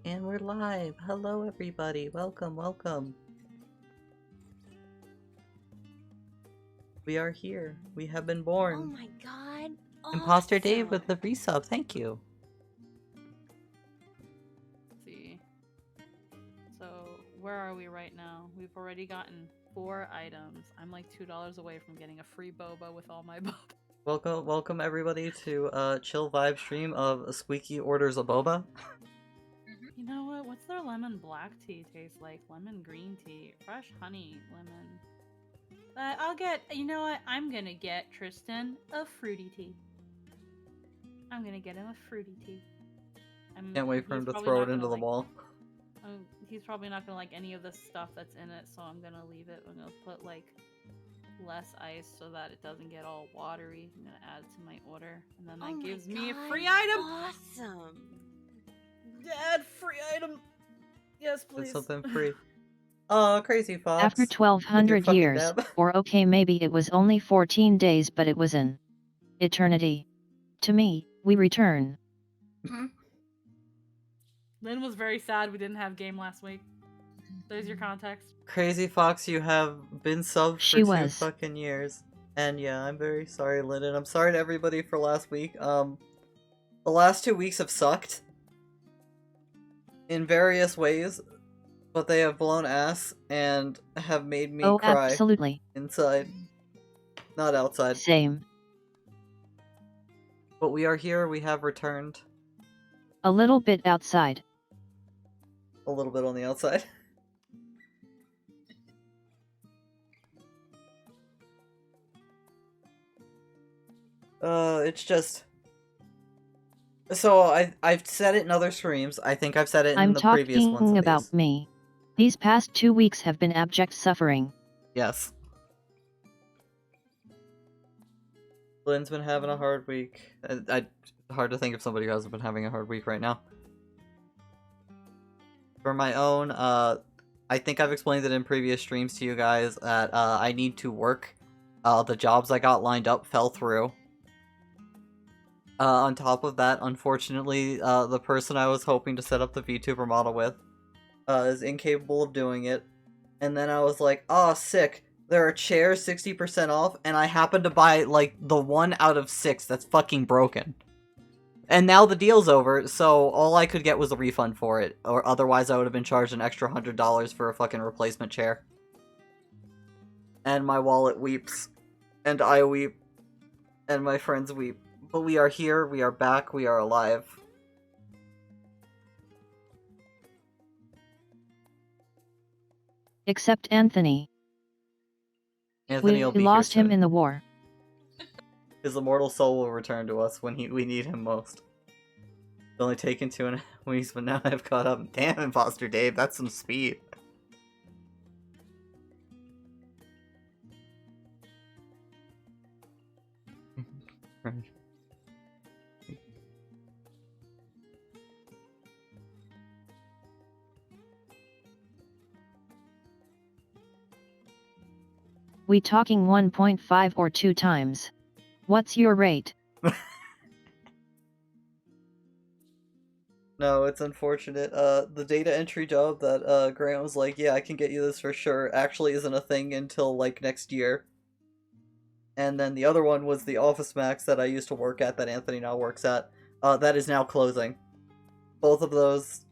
And we're live. Hello, everybody. Welcome, welcome. We are here. We have been born. Oh my god. Imposter Dave Awesome. with the resub. Thank you. Let's see. So, where are we right now? We've already gotten 4 items. I'm like $2 away from getting a free boba with all my boba. Welcome everybody to chill vibe stream of Squeaky Orders a Boba. You know what? What's their lemon black tea taste like? Lemon green tea. Fresh honey lemon. I'll get, you know what? I'm gonna get Tristan a fruity tea. I'm gonna get him a fruity tea. Can't wait for him He's to probably throw not it gonna into the like- wall. He's probably not gonna like any of the stuff that's in it, so I'm gonna leave it. I'm gonna put like less ice so that it doesn't get all watery. I'm gonna add to my order, and then that gives me a free item. Awesome. Dad, free item. Yes, please. It's something free. Crazy Fox. After 1200 years, dab. or okay, maybe it was only 14 days, but it was an eternity. To me, we return. Lynn was very sad we didn't have game last week. There's your context. Crazy Fox, you have been subbed for She 2 was. fucking years. And yeah, I'm very sorry, Lynn, and I'm sorry to everybody for last week. The last 2 weeks have sucked. In various ways, but they have blown ass and have made me cry. Absolutely. Inside. Not outside. Same. But we are here, we have returned. A little bit outside. A little bit on the outside. It's just... So, I've said it in other streams. I think I've said it in the previous ones. I'm talking about me. These past 2 weeks have been abject suffering. Yes. Lynn's been having a hard week. Hard to think of somebody who hasn't been having a hard week right now. For my own, I think I've explained it in previous streams to you guys that I need to work. The jobs I got lined up fell through. On top of that, unfortunately, the person I was hoping to set up the VTuber model with is incapable of doing it. And then I was like, oh, sick. There are chairs 60% off, and I happened to buy, like, the 1 out of 6 that's fucking broken. And now the deal's over, so all I could get was a refund for it, or otherwise I would have been charged an extra $100 for a fucking replacement chair. And my wallet weeps. And I weep. And my friends weep. But we are here, we are back, we are alive. Except Anthony. Anthony will be We lost here him soon. in the war. His immortal soul will return to us when we need him most. It's only taken 2.5 weeks, but now I've caught up. Damn, Imposter Dave, that's some speed. We talking 1.5 or 2 times. What's your rate? No, it's unfortunate. The data entry job that Grant was like, yeah, I can get you this for sure, actually isn't a thing until, like, next year. And then the other one was the Office Max that I used to work at that Anthony now works at. That is now closing. Both of those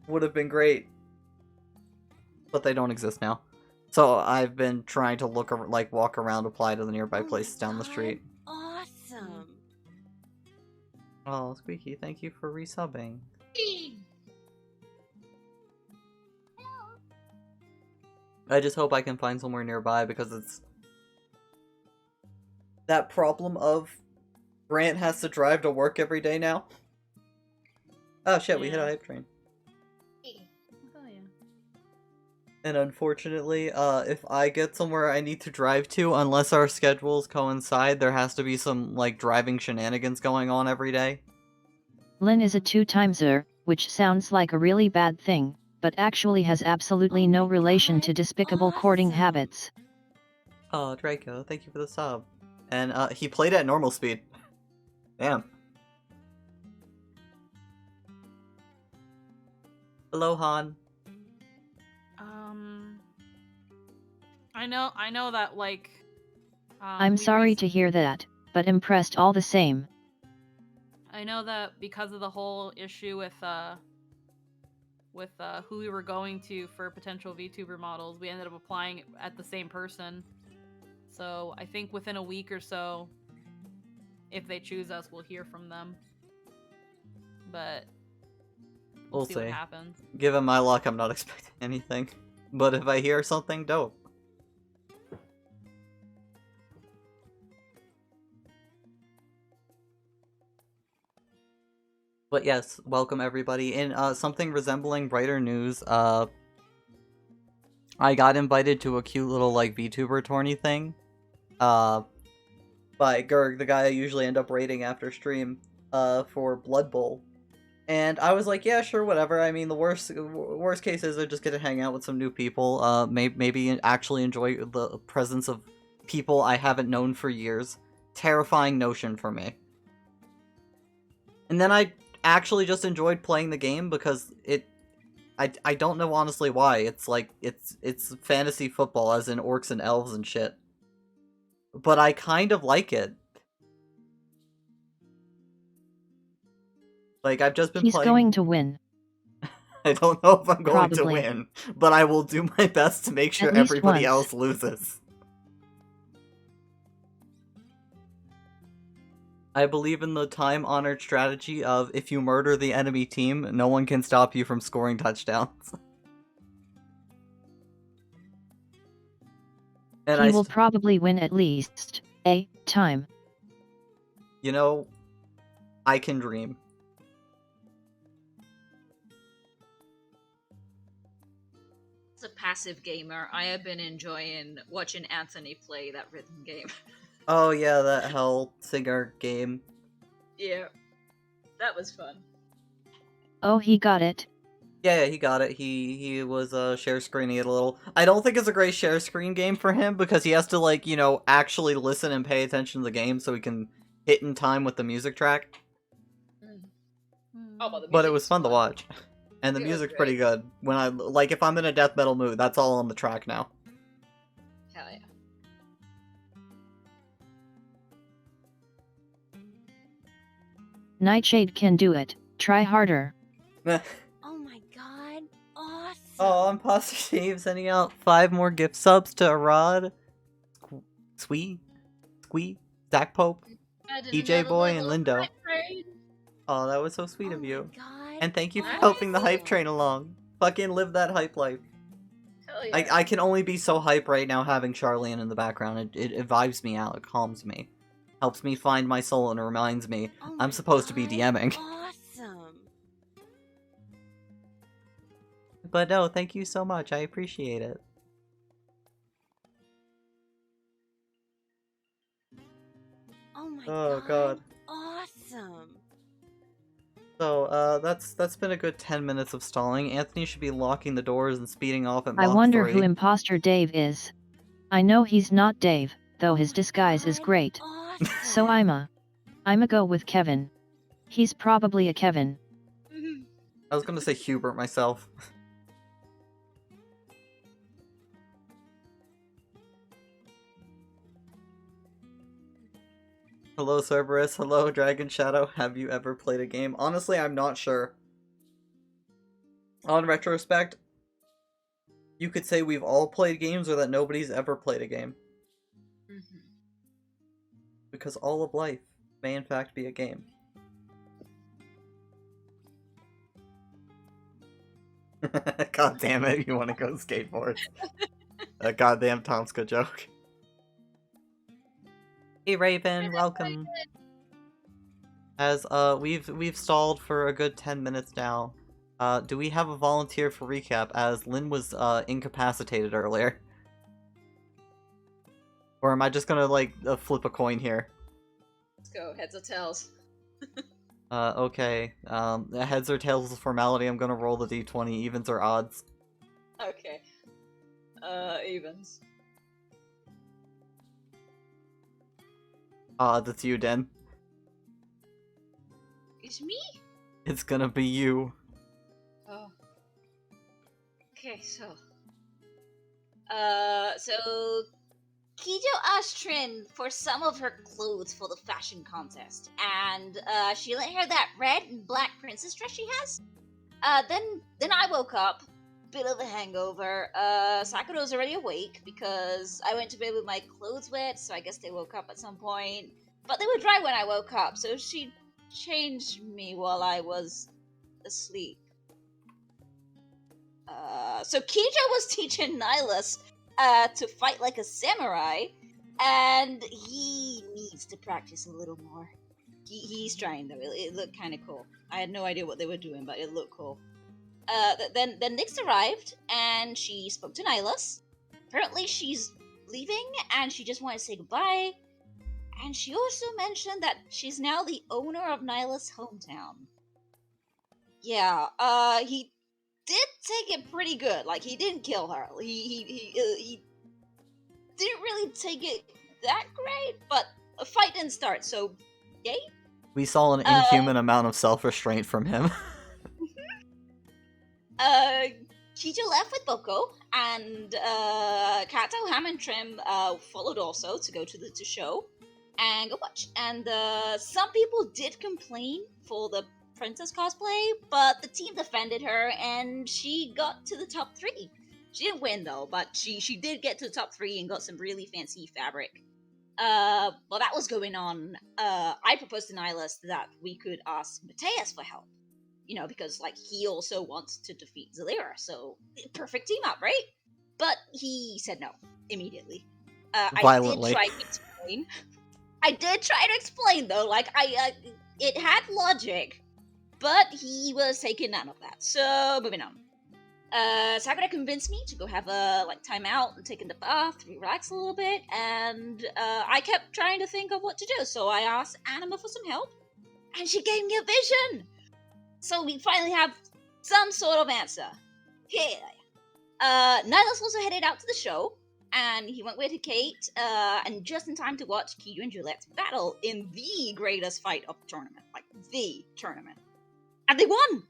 would have been great, but they don't exist now. So I've been trying to walk around, apply to the nearby places down the street. Awesome. Oh, Squeaky, thank you for resubbing. I just hope I can find somewhere nearby because it's that problem of Grant has to drive to work every day now. Oh shit, we hit a Yeah. hype train. Oh yeah. And unfortunately, if I get somewhere I need to drive to, unless our schedules coincide, there has to be some, like, driving shenanigans going on every day. Lynn is a 2-timeser, which sounds like a really bad thing, but actually has absolutely no relation to despicable courting Awesome. habits. Oh, Draco, thank you for the sub. And, he played at normal speed. Damn. Hello, Han. I know that like. I'm we sorry to hear that, but impressed all the same. I know that because of the whole issue with who we were going to for potential VTuber models, we ended up applying at the same person. So I think within a week or so, if they choose us, we'll hear from them. But we'll see what happens. Given my luck, I'm not expecting anything. But if I hear something, dope. But yes, welcome everybody. In something resembling brighter news, I got invited to a cute little like VTuber tourney thing. By Gerg, the guy I usually end up raiding after stream, for Blood Bowl. And I was like, yeah, sure, whatever. I mean, the worst case is I just get to hang out with some new people. Maybe actually enjoy the presence of people I haven't known for years. Terrifying notion for me. And then I actually just enjoyed playing the game because I don't know honestly why. It's like it's fantasy football as in orcs and elves and shit. But I kind of like it. Like I've just been He's playing. going to win. I don't know if I'm going to Probably. win, but I will do my best to make sure At least everybody once. else loses. I believe in the time-honored strategy of if you murder the enemy team, no one can stop you from scoring touchdowns. And He will probably win at least a time. You know, I can dream. As a passive gamer, I have been enjoying watching Anthony play that rhythm game. Oh yeah, that Hellsinger game. Yeah, that was fun. Oh, he got it. Yeah, he got it. He was share screening it a little. I don't think it's a great share screen game for him because he has to like, you know, actually listen and pay attention to the game so he can hit in time with the music track. Oh, well, But it was fun to watch. And the It was music's great. pretty good. When I like if I'm in a death metal mood, that's all on the track now. Hell yeah. Nightshade can do it. Try harder. Oh my god. Awesome. Oh, Imposter Steve sending out 5 more gift subs to Arad, Squee, Zach Pope, DJ Boy, and Lindo. Oh, that was so sweet of you. God. And thank you for Nice. helping the hype train along. Fucking live that hype life. Hell yeah. I can only be so hype right now having Charlene in the background. It vibes me out. It calms me. Helps me find my soul and reminds me Oh I'm my supposed to be God. DMing. Awesome. But no, thank you so much. I appreciate it. Oh my Oh, god. God. Awesome. So, that's been a good 10 minutes of stalling. Anthony should be locking the doors and speeding off at I Mach wonder 3. who imposter Dave is. I know he's not Dave, though his disguise is God, great. Awesome. So I'ma go with Kevin. He's probably a Kevin. I was gonna say Hubert myself. Hello Cerberus, hello Dragon Shadow, have you ever played a game? Honestly, I'm not sure. On retrospect, you could say we've all played games or that nobody's ever played a game. Because all of life may in fact be a game. God damn it, you want to go skateboard. A goddamn Tomska joke. Hey Raven, welcome. As we've stalled for a good 10 minutes now. Do we have a volunteer for recap as Lynn was incapacitated earlier? Or am I just gonna like flip a coin here? Let's go, heads or tails. Okay. Heads or tails is formality. I'm gonna roll the d20. Evens or odds. Okay. Evens. Odds, it's you, Den. It's me? It's gonna be you. Oh. Okay, so Kijo asked Trin for some of her clothes for the fashion contest, and she lent her that red and black princess dress she has. Then I woke up, bit of a hangover. Sakura's already awake because I went to bed with my clothes wet, so I guess they woke up at some point. But they were dry when I woke up, so she changed me while I was asleep. So Kijo was teaching Nihilus to fight like a samurai, and he needs to practice a little more. He's trying though. It looked kind of cool. I had no idea what they were doing, but it looked cool. Then Nyx arrived, and she spoke to Nihilus. Apparently she's leaving, and she just wanted to say goodbye. And she also mentioned that she's now the owner of Nihilus' hometown. Yeah, he did take it pretty good. Like, he didn't kill her. He didn't really take it that great, but a fight didn't start, so yay. We saw an inhuman amount of self-restraint from him. Kijo left with Boko, and Kato, Ham, and Trim followed also to go to the show and go watch. And some people did complain for the princess cosplay, but the team defended her, and she got to the top 3. She didn't win though, but she did get to the top 3 and got some really fancy fabric. While that was going on, I proposed to Nihilus that we could ask Mateus for help. You know, because, like, he also wants to defeat Zalira, so perfect team up, right? But he said no, immediately. Violently. I did try to explain, though, like, it had logic, but he was taking none of that, so moving on. Sakura convinced me to go have a, like, time out and take in the bath, relax a little bit, and I kept trying to think of what to do, so I asked Anima for some help, and she gave me a vision! So we finally have some sort of answer. Yeah. Nihilus also headed out to the show, and he went with Kate, and just in time to watch Kijo and Juliet's battle in the greatest fight of the tournament. Like, the tournament. And they won!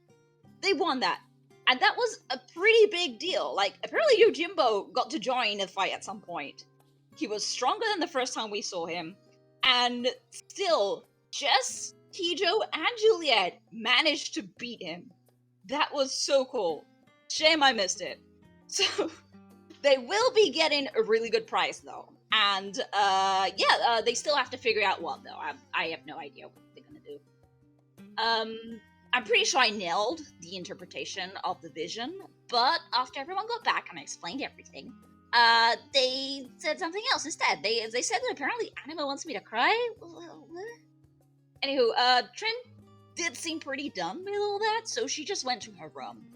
They won that. And that was a pretty big deal. Like, apparently Yojimbo got to join the fight at some point. He was stronger than the first time we saw him, and still, just Kijo and Juliet managed to beat him. That was so cool. Shame I missed it. So, they will be getting a really good prize, though. And, they still have to figure out what, though. I have no idea what they're gonna do. I'm pretty sure I nailed the interpretation of the vision, but after everyone got back and I explained everything, they said something else instead. They said that apparently Anima wants me to cry? Anywho, Trin did seem pretty done with all that, so she just went to her room.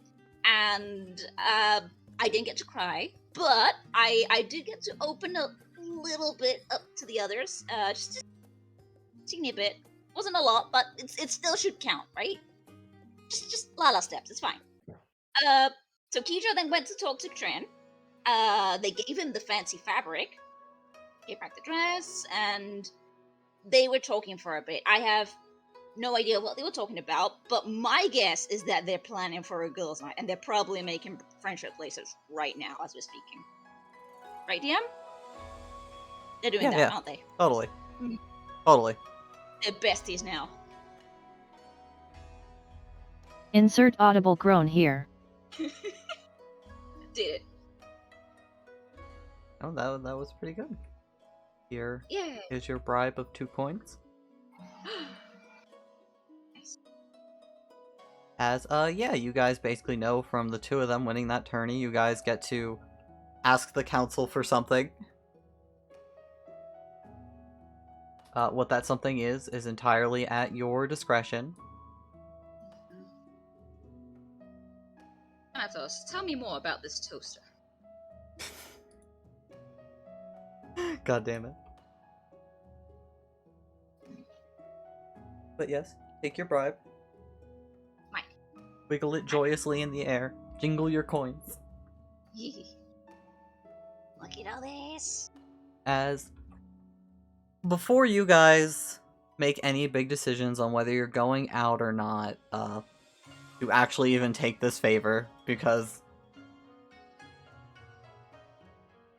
And, I didn't get to cry, but I did get to open a little bit up to the others, just a teeny bit. Wasn't a lot, but it still should count, right? Just Lala steps, it's fine. So Kijo then went to talk to Trin. They gave him the fancy fabric, gave back the dress, and they were talking for a bit. I have no idea what they were talking about, but my guess is that they're planning for a girls' night, and they're probably making friendship bracelets right now as we're speaking. Right, DM? They're doing that, aren't they? Totally. Totally. They're besties now. Insert audible groan here. Did it. Oh, that was pretty good. Here Yeah. is your bribe of 2 coins. Nice. As, you guys basically know from the 2 of them winning that tourney, you guys get to ask the council for something. What that something is entirely at your discretion. Athos, tell me more about this toaster. God damn it. But yes, take your bribe. Mike. Wiggle it joyously in the air. Jingle your coins. Look at all this. As before you guys make any big decisions on whether you're going out or not, to actually even take this favor, because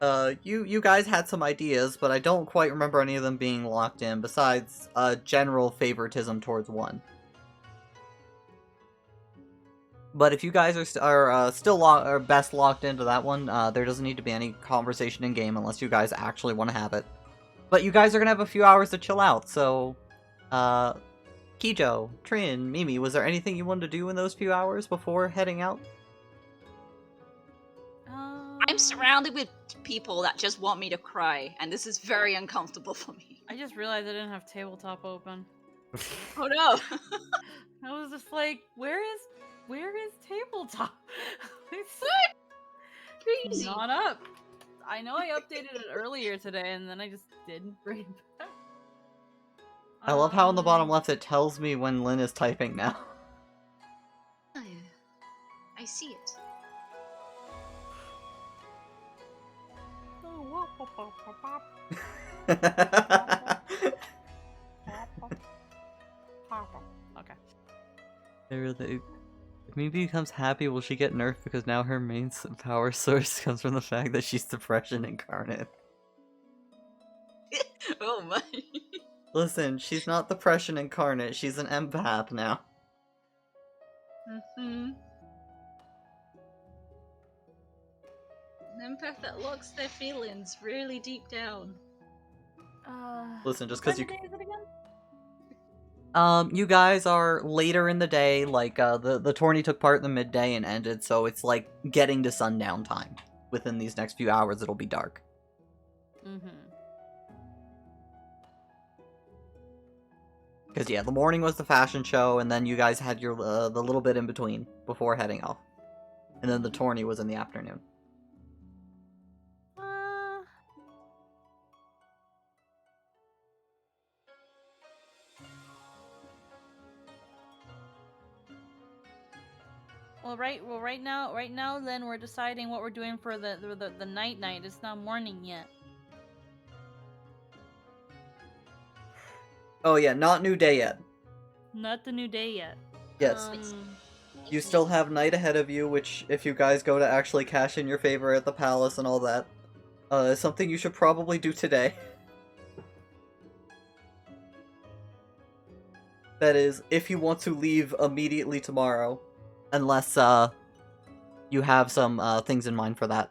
You guys had some ideas, but I don't quite remember any of them being locked in, besides, general favoritism towards one. But if you guys are still best locked into that one, there doesn't need to be any conversation in game unless you guys actually want to have it. But you guys are gonna have a few hours to chill out, so, Kijo, Trin, Mimi, was there anything you wanted to do in those few hours before heading out? I'm surrounded with people that just want me to cry, and this is very uncomfortable for me. I just realized I didn't have tabletop open. Oh no! I was just like, where is tabletop? It's Crazy. not up. I know I updated it earlier today, and then I just didn't bring it back. I love how on the bottom left it tells me when Lynn is typing now. I see it. Okay. If Mimi becomes happy, will she get nerfed because now her main power source comes from the fact that she's depression incarnate? Oh my. Listen, she's not depression incarnate, she's an empath now. Mm-hmm. An empath that locks their feelings really deep down. Listen, just because you... What day is it again? You guys are later in the day, like, the tourney took part in the midday and ended, so it's like getting to sundown time. Within these next few hours, it'll be dark. Mm-hmm. Because, yeah, the morning was the fashion show, and then you guys had your, the little bit in between, before heading off. And then the tourney was in the afternoon. Well, right now, then we're deciding what we're doing for the night. It's not morning yet. Oh yeah, not new day yet. Not the new day yet. Yes. You still have night ahead of you, which, if you guys go to actually cash in your favor at the palace and all that, is something you should probably do today. That is, if you want to leave immediately tomorrow. Unless, you have some, things in mind for that.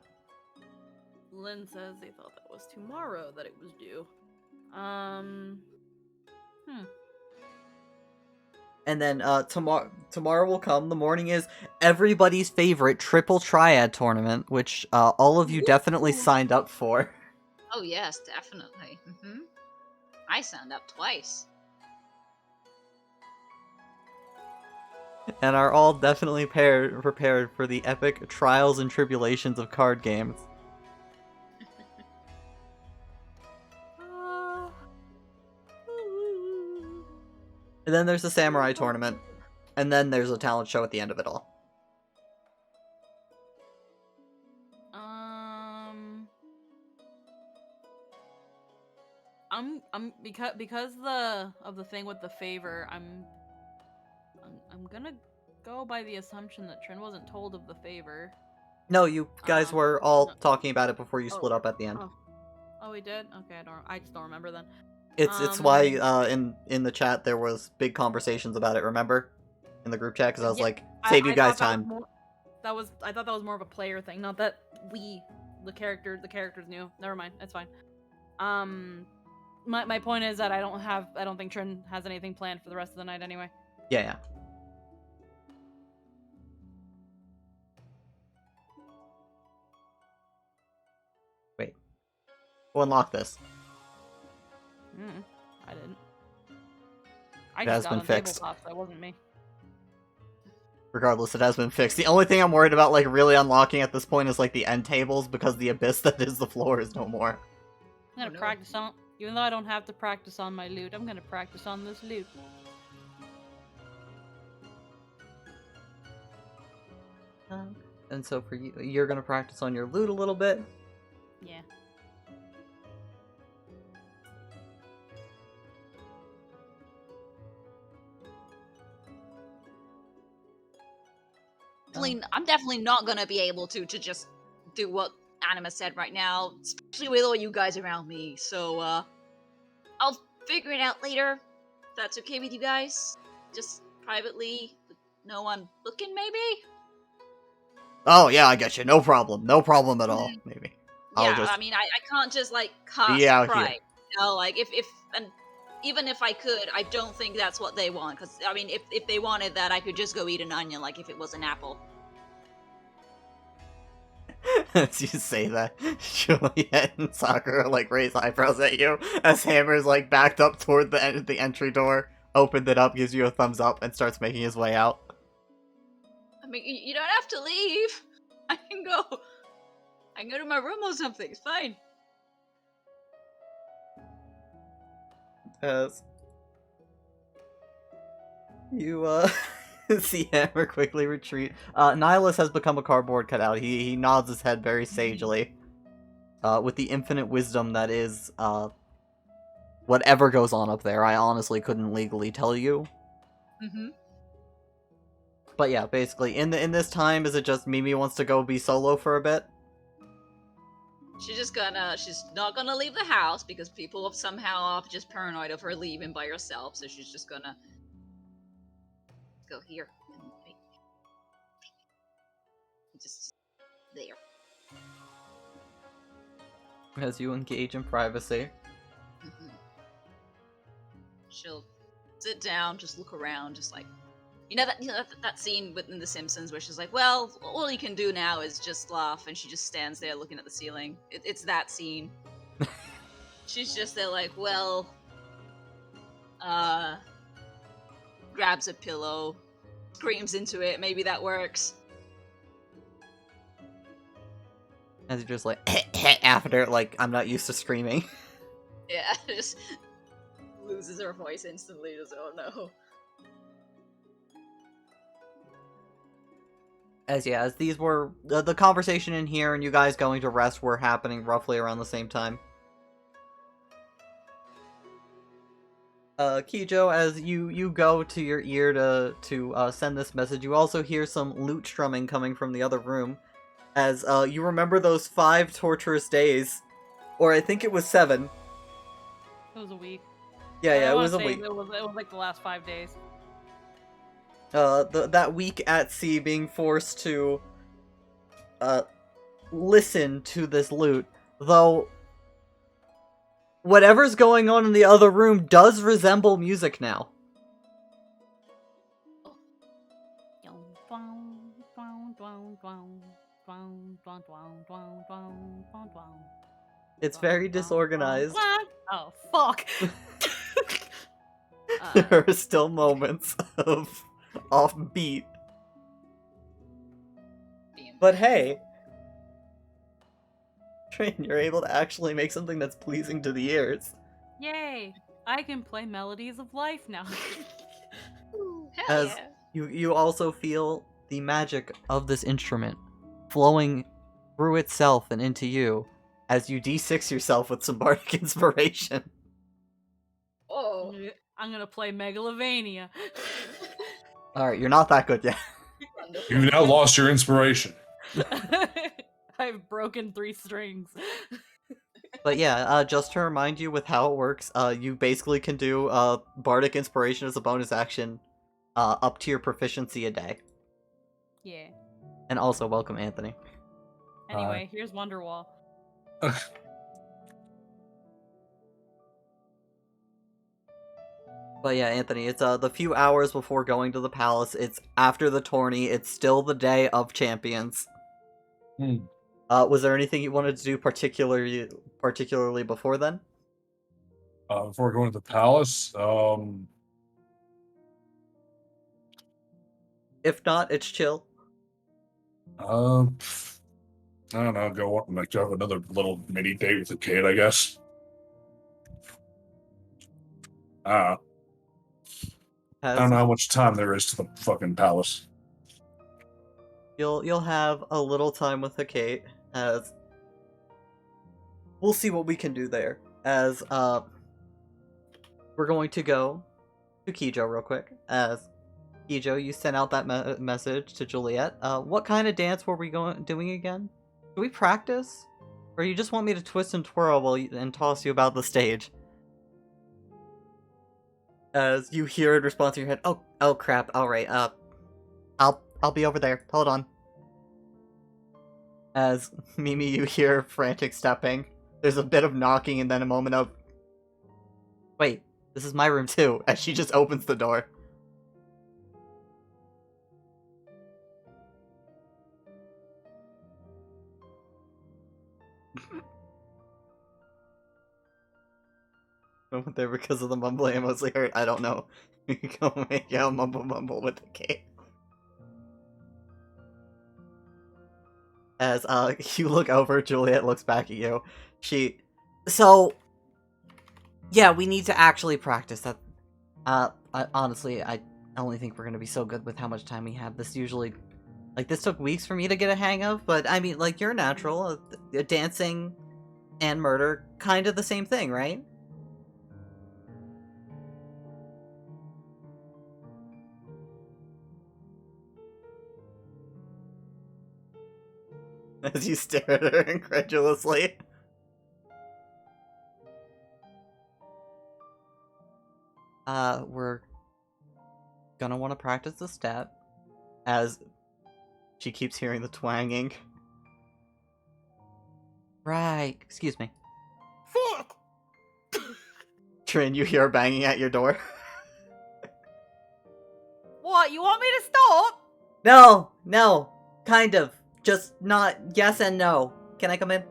Lynn says they thought that was tomorrow that it was due. And then, tomorrow will come. The morning is everybody's favorite Triple Triad tournament, which, all of you definitely signed up for. Oh yes, definitely. Mm-hmm. I signed up twice. And are all definitely prepared for the epic trials and tribulations of card games. And then there's the samurai tournament, and then there's a talent show at the end of it all. I'm because of the thing with the favor, I'm gonna go by the assumption that Trin wasn't told of the favor. No, you guys were all talking about it before you split up at the end. Oh, we did? Okay, I just don't remember then. It's why in the chat there was big conversations about it. Remember, in the group chat, because I was like, save you guys time. I thought that was more of a player thing, not that the characters knew. Never mind, it's fine. My point is that I don't think Trin has anything planned for the rest of the night anyway. Yeah. Wait. We'll unlock this. I didn't. It has been fixed. Tabletop, so that wasn't me. Regardless, it has been fixed. The only thing I'm worried about, like, really unlocking at this point is, like, the end tables, because the abyss that is the floor is no more. I'm gonna practice on... Even though I don't have to practice on my loot, I'm gonna practice on this loot. And so for you, you're gonna practice on your loot a little bit? Yeah. I'm definitely not gonna be able to just do what kind of a set right now, especially with all you guys around me. So I'll figure it out later. If that's okay with you guys. Just privately, with no one looking, maybe. Oh yeah, I get you. No problem. No problem at all. Maybe. I'll Yeah, just I mean, I can't just like cast be out pride. here. You know, like if and even if I could, I don't think that's what they want. Because I mean, if they wanted that, I could just go eat an onion, like if it was an apple. As you say that, Juliet and Sakura like raise eyebrows at you as Hammer's like backed up toward the entry door, opened it up, gives you a thumbs up, and starts making his way out. I mean, you don't have to leave. I can go. I can go to my room or something. It's fine. As you see Hammer quickly retreat. Nihilus has become a cardboard cutout. He nods his head very sagely. With the infinite wisdom that is whatever goes on up there. I honestly couldn't legally tell you. Mm-hmm. But yeah, basically, in this time, is it just Mimi wants to go be solo for a bit? She's not gonna leave the house because people somehow are just paranoid of her leaving by herself. So she's just gonna go here and wait. Just there. As you engage in privacy. Mhm. She'll sit down, just look around, just like that scene within The Simpsons where she's like, "Well, all you can do now is just laugh," and she just stands there looking at the ceiling. It's that scene. She's just there, like, well, grabs a pillow, screams into it. Maybe that works. As you're just like, after, like, I'm not used to screaming. Yeah, just loses her voice instantly. Just, oh no. As these were, the conversation in here and you guys going to rest were happening roughly around the same time. Kijo, as you go to your ear to send this message, you also hear some lute strumming coming from the other room. As, you remember those 5 torturous days. Or I think it was 7. It was a week. Yeah, I it wanna was a say week. It was like the last 5 days. That week at sea being forced to, listen to this lute. Though, whatever's going on in the other room does resemble music now. It's very disorganized. Oh, fuck! There are still moments of offbeat. But hey, Train, you're able to actually make something that's pleasing to the ears. Yay! I can play Melodies of Life now. Hell As yeah. you also feel the magic of this instrument flowing through itself and into you as you d6 yourself with some bardic inspiration. Oh. I'm gonna play Megalovania. Alright, you're not that good yet. You've now lost your inspiration. I've broken 3 strings. But yeah, just to remind you with how it works, you basically can do bardic inspiration as a bonus action up to your proficiency a day. Yeah. And also welcome Anthony. Anyway, here's Wonderwall. But yeah, Anthony, it's the few hours before going to the palace. It's after the tourney. It's still the day of champions. Was there anything you wanted to do particularly before then? Before going to the palace, If not, it's chill. I don't know. Go like have another little mini date with the kid, I guess. I don't know how much time there is to the fucking palace. You'll have a little time with Hecate, as we'll see what we can do there. As we're going to go to Kijo real quick. As Kijo, you sent out that message to Juliet. What kind of dance were we doing again? Do we practice? Or you just want me to twist and twirl and toss you about the stage? As you hear in response in your head, oh crap, alright, I'll be over there, hold on. As Mimi, you hear frantic stepping. There's a bit of knocking and then a moment of, wait, this is my room too, as she just opens the door. Moment there because of the mumbling, I mostly heard, I don't know. You can go make out mumble with the kid. As you look over, Juliet looks back at you. So yeah, we need to actually practice that. Honestly, I only think we're gonna be so good with how much time we have. This usually, like, this took weeks for me to get a hang of, but I mean, like, you're natural. Dancing and murder, kind of the same thing, right? As you stare at her incredulously. We're gonna want to practice the step, as she keeps hearing the twanging. Right, excuse me. Fuck! Trin, you hear her banging at your door. What, you want me to stop? No, kind of. Just not yes and no. Can I come in?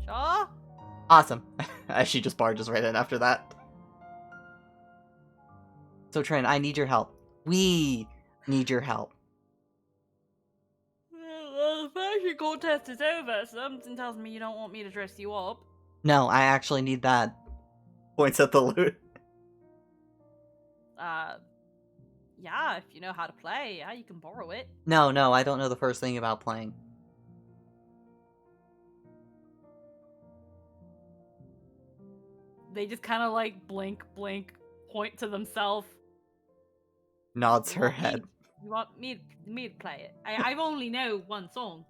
Sure? Awesome. As she just barges right in after that. So Trin, I need your help. We need your help. Well, the fashion contest is over. Something tells me you don't want me to dress you up. No, I actually need that. Points at the loot. Yeah, if you know how to play, yeah, you can borrow it. No, I don't know the first thing about playing. They just kind of like blink, point to themselves. Nods You her want me- head. You want me to play it? I only know one song,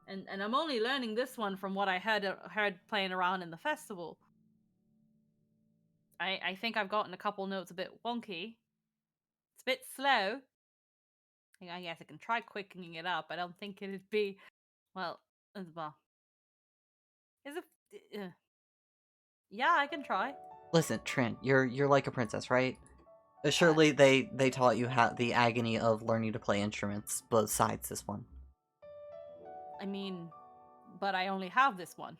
and I'm only learning this one from what I heard playing around in the festival. I think I've gotten a couple notes a bit wonky. It's a bit slow. I guess I can try quickening it up. I don't think it'd be, well. Is it? Yeah, I can try. Listen, Trin, you're like a princess, right? Surely they taught you how the agony of learning to play instruments besides this one. I mean, but I only have this one.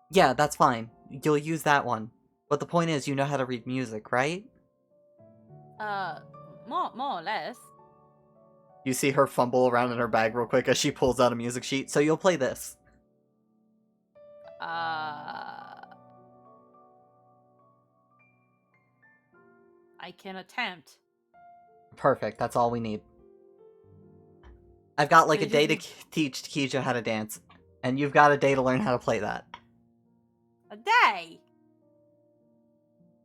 Yeah, that's fine. You'll use that one. But the point is, you know how to read music, right? More or less. You see her fumble around in her bag real quick as she pulls out a music sheet. So you'll play this. I can attempt. Perfect. That's all we need. I've got like a Did day to you- teach Keija how to dance, and you've got a day to learn how to play that. A day?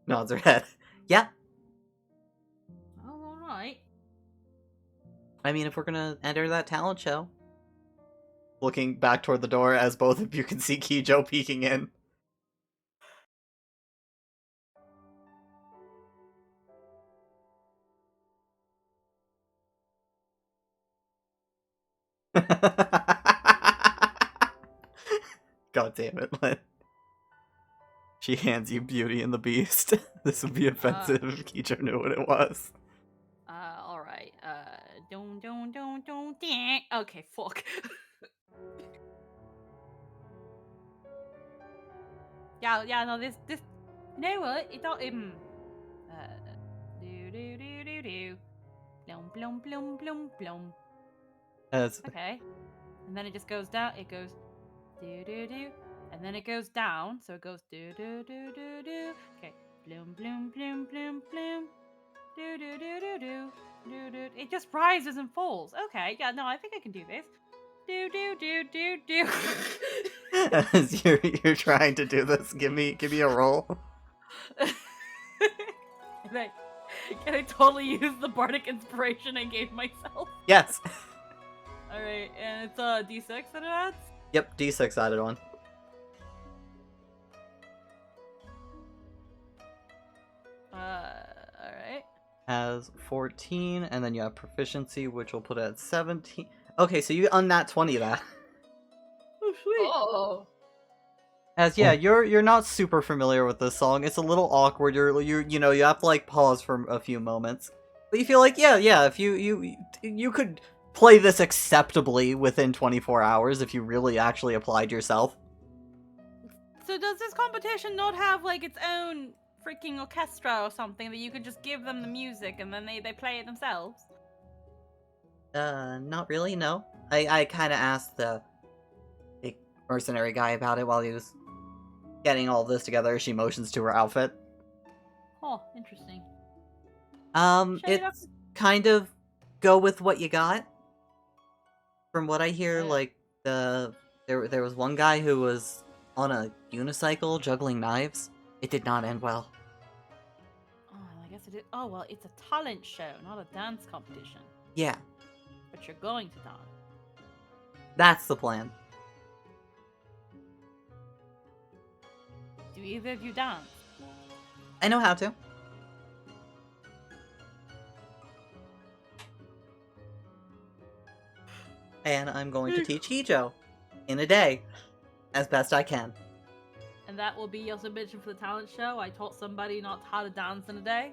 Nods her head. Yeah. Oh, alright. I mean, if we're gonna enter that talent show. Looking back toward the door as both of you can see Kijo peeking in. God damn it, Lynn. She hands you Beauty and the Beast. This would be offensive if Kijo knew what it was. Alright. Don't. Okay, fuck. yeah, no, this, you know what? It don't, do. Blum. As Okay. And then it just goes down. It goes do. And then it goes down. So it goes do. Okay. Bloom. Do. It just rises and falls. Okay. Yeah, no, I think I can do this. Do. as you're trying to do this, give me a roll. Can I totally use the bardic inspiration I gave myself? Yes. Alright, and it's a d6 that it adds? Yep, D6 added on. Alright. Has 14, and then you have proficiency, which will put it at 17. Okay, so you unnat 20 that. Oh, sweet. Oh. As yeah, Oh. you're not super familiar with this song. It's a little awkward. You know, you have to like pause for a few moments. But you feel like yeah, if you could play this acceptably within 24 hours if you really actually applied yourself. So does this competition not have like its own freaking orchestra or something that you could just give them the music and then they play it themselves? Not really, no. I kind of asked the big mercenary guy about it while he was getting all this together. She motions to her outfit. Oh, interesting. Shut it up. It's kind of go with what you got. From what I hear, Yeah. like there was one guy who was on a unicycle juggling knives. It did not end well. Oh, I guess it is. Oh, well, it's a talent show, not a dance competition. Yeah, But you're going to dance. that's the plan. Do either of you dance? I know how to. And I'm going to teach Hijo in a day, as best I can. And that will be your submission for the talent show? I taught somebody not how to dance in a day?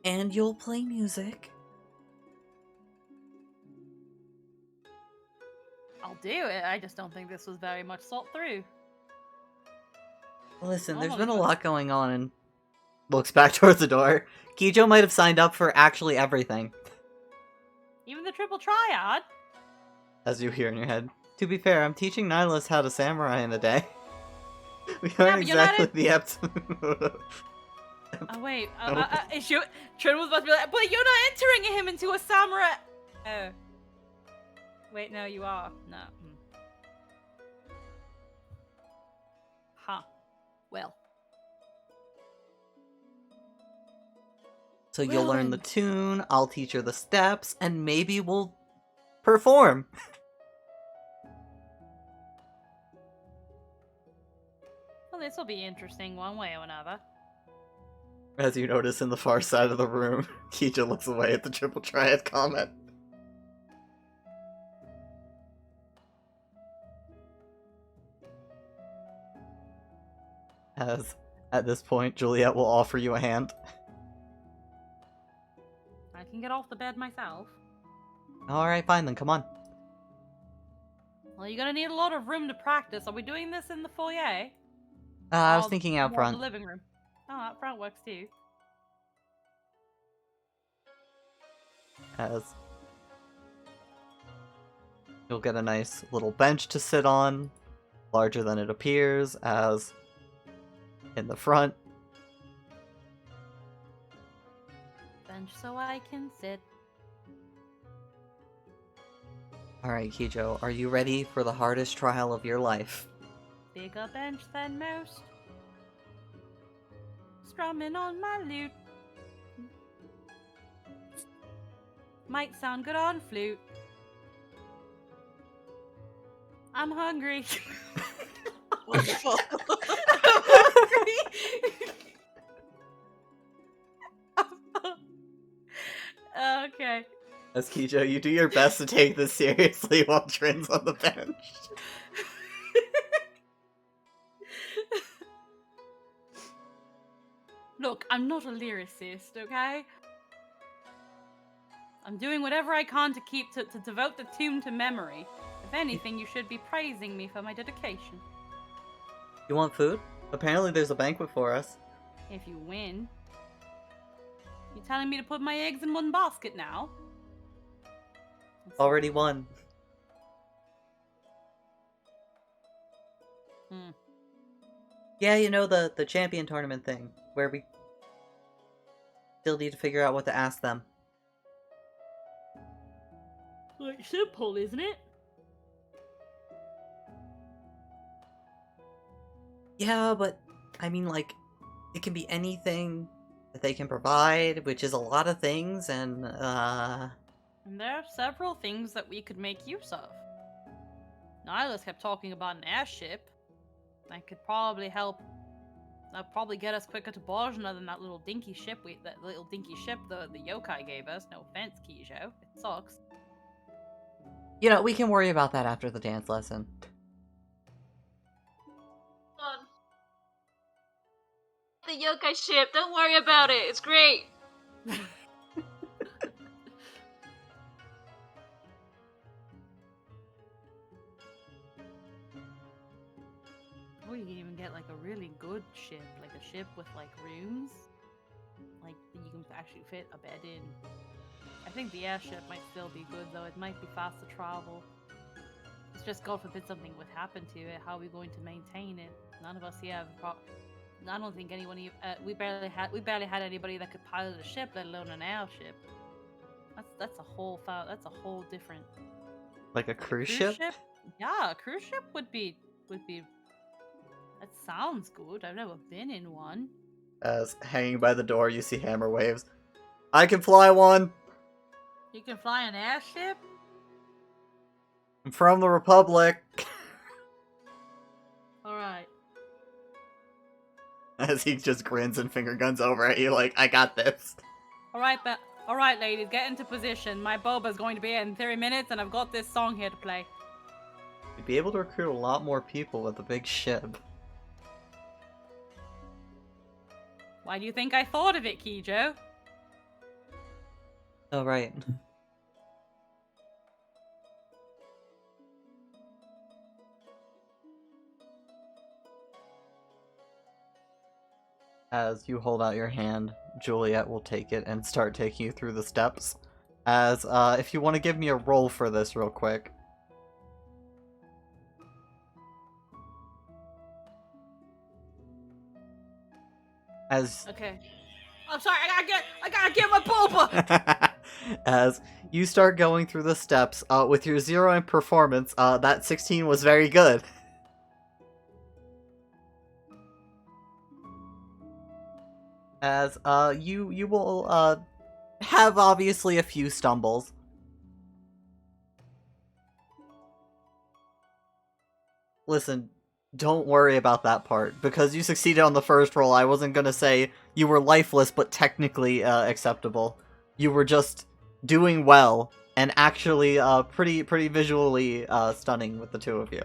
And you'll play music. I'll do it. I just don't think this was very much thought through. Listen, Oh there's my been a God. lot going on, and looks back towards the door. Kijo might have signed up for actually everything, Even the triple triad? as you hear in your head. To be fair, I'm teaching Nihilus how to samurai in a day. We Yeah, aren't but you're not exactly the absolute. Oh, wait. No. Trin was about to be like, but you're not entering him into a samurai! Oh. Wait, no, you are. No. Huh. Well. So you'll Well learn the then. tune, I'll teach her the steps, and maybe we'll perform. Well, this will be interesting one way or another. As you notice in the far side of the room, Kijo looks away at the triple triad comment. As, at this point, Juliet will offer you a hand. I can get off the bed myself. Alright, fine then, come on. Well, you're gonna need a lot of room to practice. Are we doing this in the foyer? I was Or thinking out more in front. the living room. Oh, out front works too. As you'll get a nice little bench to sit on, larger than it appears, as in the front. Bench so I can sit. Alright, Kijo, are you ready for the hardest trial of your life? Bigger bench than most. Strumming on my lute. Might sound good on flute. I'm hungry. What the fuck? I'm hungry. Okay. As Kijo, you do your best to take this seriously while Trin's on the bench. Look, I'm not a lyricist, okay? I'm doing whatever I can to devote the tune to memory. If anything, you should be praising me for my dedication. You want food? Apparently there's a banquet for us. If you win. You telling me to put my eggs in one basket now? Already won. Hmm. Yeah, you know the champion tournament thing, where we still need to figure out what to ask them. Well, it's simple, isn't it? Yeah, but I mean, like, it can be anything that they can provide, which is a lot of things, and And there are several things that we could make use of. Nihilus kept talking about an airship. That could probably help. That'd probably get us quicker to Bojna than that little dinky ship the yokai gave us. No offense, Kijo. It sucks. You know, we can worry about that after the dance lesson. On the yokai ship, don't worry about it. It's great. Oh, you can even get like a really good ship, like a ship with like rooms, like that you can actually fit a bed in. I think the airship might still be good though. It might be fast to travel. It's just God forbid something would happen to it. How are we going to maintain it? None of us here have. I don't think anyone. We barely had anybody that could pilot a ship, let alone an airship. That's a whole different. Like a cruise ship? Yeah, a cruise ship would be. That sounds good. I've never been in one. As hanging by the door, you see Hammer waves. I can fly one! You can fly an airship? I'm from the Republic! Alright. As he just grins and finger guns over at you like, I got this. Alright, ladies, get into position. My boba's going to be in 30 minutes, and I've got this song here to play. You'd be able to recruit a lot more people with a big ship. Why do you think I thought of it, Kijo? Oh, right. As you hold out your hand, Juliet will take it and start taking you through the steps. As, if you want to give me a roll for this real quick. As... Okay. I'm sorry, I gotta get my boba! As you start going through the steps, with your 0 in performance, that 16 was very good. As, you will, have obviously a few stumbles. Listen, don't worry about that part. Because you succeeded on the first roll, I wasn't gonna say you were lifeless, but technically, acceptable. You were just doing well, and actually, pretty visually, stunning with the two of you.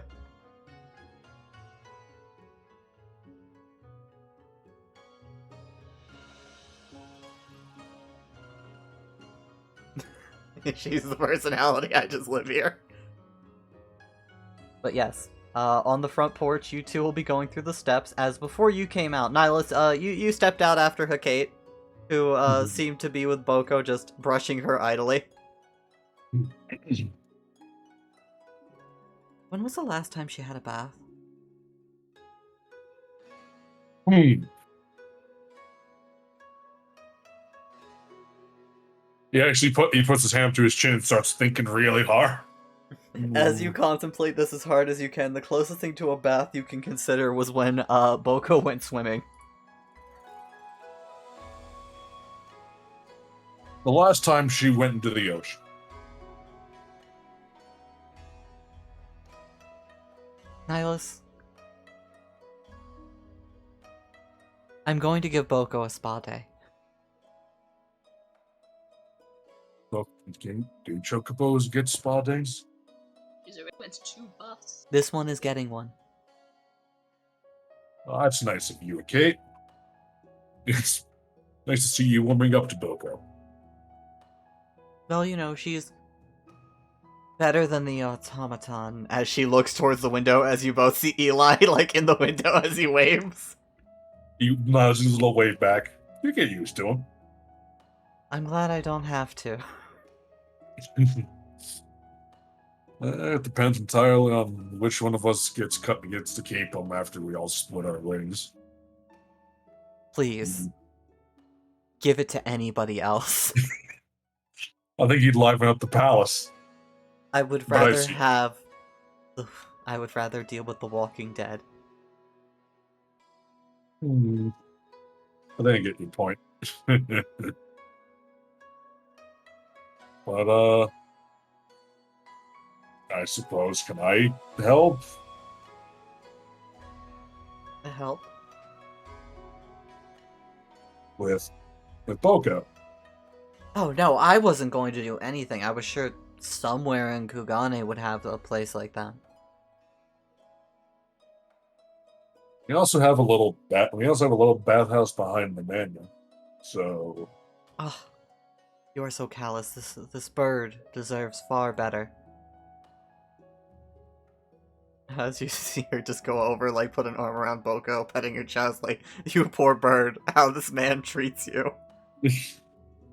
She's the personality, I just live here. But yes, on the front porch, you two will be going through the steps, as before you came out. Nihilus, you stepped out after Hecate, who, seemed to be with Boko, just brushing her idly. When was the last time she had a bath? He actually puts his hand to his chin and starts thinking really hard. As you contemplate this as hard as you can, the closest thing to a bath you can consider was when Boko went swimming. The last time she went into the ocean. Nihilus, I'm going to give Boko a spa day. Look, do chocobos get spa days? Is it went 2 buffs? This one is getting one. Oh, that's nice of you, Kate. It's nice to see you warming up to Boko. Well, you know, she's better than the automaton, as she looks towards the window as you both see Eli, like, in the window as he waves. He nods his little wave back. You get used to him. I'm glad I don't have to. It depends entirely on which one of us gets to keep them after we all split our wings. Please. Give it to anybody else. I think he'd liven up the palace. I would But I rather see- have... Ugh, I would rather deal with the Walking Dead. I think I get your point. But, I suppose, can I help? To help. With Boko? Oh no, I wasn't going to do anything. I was sure somewhere in Kugane would have a place like that. We also have a little bathhouse behind the mansion. So, Oh, you are so callous. This bird deserves far better. As you see her just go over, like, put an arm around Boko, petting her chest, like, you poor bird, how this man treats you.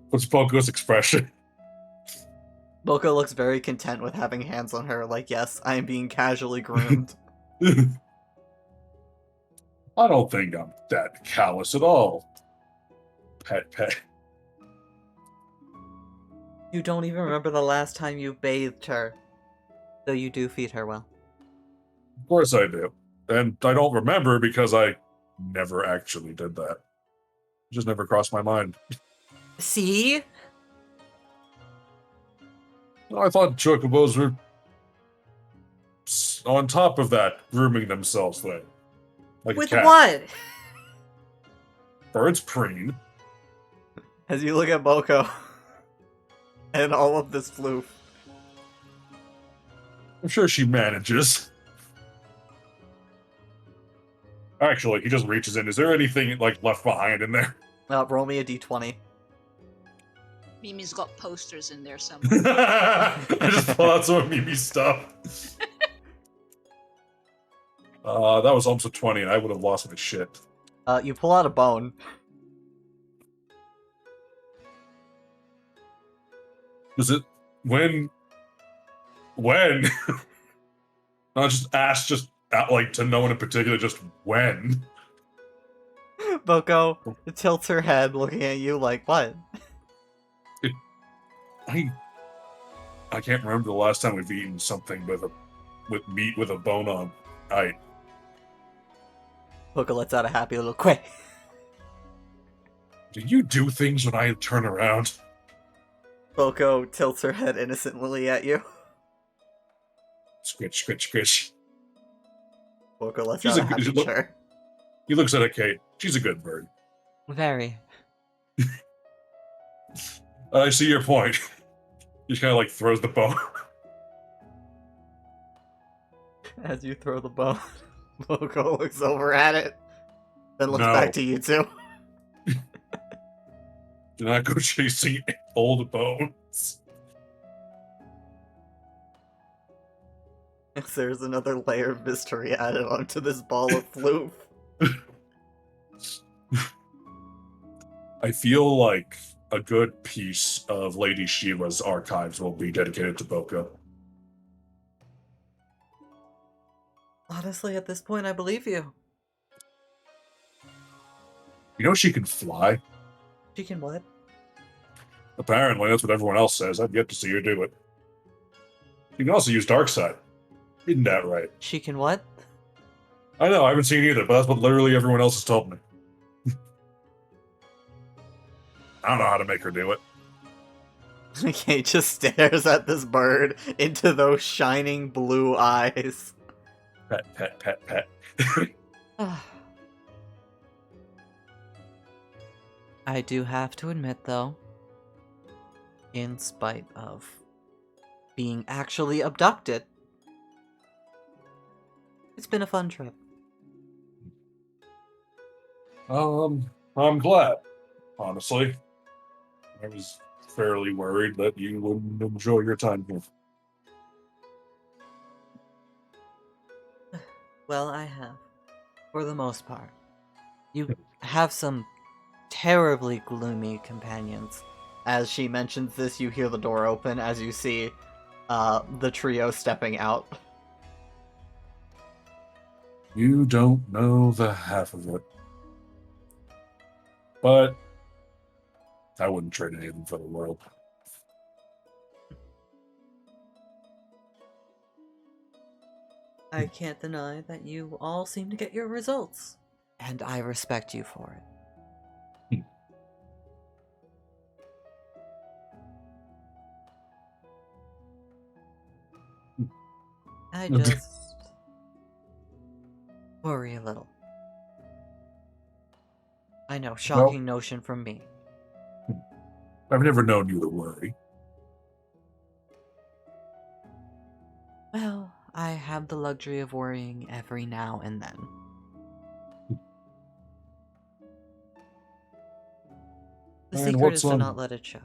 what's Boko's expression? Boko looks very content with having hands on her, like, yes, I am being casually groomed. I don't think I'm that callous at all. Pet, pet. You don't even remember the last time you bathed her. Though you do feed her well. Of course I do. And I don't remember because I never actually did that. It just never crossed my mind. See? I thought chocobos were on top of that, grooming themselves thing. Like With a cat. what? Birds preen. As you look at Boko and all of this floof. I'm sure she manages. Actually, he just reaches in. Is there anything like left behind in there? Roll me a d20. Mimi's got posters in there somewhere. I just pulled out some of Mimi's stuff. That was almost a 20, and I would have lost my shit. You pull out a bone. Was it when? When? Not just ask, just like to no one in particular. Just when? Boko tilts her head, looking at you like, what? I can't remember the last time we've eaten something with meat with a bone on. Boko lets out a happy little quack. Do you do things when I turn around? Boko tilts her head innocently at you. Squitch, squitch, squitch. Boko lets She's out a a happy good- chirp. He looks at Kate. She's a good bird. Very. I see your point. He just kind of like throws the bone. As you throw the bone, Boko looks over at it, then looks No. back to you two. Do not go chasing old bones. There's another layer of mystery added onto this ball of floof. I feel like a good piece of Lady Shiva's archives will be dedicated to Boko. Honestly, at this point, I believe you. You know she can fly? She can what? Apparently, that's what everyone else says. I've yet to see her do it. You can also use Darkseid. Isn't that right? She can what? I know, I haven't seen either, but that's what literally everyone else has told me. I don't know how to make her do it. Kate just stares at this bird into those shining blue eyes. Pet, pet, pet, pet. I do have to admit, though, in spite of being actually abducted, it's been a fun trip. I'm glad, honestly. I was fairly worried that you wouldn't enjoy your time here. Well, I have, for the most part. You have some terribly gloomy companions. As she mentions this, you hear the door open as you see the trio stepping out. You don't know the half of it. But I wouldn't trade anything for the world. I can't deny that you all seem to get your results, and I respect you for it. I just worry a little. I know, shocking notion from me. I've never known you to worry. Well, I have the luxury of worrying every now and then. The And secret what's is to on- not let it show.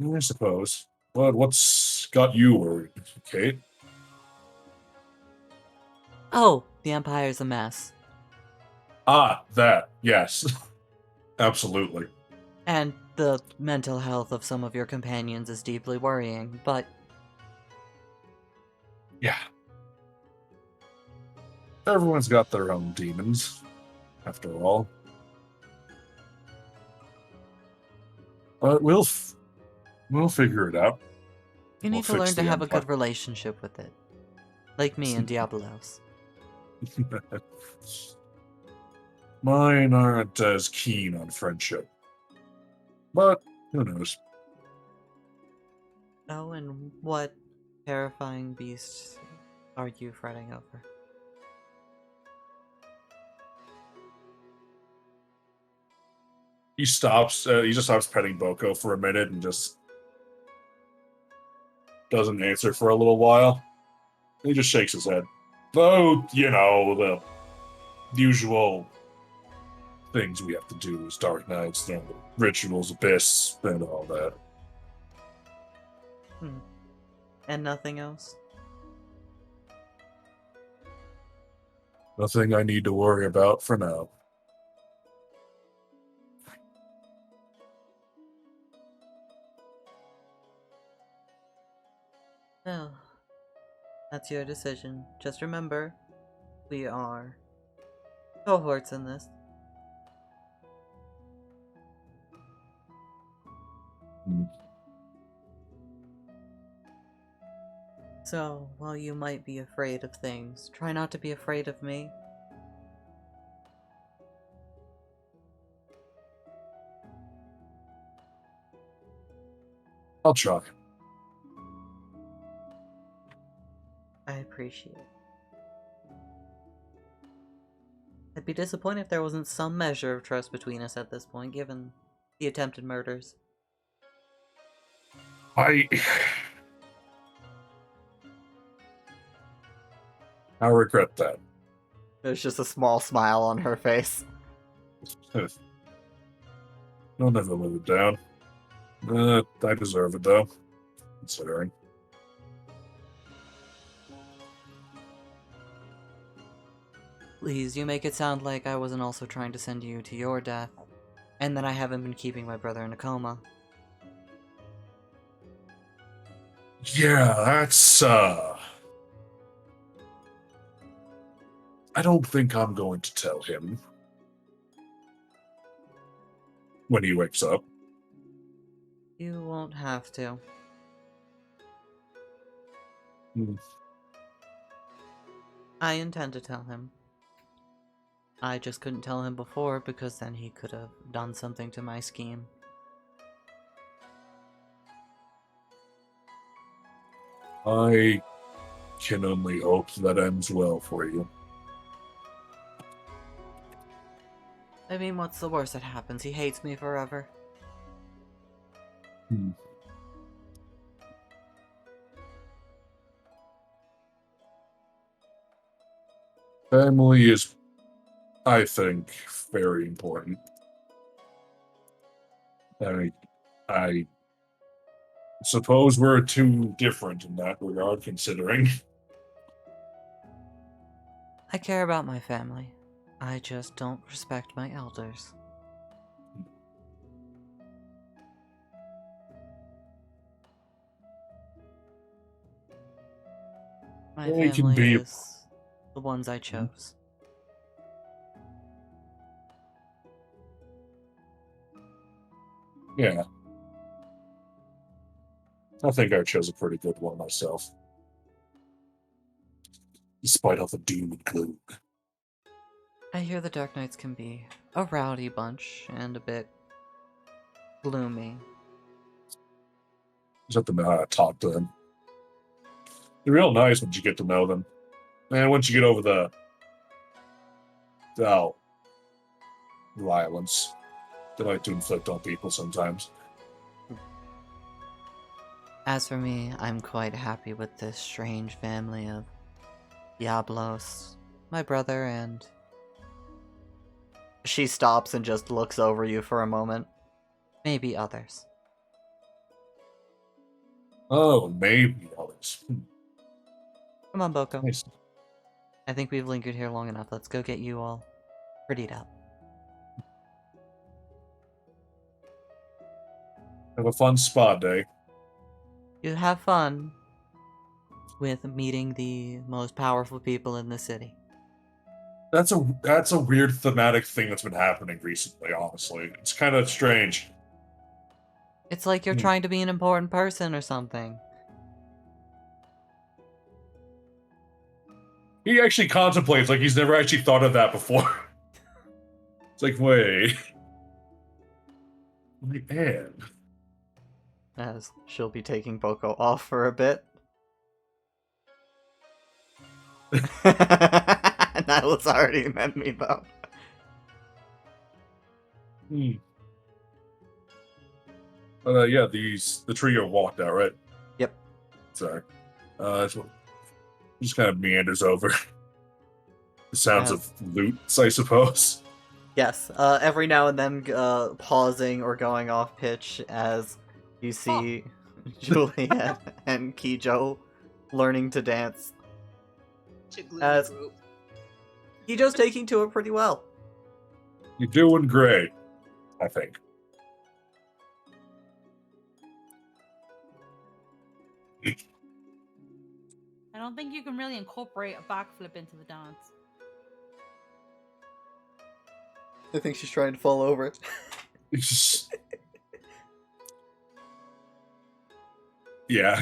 I suppose. But what's got you worried, Kate? Oh, the Empire's a mess. Ah, that. Yes. Absolutely. And the mental health of some of your companions is deeply worrying, but Yeah. Everyone's got their own demons, after all. But we'll figure it out. you We'll need to fix learn to the have a Empire. good relationship with it. Like me and Diabolos. Mine aren't as keen on friendship. But who knows? Oh, and what terrifying beasts are you fretting over? He stops. He just stops petting Boko for a minute and just doesn't answer for a little while. He just shakes his head. Oh, you know, the usual things we have to do as Dark Knights, you know, the rituals, abyss, and all that. And nothing else? Nothing I need to worry about for now. Well, that's your decision. Just remember, we are cohorts in this. Hmm. So, while you might be afraid of things, try not to be afraid of me. I'll try. I appreciate it. I'd be disappointed if there wasn't some measure of trust between us at this point, given the attempted murders. I regret that. There's just a small smile on her face. I'll never live it down. I deserve it, though, considering. Please, you make it sound like I wasn't also trying to send you to your death, and that I haven't been keeping my brother in a coma. Yeah, that's, I don't think I'm going to tell him when he wakes up. You won't have to. Hmm. I intend to tell him. I just couldn't tell him before because then he could have done something to my scheme. I can only hope that ends well for you. I mean, what's the worst that happens? He hates me forever. Hmm. Family is, I think, very important. I suppose we're too different in that regard, considering. I care about my family. I just don't respect my elders. My Well, you can family be- is the ones I chose. Yeah. I think I chose a pretty good one myself. Despite all the doom and gloom. I hear the Dark Knights can be a rowdy bunch and a bit gloomy. Just have to know how to talk to them. They're real nice once you get to know them. And once you get over the violence they like to inflict on people sometimes. As for me, I'm quite happy with this strange family of Diablos, my brother, and... She stops and just looks over you for a moment. Maybe others. Oh, maybe others. Come on, Boko. Nice. I think we've lingered here long enough. Let's go get you all prettied up. Have a fun spa day. You have fun with meeting the most powerful people in the city. That's a weird thematic thing that's been happening recently, honestly. It's kind of strange. It's like you're trying to be an important person or something. He actually contemplates like he's never actually thought of that before. It's like, wait. My man. As she'll be taking Boko off for a bit. Nyla's already met me, though. But yeah, the trio walked out, right? Yep. Sorry. That's what just kind of meanders over. The sounds of loots, I suppose. Yes, every now and then pausing or going off pitch as you see Juliet and Kijo learning to dance. To glue As- the group. Kijo's taking to it pretty well. You're doing great, I think. I don't think you can really incorporate a backflip into the dance. I think she's trying to fall over it. It's just... Yeah.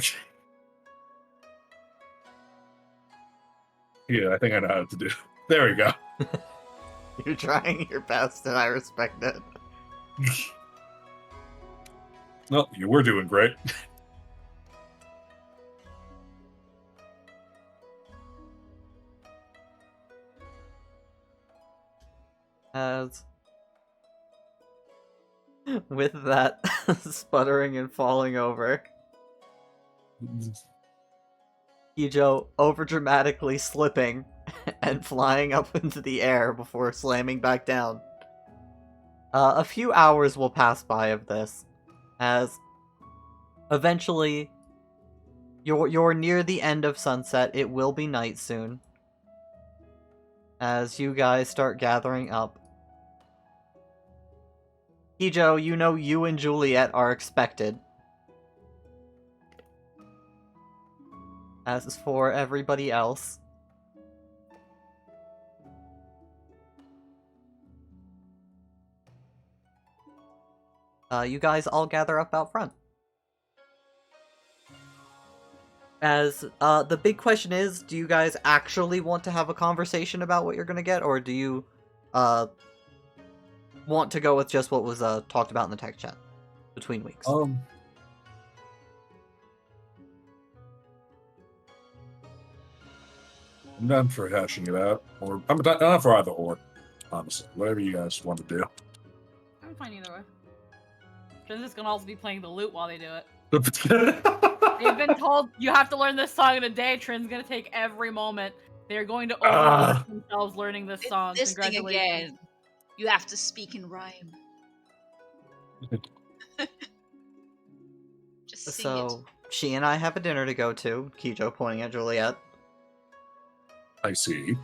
Yeah, I think I know how to do. There we go. You're trying your best, and I respect it. No, you were doing great. As with that sputtering and falling over, Kijo overdramatically slipping and flying up into the air before slamming back down. A few hours will pass by of this, as eventually you're near the end of sunset. It will be night soon. As you guys start gathering up. Kijo, you know you and Juliet are expected. As for everybody else, you guys all gather up out front. As the big question is, do you guys actually want to have a conversation about what you're gonna get, or do you want to go with just what was talked about in the text chat between weeks? I'm done for hashing it out, or I'm down for either or. Honestly, whatever you guys want to do. I'm fine either way. Trin's just gonna also be playing the lute while they do it. They've been told you have to learn this song in a day. Trin's gonna take every moment. They're going to overwork themselves learning this song. This thing Congratulations. again. You have to speak in rhyme. Just sing So, she and I have a dinner to go to, Kijo pointing at Juliet. I see.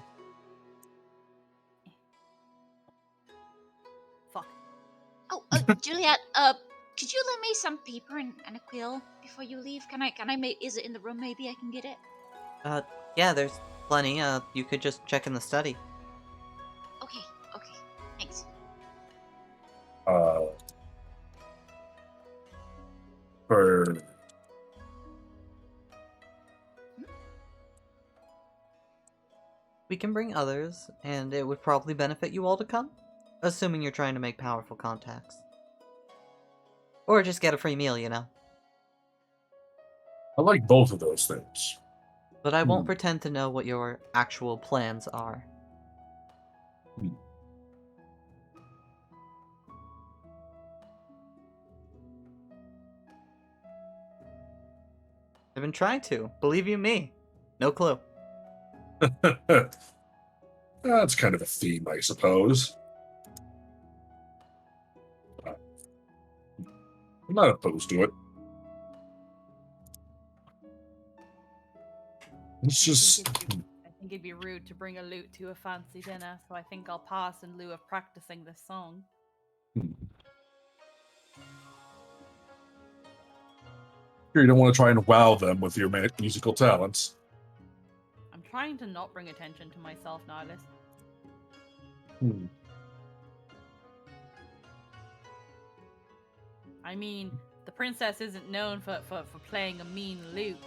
Fuck. it. Oh, Juliet, could you lend me some paper and a quill before you leave? Can I make, is it in the room? Maybe I can get it? Yeah, there's plenty. You could just check in the study. Okay, thanks. For We can bring others, and it would probably benefit you all to come, assuming you're trying to make powerful contacts. Or just get a free meal, you know. I like both of those things. But I won't Hmm. pretend to know what your actual plans are. Hmm. I've been trying to. Believe you me. No clue. That's kind of a theme, I suppose. I'm not opposed to it. It's just. I think it'd be rude to bring a lute to a fancy dinner, so I think I'll pass in lieu of practicing this song. Sure, you don't want to try and wow them with your musical talents. I'm trying to not bring attention to myself, Nihilus. Hmm. I mean, the princess isn't known for playing a mean lute.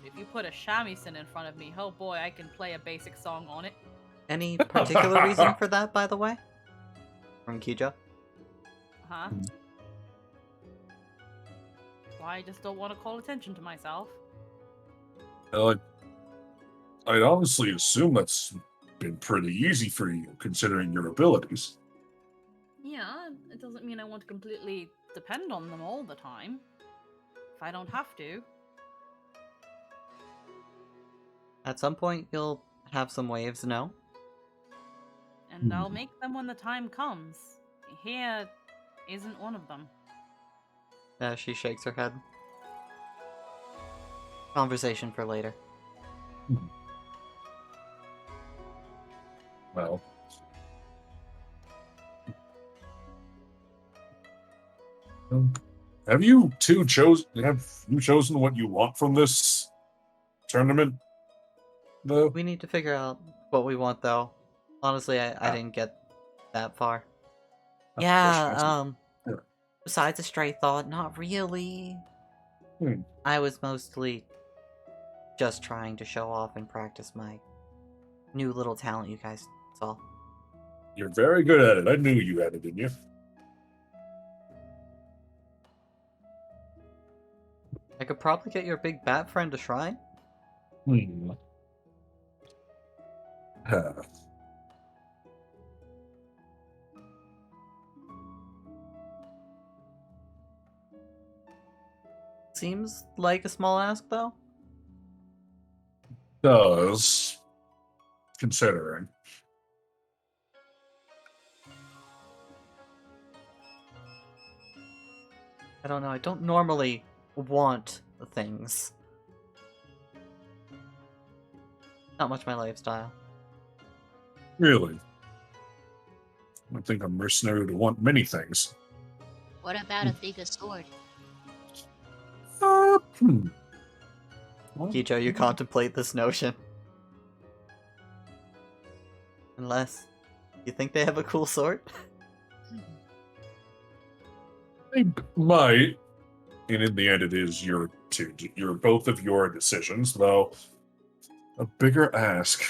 If you put a shamisen in front of me, oh boy, I can play a basic song on it. Any particular reason for that, by the way? From Kijo? Huh? Well, I just don't want to call attention to myself. I'd honestly assume that's been pretty easy for you, considering your abilities. Yeah, it doesn't mean I want to completely depend on them all the time. If I don't have to. At some point, you'll have some waves, no? And I'll make them when the time comes. Here isn't one of them. She shakes her head. Conversation for later. Well. Have you chosen what you want from this tournament? No. We need to figure out what we want, though. Honestly, I didn't get that far. Yeah. Besides a stray thought, not really. I was mostly just trying to show off and practice my new little talent you guys saw. You're very good at it. I knew you had it in you. I could probably get your big bat friend to shrine. Seems like a small ask, though. Does, considering. I don't know, I don't normally want things. Not much my lifestyle. Really? I think I'm mercenary to want many things. What about a bigger sword? Kijo, you contemplate this notion. Unless you think they have a cool sword? They might, and in the end, it is your both of your decisions. Though a bigger ask,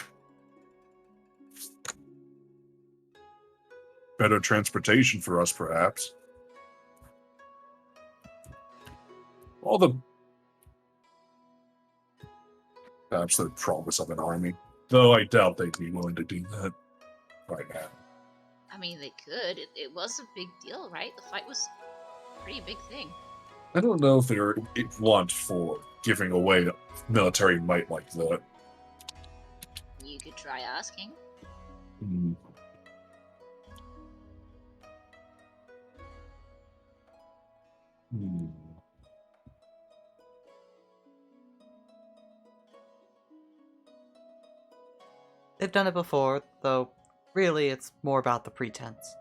better transportation for us, perhaps. Perhaps the promise of an army, though I doubt they'd be willing to do that right now. I mean, they could. It was a big deal, right? The fight was a pretty big thing. I don't know if they're blunt for giving away military might like that. You could try asking. They've done it before, though really it's more about the pretense.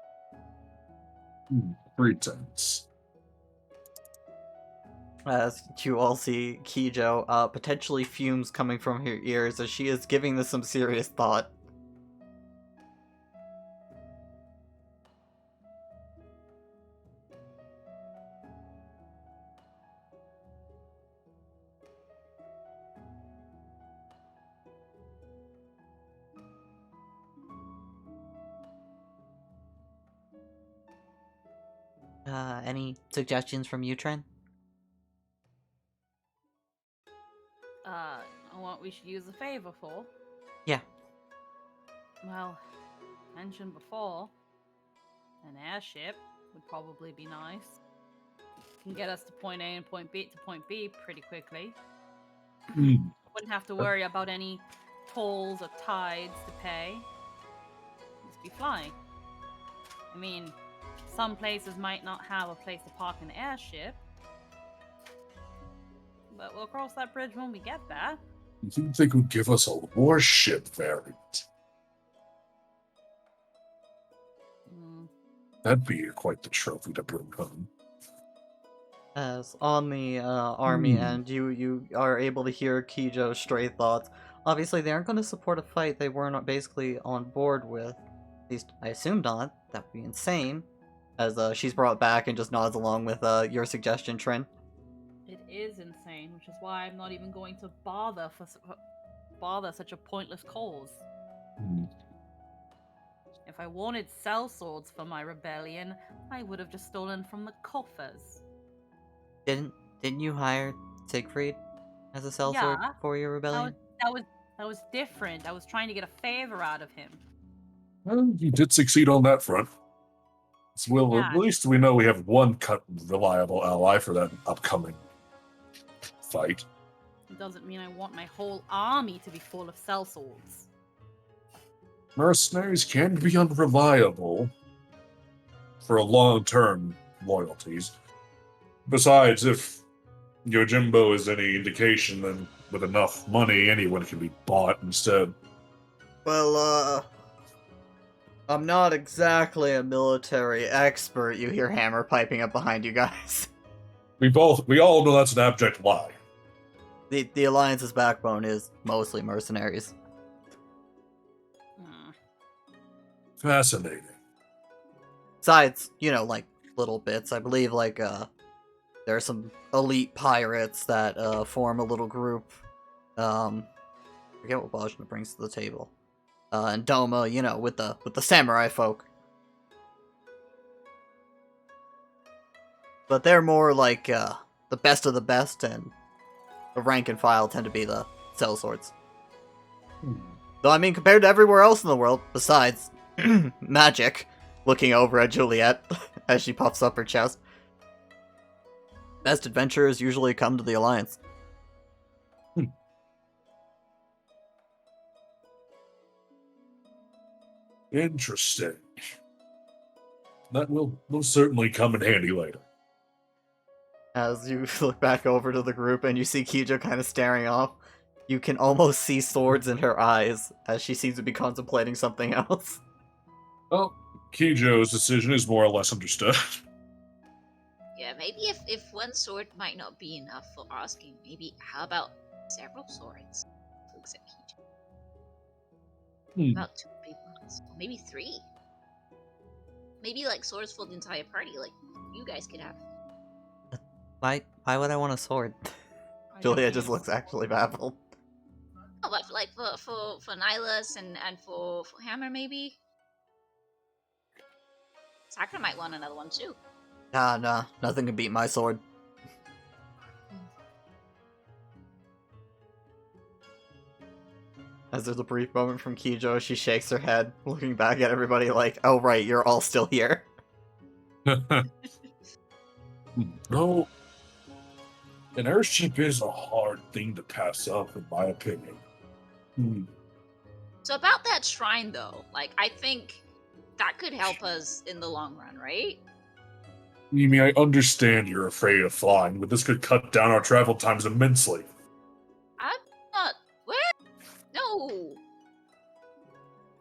Pretense. As you all see Kijo, potentially fumes coming from her ears as she is giving this some serious thought. Any suggestions from you, Tren? what we should use a favor for? Yeah. Well, mentioned before, an airship would probably be nice. Can get us to point A and point B to point B pretty quickly. Hmm. Wouldn't have to worry about any tolls or tides to pay. Just be flying. I mean, some places might not have a place to park an airship, but we'll cross that bridge when we get there. You think they could give us a warship variant? Hmm. That'd be quite the trophy to bring home. As on the army end, you are able to hear Kijo's stray thoughts. Obviously, they aren't going to support a fight they weren't basically on board with. At least, I assume not. That would be insane. As she's brought back and just nods along with your suggestion, Trin. It is insane, which is why I'm not even going to bother such a pointless cause. Hmm. If I wanted sellswords for my rebellion, I would have just stolen from the coffers. Didn't you hire Siegfried as a sellsword Yeah, for your rebellion? That was different. I was trying to get a favor out of him. Well, you did succeed on that front. Well, Yeah. at least we know we have one reliable ally for that upcoming fight. It doesn't mean I want my whole army to be full of sellswords. Mercenaries can be unreliable for long-term loyalties. Besides, if Yojimbo is any indication, then with enough money, anyone can be bought instead. Well, I'm not exactly a military expert. You hear Hammer piping up behind you guys. We all know that's an abject lie. The Alliance's backbone is mostly mercenaries. Hmm. Fascinating. Besides, like little bits. I believe there are some elite pirates that form a little group. Forget what Bajna brings to the table. And Doma, with the samurai folk. But they're more like the best of the best, and the rank and file tend to be the sellswords. Though, I mean, compared to everywhere else in the world, besides magic, looking over at Juliet as she puffs up her chest, best adventurers usually come to the Alliance. Interesting. That will certainly come in handy later. As you look back over to the group and you see Kijo kind of staring off, you can almost see swords in her eyes as she seems to be contemplating something else. Well, Kijo's decision is more or less understood. Yeah, maybe if one sword might not be enough for asking, maybe how about several swords? Looks at Kijo. About 2 big ones, or maybe 3. Maybe like swords for the entire party, like you guys could have. Why would I want a sword? Julia just looks actually baffled. Oh, but like for Nihilus and for Hammer maybe. Sakura might want another one too. Nah, nothing can beat my sword. As there's a brief moment from Kijo, she shakes her head, looking back at everybody like, oh right, you're all still here. No. An airship is a hard thing to pass up, in my opinion. So about that shrine though, like I think that could help us in the long run, right? Mimi, I understand you're afraid of flying, but this could cut down our travel times immensely. I'm not. What? No.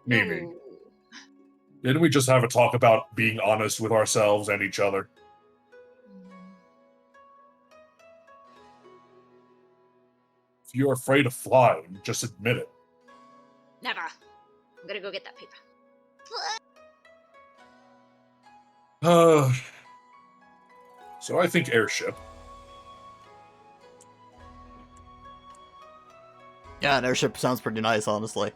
Mimi, No. didn't we just have a talk about being honest with ourselves and each other? If you're afraid of flying, just admit it. Never. I'm gonna go get that paper. So I think airship. Yeah, an airship sounds pretty nice, honestly.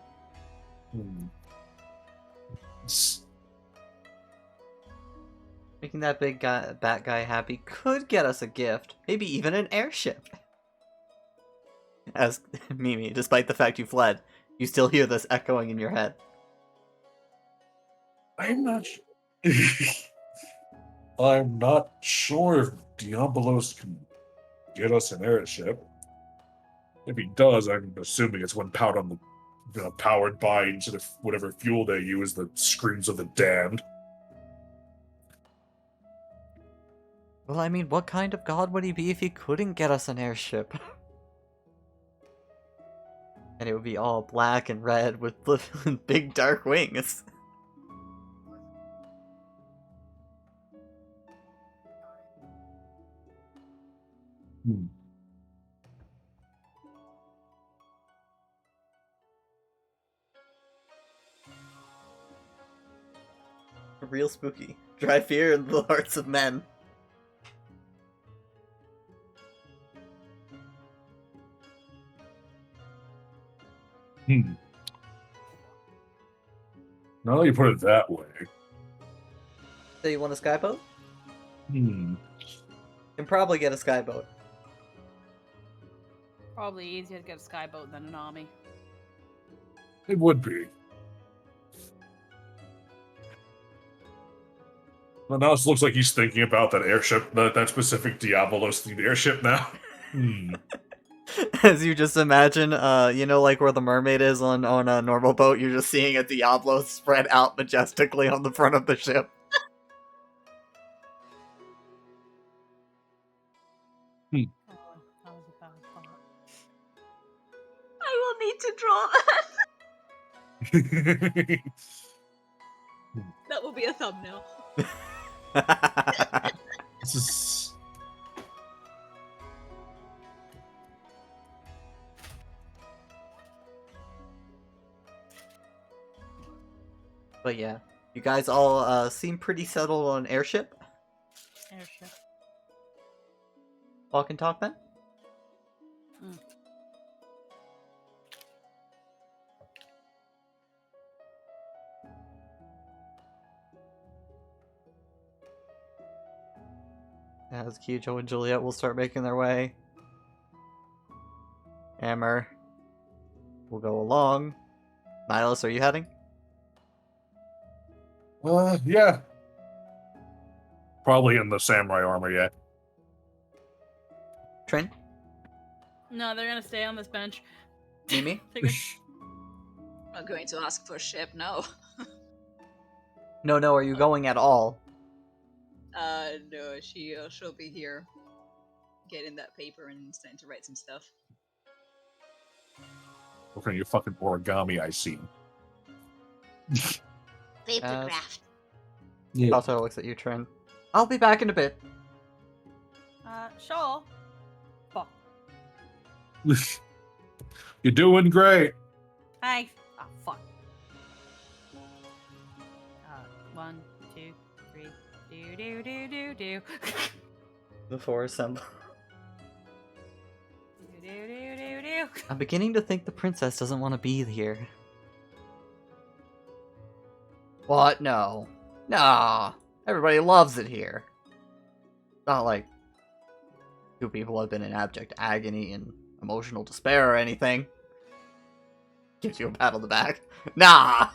Making that big bat guy happy could get us a gift. Maybe even an airship. As Mimi, despite the fact you fled, you still hear this echoing in your head. I'm not. I'm not sure if Diabolos can get us an airship. If he does, I'm assuming it's one powered by instead of whatever fuel they use, the screams of the damned. Well, I mean, what kind of god would he be if he couldn't get us an airship? And it would be all black and red with big dark wings. Hmm. Real spooky. Dry fear in the hearts of men. Hmm. Now that you put it that way. So you want a skyboat? Hmm. Can probably get a skyboat. Probably easier to get a skyboat than an army. It would be. Well, now it looks like he's thinking about that airship, that specific Diabolos-themed airship now. As you just imagine, you know, like where the mermaid is on a normal boat, you're just seeing a Diablo spread out majestically on the front of the ship. Oh, that was a bad thought. I will need to draw that. That will be a thumbnail. This is... But yeah, you guys all seem pretty settled on airship. Airship. Walk and talk then? As Kyujo and Juliet will start making their way. Hammer will go along. Nihilus, are you heading? Yeah. Probably in the samurai armor, yeah. Trin? No, they're gonna stay on this bench. Mimi? They're gonna- I'm going to ask for a ship, no. No, are you going at all? No, she'll be here. Getting that paper and starting to write some stuff. What kind of fucking origami I see? Paper craft. Yeah. Sato looks at you, Trin. I'll be back in a bit. Shaw. Fuck. You're doing great. Hi. Oh, fuck. 1, 2, 3. Do. Before assemble. Do. I'm beginning to think the princess doesn't want to be here. What? No. Nah. Everybody loves it here. Not like two people have been in abject agony and emotional despair or anything. Gives you a pat on the back. Nah!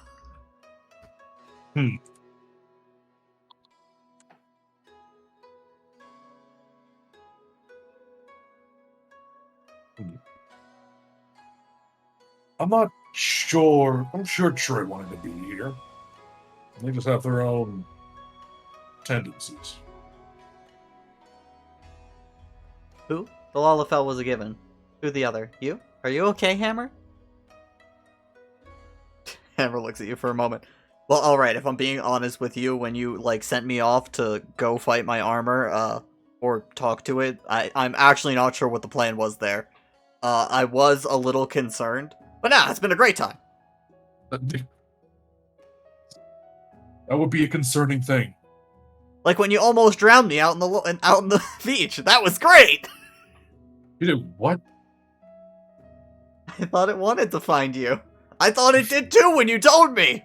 I'm not sure. I'm sure Troy wanted to be here. They just have their own tendencies. Who? The Lalafell was a given. Who the other? You? Are you okay, Hammer? Hammer looks at you for a moment. Well, alright, if I'm being honest with you, when you, like, sent me off to go fight my armor, or talk to it, I'm actually not sure what the plan was there. I was a little concerned. But nah, it's been a great time. That would be a concerning thing. Like when you almost drowned me out in the beach. That was great! You did what? I thought it wanted to find you. I thought it did too when you told me!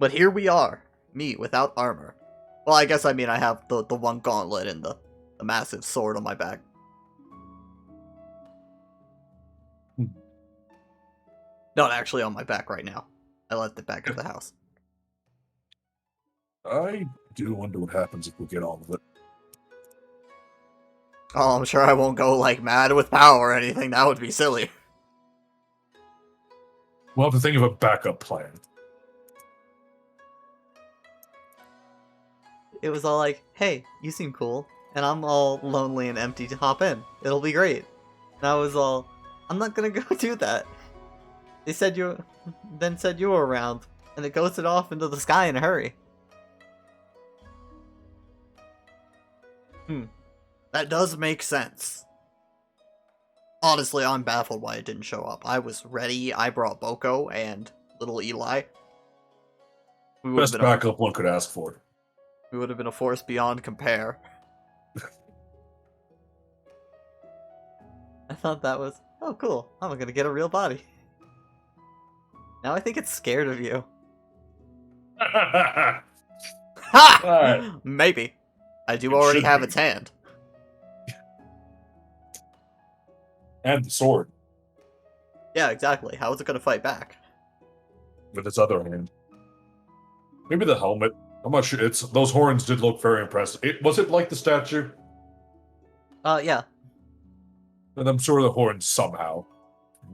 But here we are. Me without armor. Well, I guess I mean I have the one gauntlet and the massive sword on my back. Not actually on my back right now. I left it back at the house. I do wonder what happens if we get on with it. Oh, I'm sure I won't go, like, mad with power or anything. That would be silly. We'll have to think of a backup plan. It was all like, hey, you seem cool, and I'm all lonely and empty to hop in. It'll be great. And I was all, I'm not gonna go do that. They said then said you were around, and it ghosted off into the sky in a hurry. That does make sense. Honestly, I'm baffled why it didn't show up. I was ready. I brought Boko and little Eli. We would have Best been backup one could ask for. we would have been a force beyond compare. I thought that was, oh cool, I'm gonna get a real body. Now I think it's scared of you. Ha! Alright. Maybe. I do It already should have be. its hand. And the sword Yeah, exactly. How is it gonna fight back? with its other hand. Maybe the helmet. I'm not sure. Those horns did look very impressive. Was it like the statue? Yeah. And I'm sure the horns somehow.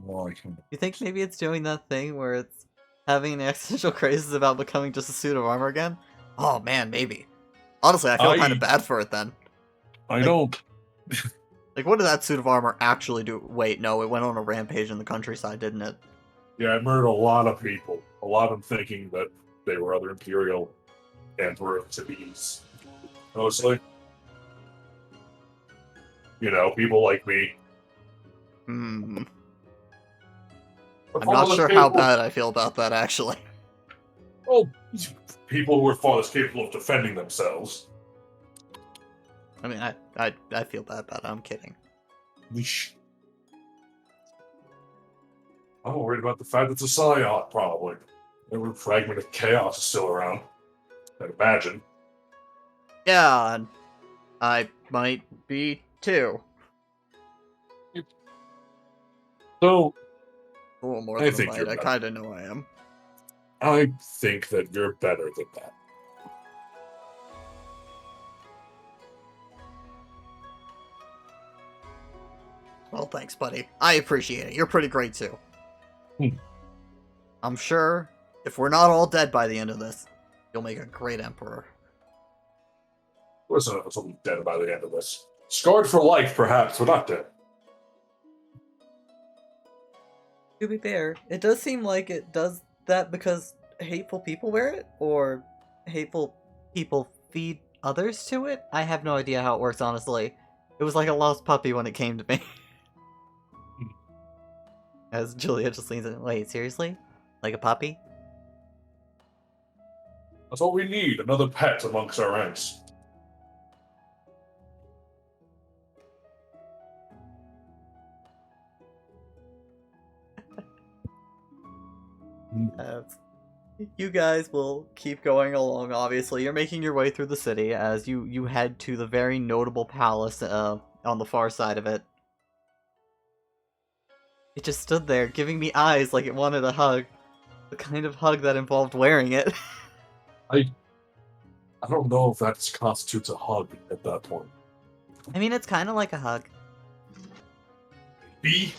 Well, I can- You think maybe it's doing that thing where it's having an existential crisis about becoming just a suit of armor again? Oh man, maybe. Honestly, I feel kind of bad for it then. I don't. Like, what did that suit of armor actually do? Wait, no, it went on a rampage in the countryside, didn't it? Yeah, I murdered a lot of people. A lot of them thinking that they were other Imperial Emperor to bees. Mostly. You know, people like me. Hmm. But I'm not far sure less how capable- bad I feel about that, actually. Oh, people who are far less capable of defending themselves. I mean, I feel bad about it. I'm kidding. Yeesh. I'm worried about the fact it's a psyop, probably. Every fragment of chaos is still around. I'd imagine. Yeah, and I might be too. So, A little more I than a think might. you're I better. kind of know I am. I think that you're better than that. Well, thanks, buddy. I appreciate it. You're pretty great too. Hmm. I'm sure if we're not all dead by the end of this, you'll make a great emperor. Listen, if I'm dead by the end of this. Scarred for life, perhaps, but not dead. To be fair, it does seem like it does that because hateful people wear it, or hateful people feed others to it? I have no idea how it works, honestly. It was like a lost puppy when it came to me. As Julia just leans in, wait, seriously? Like a puppy? That's all we need, another pet amongst our ranks. You guys will keep going along, obviously. You're making your way through the city as you head to the very notable palace on the far side of it. It just stood there, giving me eyes like it wanted a hug. The kind of hug that involved wearing it. I don't know if that constitutes a hug at that point. I mean, it's kind of like a hug. B?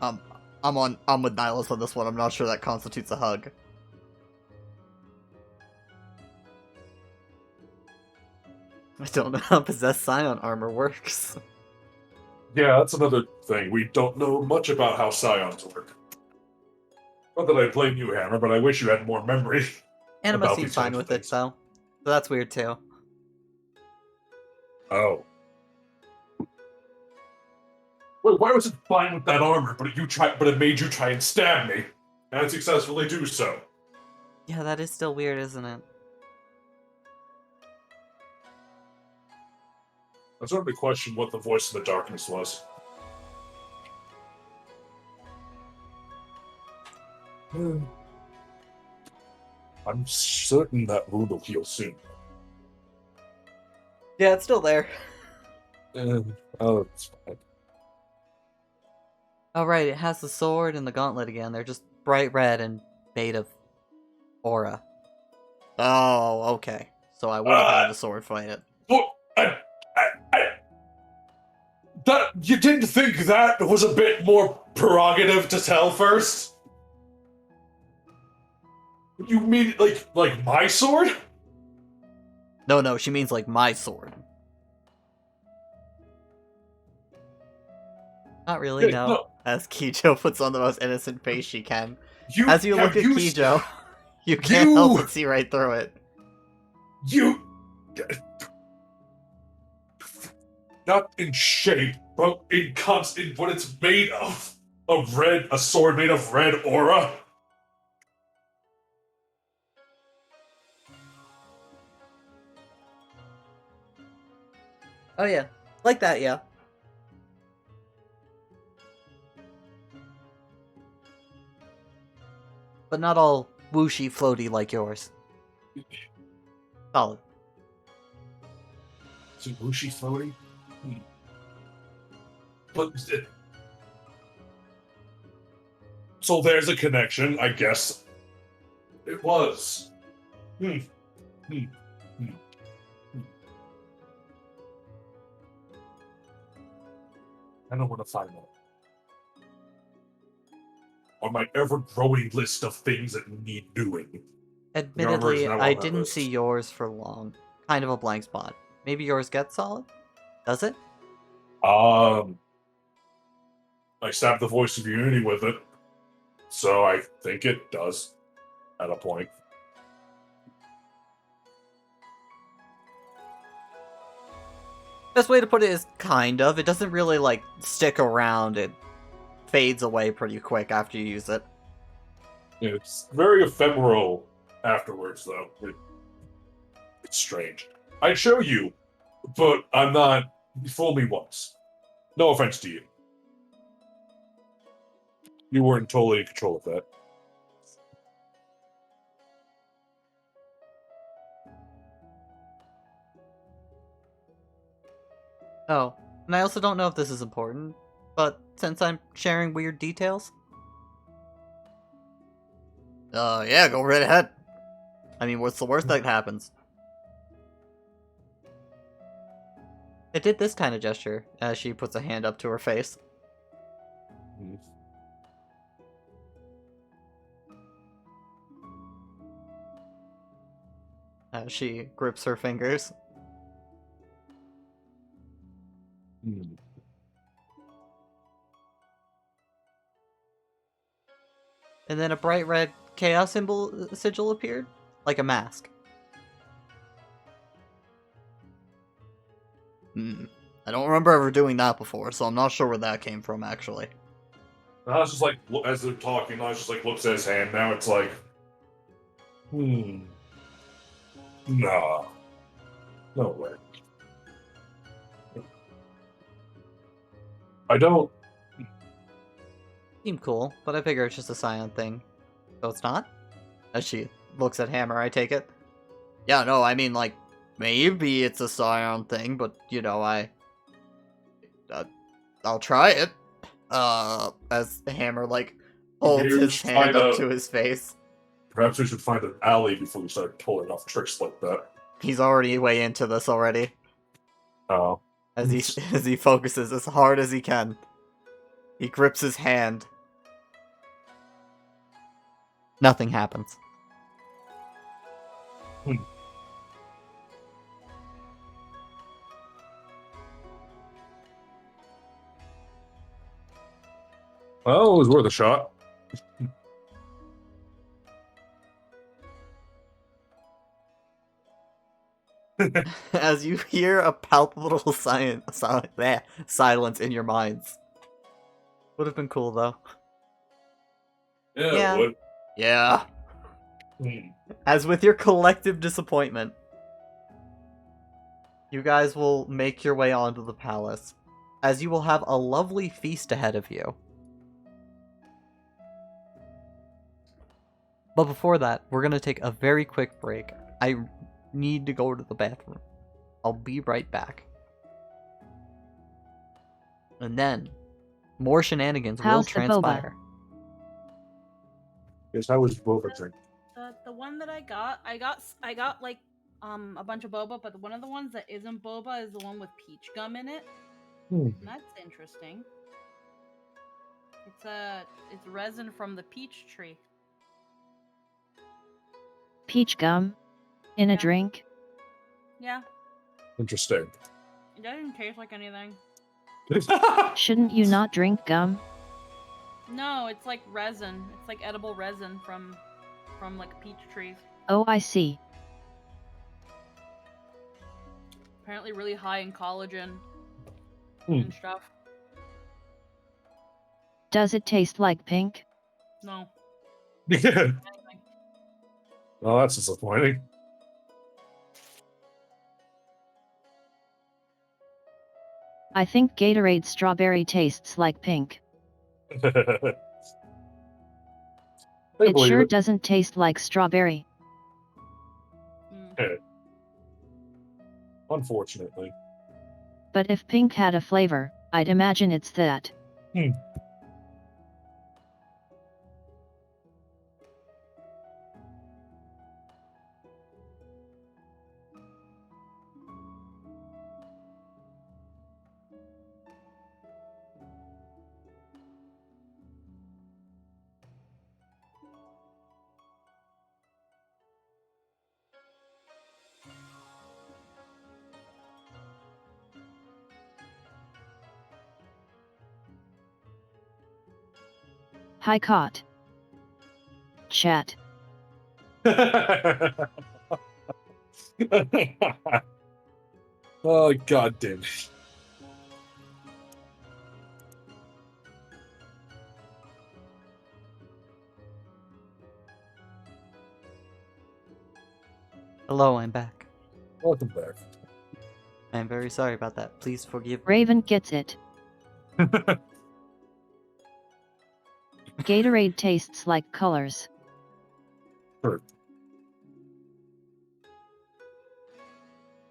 I'm with Nihilus on this one. I'm not sure that constitutes a hug. I don't know how possessed Scion armor works. Yeah, that's another thing. We don't know much about how scions work. Not that I blame you, Hammer, but I wish you had more memory. Anima About seems these fine kinds of with it, things. though. So that's weird, too. Oh. Wait, why was it fine with that armor, but it made you try and stab me, and successfully do so? Yeah, that is still weird, isn't it? I started to question what the voice of the darkness was. I'm certain that wound will heal soon. Yeah, it's still there. Oh, it's fine. Oh right, it has the sword and the gauntlet again. They're just bright red and made of aura. Oh, okay. So I would have had the sword fight it. Well, that you didn't think that was a bit more prerogative to tell first? You mean like my sword? No, she means like my sword. Not really, Hey, no. no. As Kijo puts on the most innocent face she can. You As you look have at used- Kijo, you can't help You- but see right through it. You not in shape, but in constant what it's made of. A sword made of red aura. Oh yeah, like that, yeah. But not all whooshy floaty like yours. Solid. Is it Wushi floating? But so there's a connection, I guess. It was. I know where to find them. On my ever-growing list of things that need doing. Admittedly, now on I that didn't list. see yours for long. Kind of a blank spot. Maybe yours gets solid? Does it? I stabbed the voice of Unity with it, so I think it does. At a point. Best way to put it is kind of. It doesn't really, like, stick around. It fades away pretty quick after you use it. It's very ephemeral afterwards, though. It's strange. I'd show you, but I'm not. Fool me once. No offense to you. You weren't totally in control of that. Oh, and I also don't know if this is important, but since I'm sharing weird details... yeah, go right ahead. I mean, what's the worst that happens? It did this kind of gesture, as she puts a hand up to her face. As she grips her fingers. And then a bright red chaos sigil appeared, like a mask. I don't remember ever doing that before, so I'm not sure where that came from, actually. I was just like, as they're talking, I was just like, looks at his hand. Now it's like, nah, no way. I don't. Seemed cool, but I figure it's just a Scion thing. So it's not? As she looks at Hammer, I take it. Yeah, no, I mean, like, maybe it's a Scion thing, but, you know, I'll try it. As Hammer, like, holds Maybe we his should hand find up a- to his face. Perhaps we should find an alley before we start pulling off tricks like that. He's already way into this already. Oh. As he focuses as hard as he can. He grips his hand. Nothing happens. Well, it was worth a shot. As you hear a palpable silence in your minds. Would have been cool though. Yeah. It would. Yeah. Hmm. As with your collective disappointment, you guys will make your way onto the palace, as you will have a lovely feast ahead of you. But before that, we're going to take a very quick break. I need to go to the bathroom. I'll be right back. And then, more shenanigans will How's the boba? transpire. Yes, how was boba drink? The one that I got like a bunch of boba, but one of the ones that isn't boba is the one with peach gum in it. Hmm. That's interesting. It's resin from the peach tree. Peach gum? In a Yeah. drink? Yeah, Interesting. it doesn't taste like anything. Shouldn't you not drink gum? No, it's like resin. It's like edible resin from like peach trees. Oh, I see. Apparently, really high in collagen Hmm. and stuff. Does it taste like pink? No, Yeah. anything. Well, that's disappointing. I think Gatorade strawberry tastes like pink. I It believe sure it. doesn't taste like strawberry. Mm. Unfortunately. But if pink had a flavor, I'd imagine it's that. Hi caught. Chat. Oh, god damn it. Hello, I'm back. Welcome back. I'm very sorry about that. Please forgive me. Raven gets it. Gatorade tastes like colors.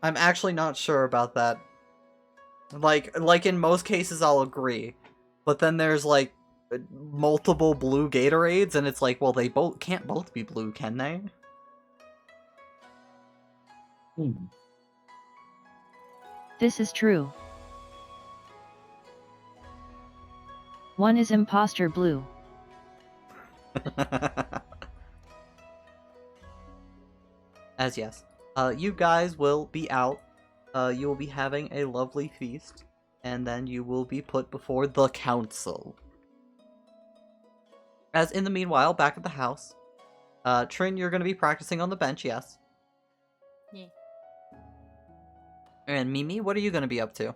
I'm actually not sure about that. Like in most cases I'll agree. But then there's like multiple blue Gatorades and it's like, well, they both can't both be blue, can they? Hmm. This is true. One is imposter blue. As yes. You guys will be out. You will be having a lovely feast. And then you will be put before the council. As in the meanwhile, back at the house. Trin, you're going to be practicing on the bench, yes? Yeah. And Mimi, what are you going to be up to?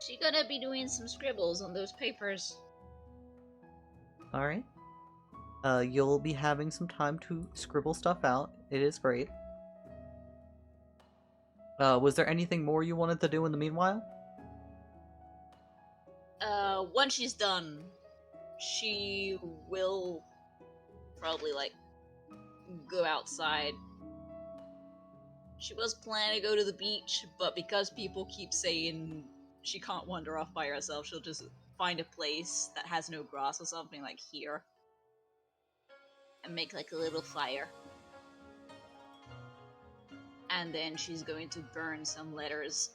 She gonna be doing some scribbles on those papers. Alright. You'll be having some time to scribble stuff out. It is great. Was there anything more you wanted to do in the meanwhile? Once she's done, she will probably, like, go outside. She was planning to go to the beach, but because people keep saying she can't wander off by herself, she'll just find a place that has no grass or something, like here. And make, like, a little fire. And then she's going to burn some letters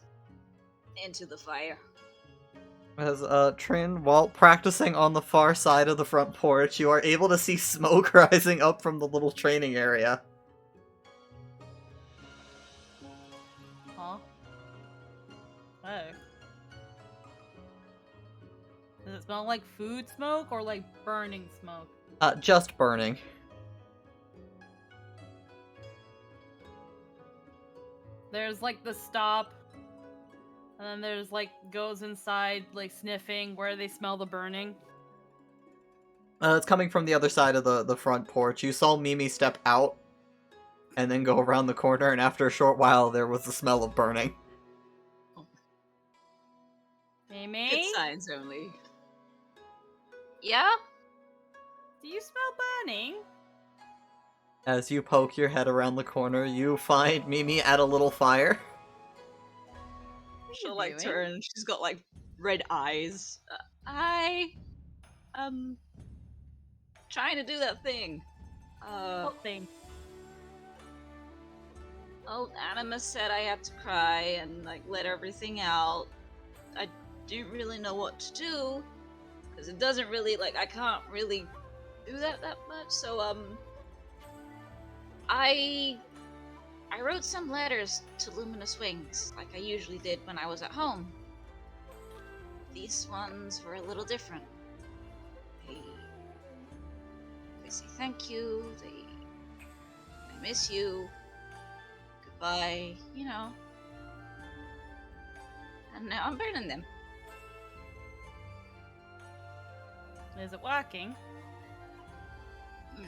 into the fire. As Trin, while practicing on the far side of the front porch, you are able to see smoke rising up from the little training area. Huh? Oh. Does it smell like food smoke or like burning smoke? Just burning. There's like the stop, and then there's like goes inside, like sniffing where they smell the burning. It's coming from the other side of the front porch. You saw Mimi step out, and then go around the corner, and after a short while, there was the smell of burning. Mimi, Good signs only. Yeah? do you smell burning? As you poke your head around the corner, you find Mimi at a little fire. What are She'll you like doing? turn. She's got like red eyes. Um, trying to do that thing. What thing? Old Animus said I had to cry and like let everything out. I don't really know what to do because it doesn't really like I can't really do that much. So I wrote some letters to Luminous Wings like I usually did when I was at home. These ones were a little different. They say thank you. I miss you. Goodbye. You know. And now I'm burning them. Is it working?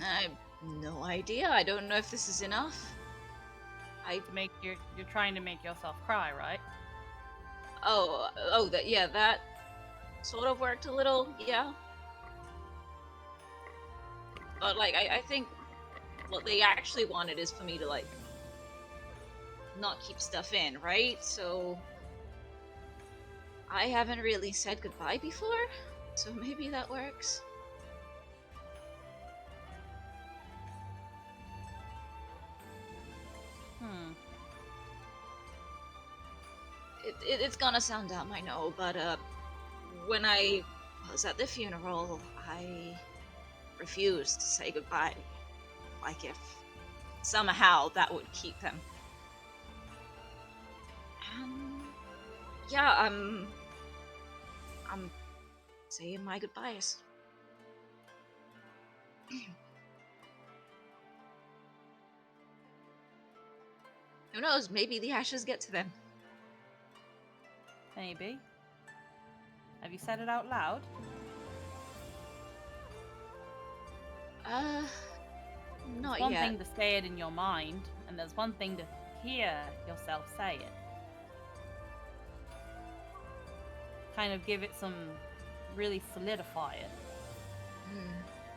I have no idea. I don't know if this is enough. You're trying to make yourself cry, right? That sort of worked a little, yeah. But like I think what they actually wanted is for me to like not keep stuff in, right? So I haven't really said goodbye before, so maybe that works. It's gonna sound dumb, I know, but when I was at the funeral, I refused to say goodbye. Like if somehow that would keep them. Yeah, I'm saying my goodbyes. Who knows? Maybe the ashes get to them. Maybe. Have you said it out loud? Not It's one yet. thing to say it in your mind, and there's one thing to hear yourself say it. Kind of give it some, really solidify it.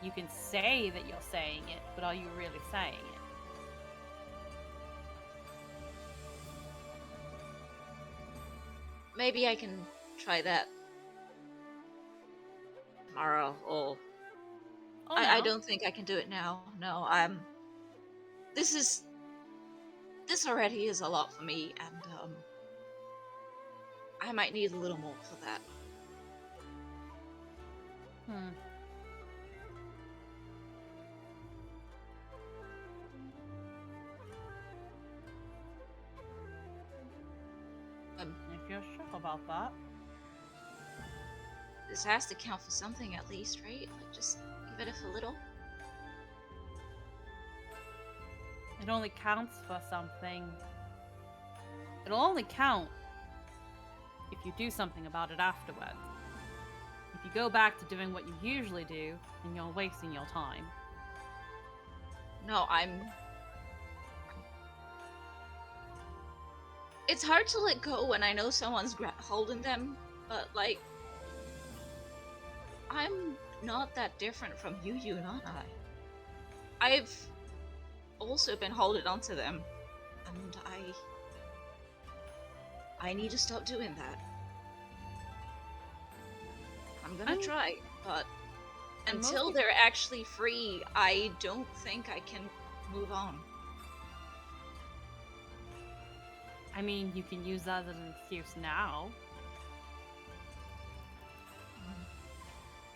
You can say that you're saying it, but are you really saying it? Maybe I can try that tomorrow, or Oh, I no. don't think I can do it now. No, this already is a lot for me, and I might need a little more for that. If you're sure about that. This has to count for something at least, right? Like just even if a little. It only counts for something. It'll only count if you do something about it afterwards. If you go back to doing what you usually do, then you're wasting your time. No, It's hard to let go when I know someone's holding them, but like, I'm not that different from you, not I. I've also been holding onto them, and I need to stop doing that. I'm gonna try, but until they're actually free, I don't think I can move on. I mean, you can use that as an excuse now.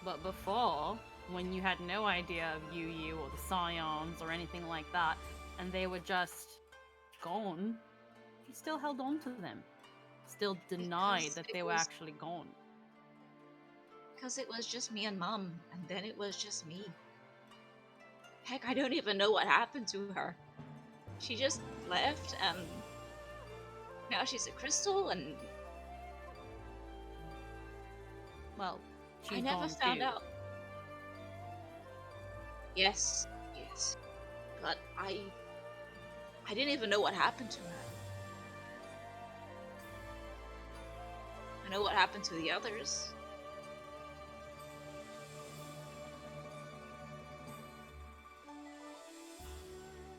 But before, when you had no idea of Yu or the Scions or anything like that, and they were just gone, you still held on to them. Still denied Because that it they were was- actually gone. Because it was just me and Mom, and then it was just me. Heck, I don't even know what happened to her. She just left, and now she's a crystal, and Well, she's I never gone found too. out. Yes, but I didn't even know what happened to her. I know what happened to the others.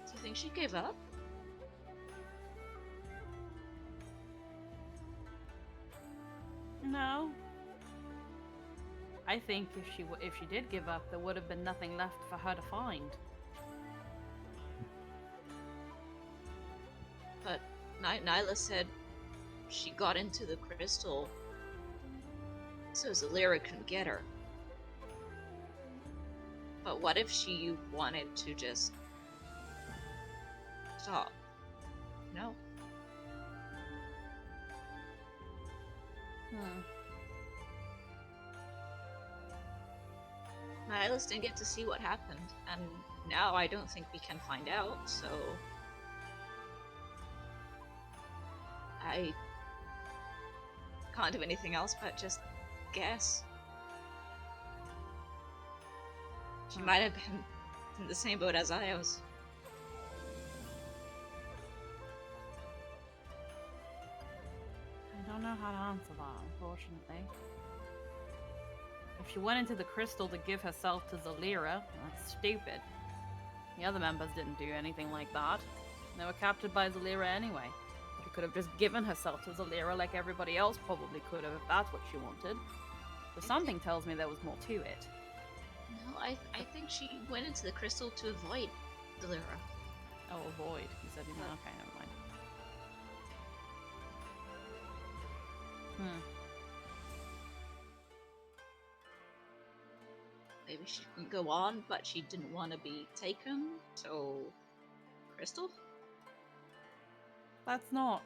Do you think she gave up? No, I think if she did give up, there would have been nothing left for her to find. But Nyla said she got into the crystal so Zalira couldn't get her. But what if she wanted to just stop? No. Nyla didn't get to see what happened, and now I don't think we can find out, so I can't do anything else but just guess. She might have been in the same boat as I was. I don't know how to answer that, unfortunately. If she went into the crystal to give herself to Zalira, that's stupid. The other members didn't do anything like that. They were captured by Zalira anyway. She could have just given herself to Zalira like everybody else probably could have if that's what she wanted. So something tells me there was more to it. No, I think she went into the crystal to avoid Zalira. Oh, avoid. You said, okay, never mind. Maybe she can go on, but she didn't want to be taken, so... Crystal? That's not...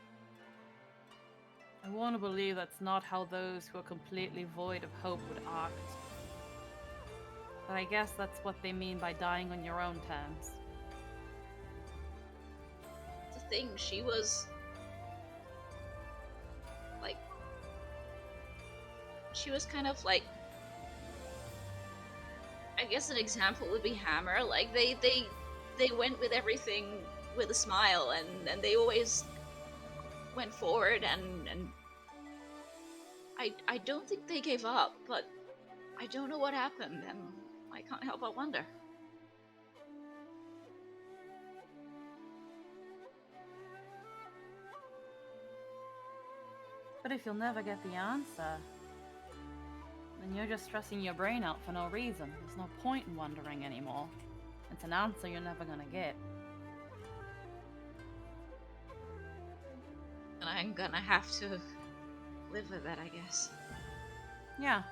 I want to believe that's not how those who are completely void of hope would act. But I guess that's what they mean by dying on your own terms. The thing, she was... like... She was kind of like... I guess an example would be Hammer. Like, they went with everything with a smile, and they always went forward, and I don't think they gave up, but I don't know what happened, and I can't help but wonder. But if you'll never get the answer, then you're just stressing your brain out for no reason. There's no point in wondering anymore. It's an answer you're never gonna get. And I'm gonna have to live with that, I guess. Yeah.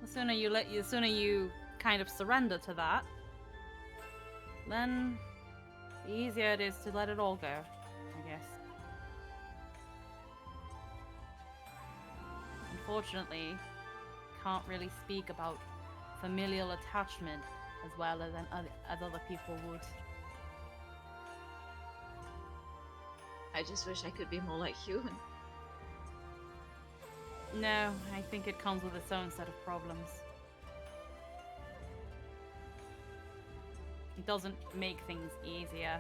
The sooner you kind of surrender to that, then the easier it is to let it all go, I guess. Unfortunately, can't really speak about familial attachment as well as other people would. I just wish I could be more like you. No, I think it comes with its own set of problems. It doesn't make things easier.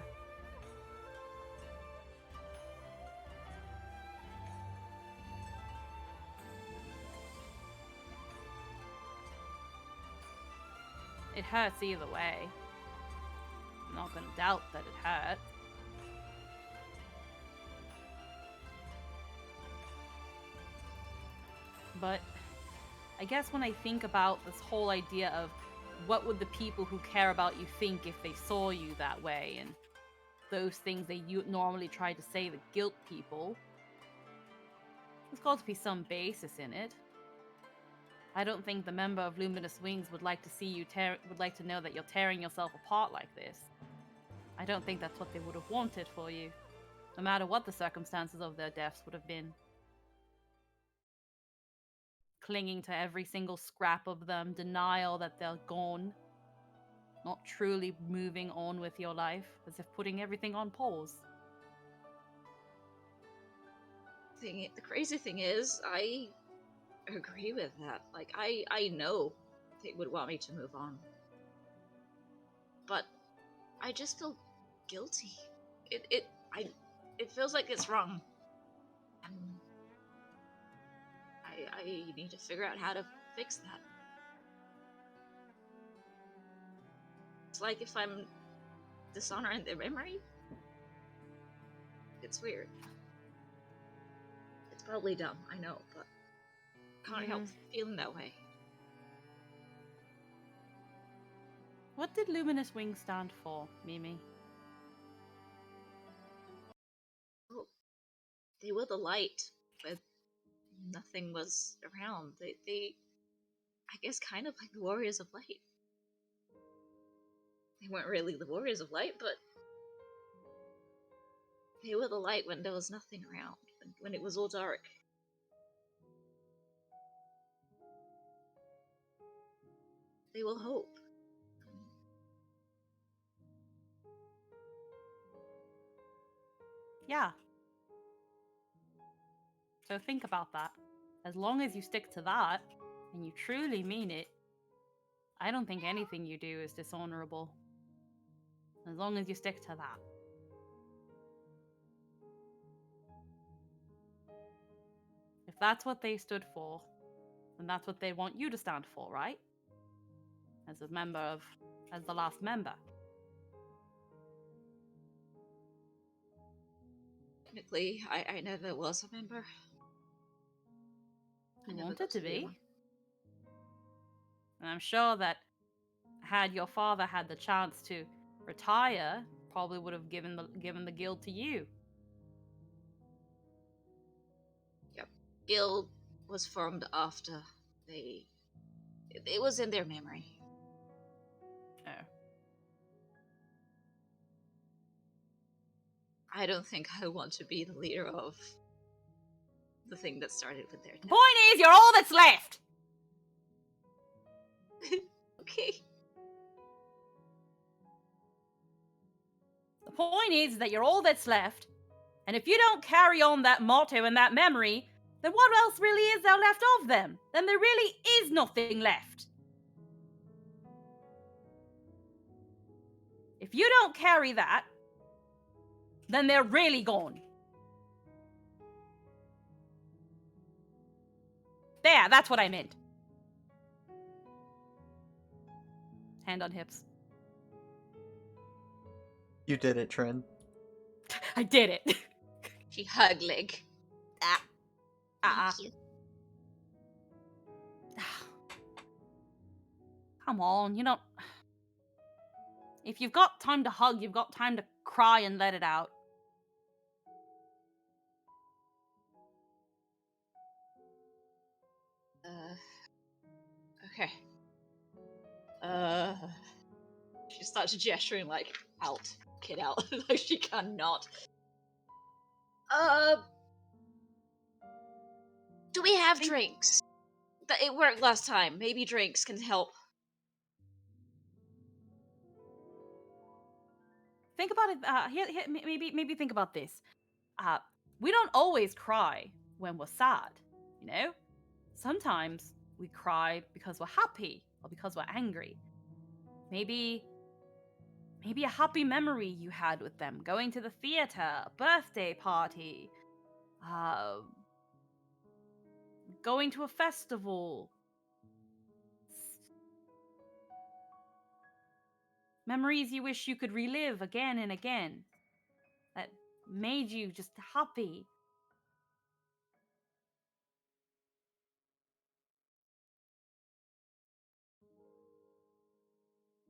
It hurts either way. I'm not gonna doubt that it hurt. But I guess when I think about this whole idea of what would the people who care about you think if they saw you that way, and those things that you normally try to say that guilt people, there's got to be some basis in it. I don't think the member of Luminous Wings would like to see you would like to know that you're tearing yourself apart like this. I don't think that's what they would have wanted for you, no matter what the circumstances of their deaths would have been. Clinging to every single scrap of them, denial that they're gone, not truly moving on with your life, as if putting everything on pause. The crazy thing is, I agree with that. Like, I know they would want me to move on. But I just feel guilty. It feels like it's wrong. And I need to figure out how to fix that. It's like if I'm dishonoring their memory. It's weird. It's probably dumb, I know, but I can't help feeling that way. What did Luminous Wing stand for, Mimi? They were the light, but nothing was around. They, I guess, kind of like the Warriors of Light. They weren't really the Warriors of Light, but they were the light when there was nothing around, when it was all dark. They will hope. Yeah. So think about that. As long as you stick to that, and you truly mean it, I don't think anything you do is dishonorable. As long as you stick to that. If that's what they stood for, then that's what they want you to stand for, right? As the last member. Technically, I never was a member. I You never wanted got to be. one. And I'm sure that had your father had the chance to retire, probably would have given the guild to you. Yep. Guild was formed after they. It was in their memory. Oh. I don't think I want to be the leader of the thing that started with their The death. point is, you're all that's left! Okay. The point is that you're all that's left, and if you don't carry on that motto and that memory, then what else really is there left of them? Then there really is nothing left. If you don't carry that, then they're really gone. There, that's what I meant. Hand on hips. You did it, Trin. I did it. She hugged Lig. Ah. Thank you. Come on, you know. If you've got time to hug, you've got time to cry and let it out. Okay. She starts gesturing like, out. Get out. Like she cannot. Do we have drinks? It worked last time. Maybe drinks can help. Think about it. Maybe think about this. We don't always cry when we're sad, you know? Sometimes we cry because we're happy or because we're angry. Maybe a happy memory you had with them, going to the theater, a birthday party, going to a festival. Memories you wish you could relive again and again that made you just happy.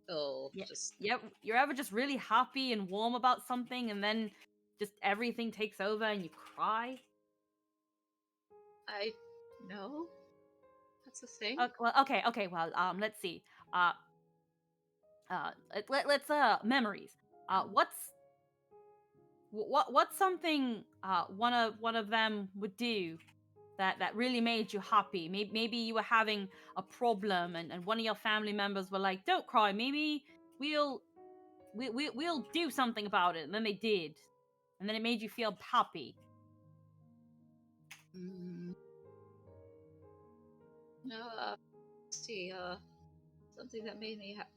Oh, Yeah. just Yep. You're ever just really happy and warm about something and then just everything takes over and you cry? I know. That's a thing. Okay. Well, let's see. Let's memories. What's something one of them would do that really made you happy? Maybe you were having a problem and one of your family members were like, "Don't cry. Maybe we'll do something about it." And then they did. And then it made you feel happy. No, let's see, something that made me happy.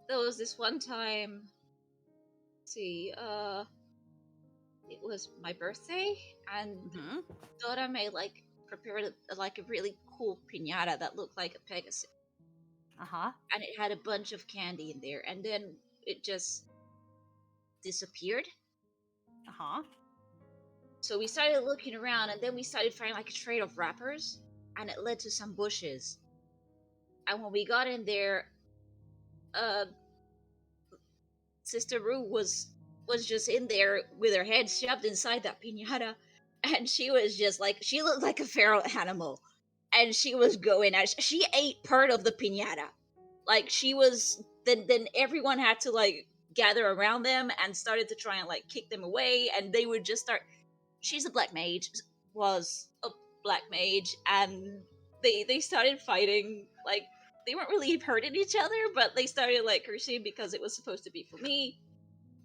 There was this one time, let's see, it was my birthday, and Mhm. Dora made, like, prepared a really cool piñata that looked like a Pegasus. Uh-huh. And it had a bunch of candy in there, and then it just disappeared. Uh-huh. So we started looking around, and then we started finding like a trail of wrappers, and it led to some bushes. And when we got in there, uh, Sister Rue was just in there with her head shoved inside that pinata, and she was just like, she looked like a feral animal, and she was going at she ate part of the pinata, like she was. Then everyone had to like gather around them and started to try and like kick them away, and they would just start. She's a black mage, was a black mage, and they started fighting. Like they weren't really hurting each other, but they started like cursing because it was supposed to be for me.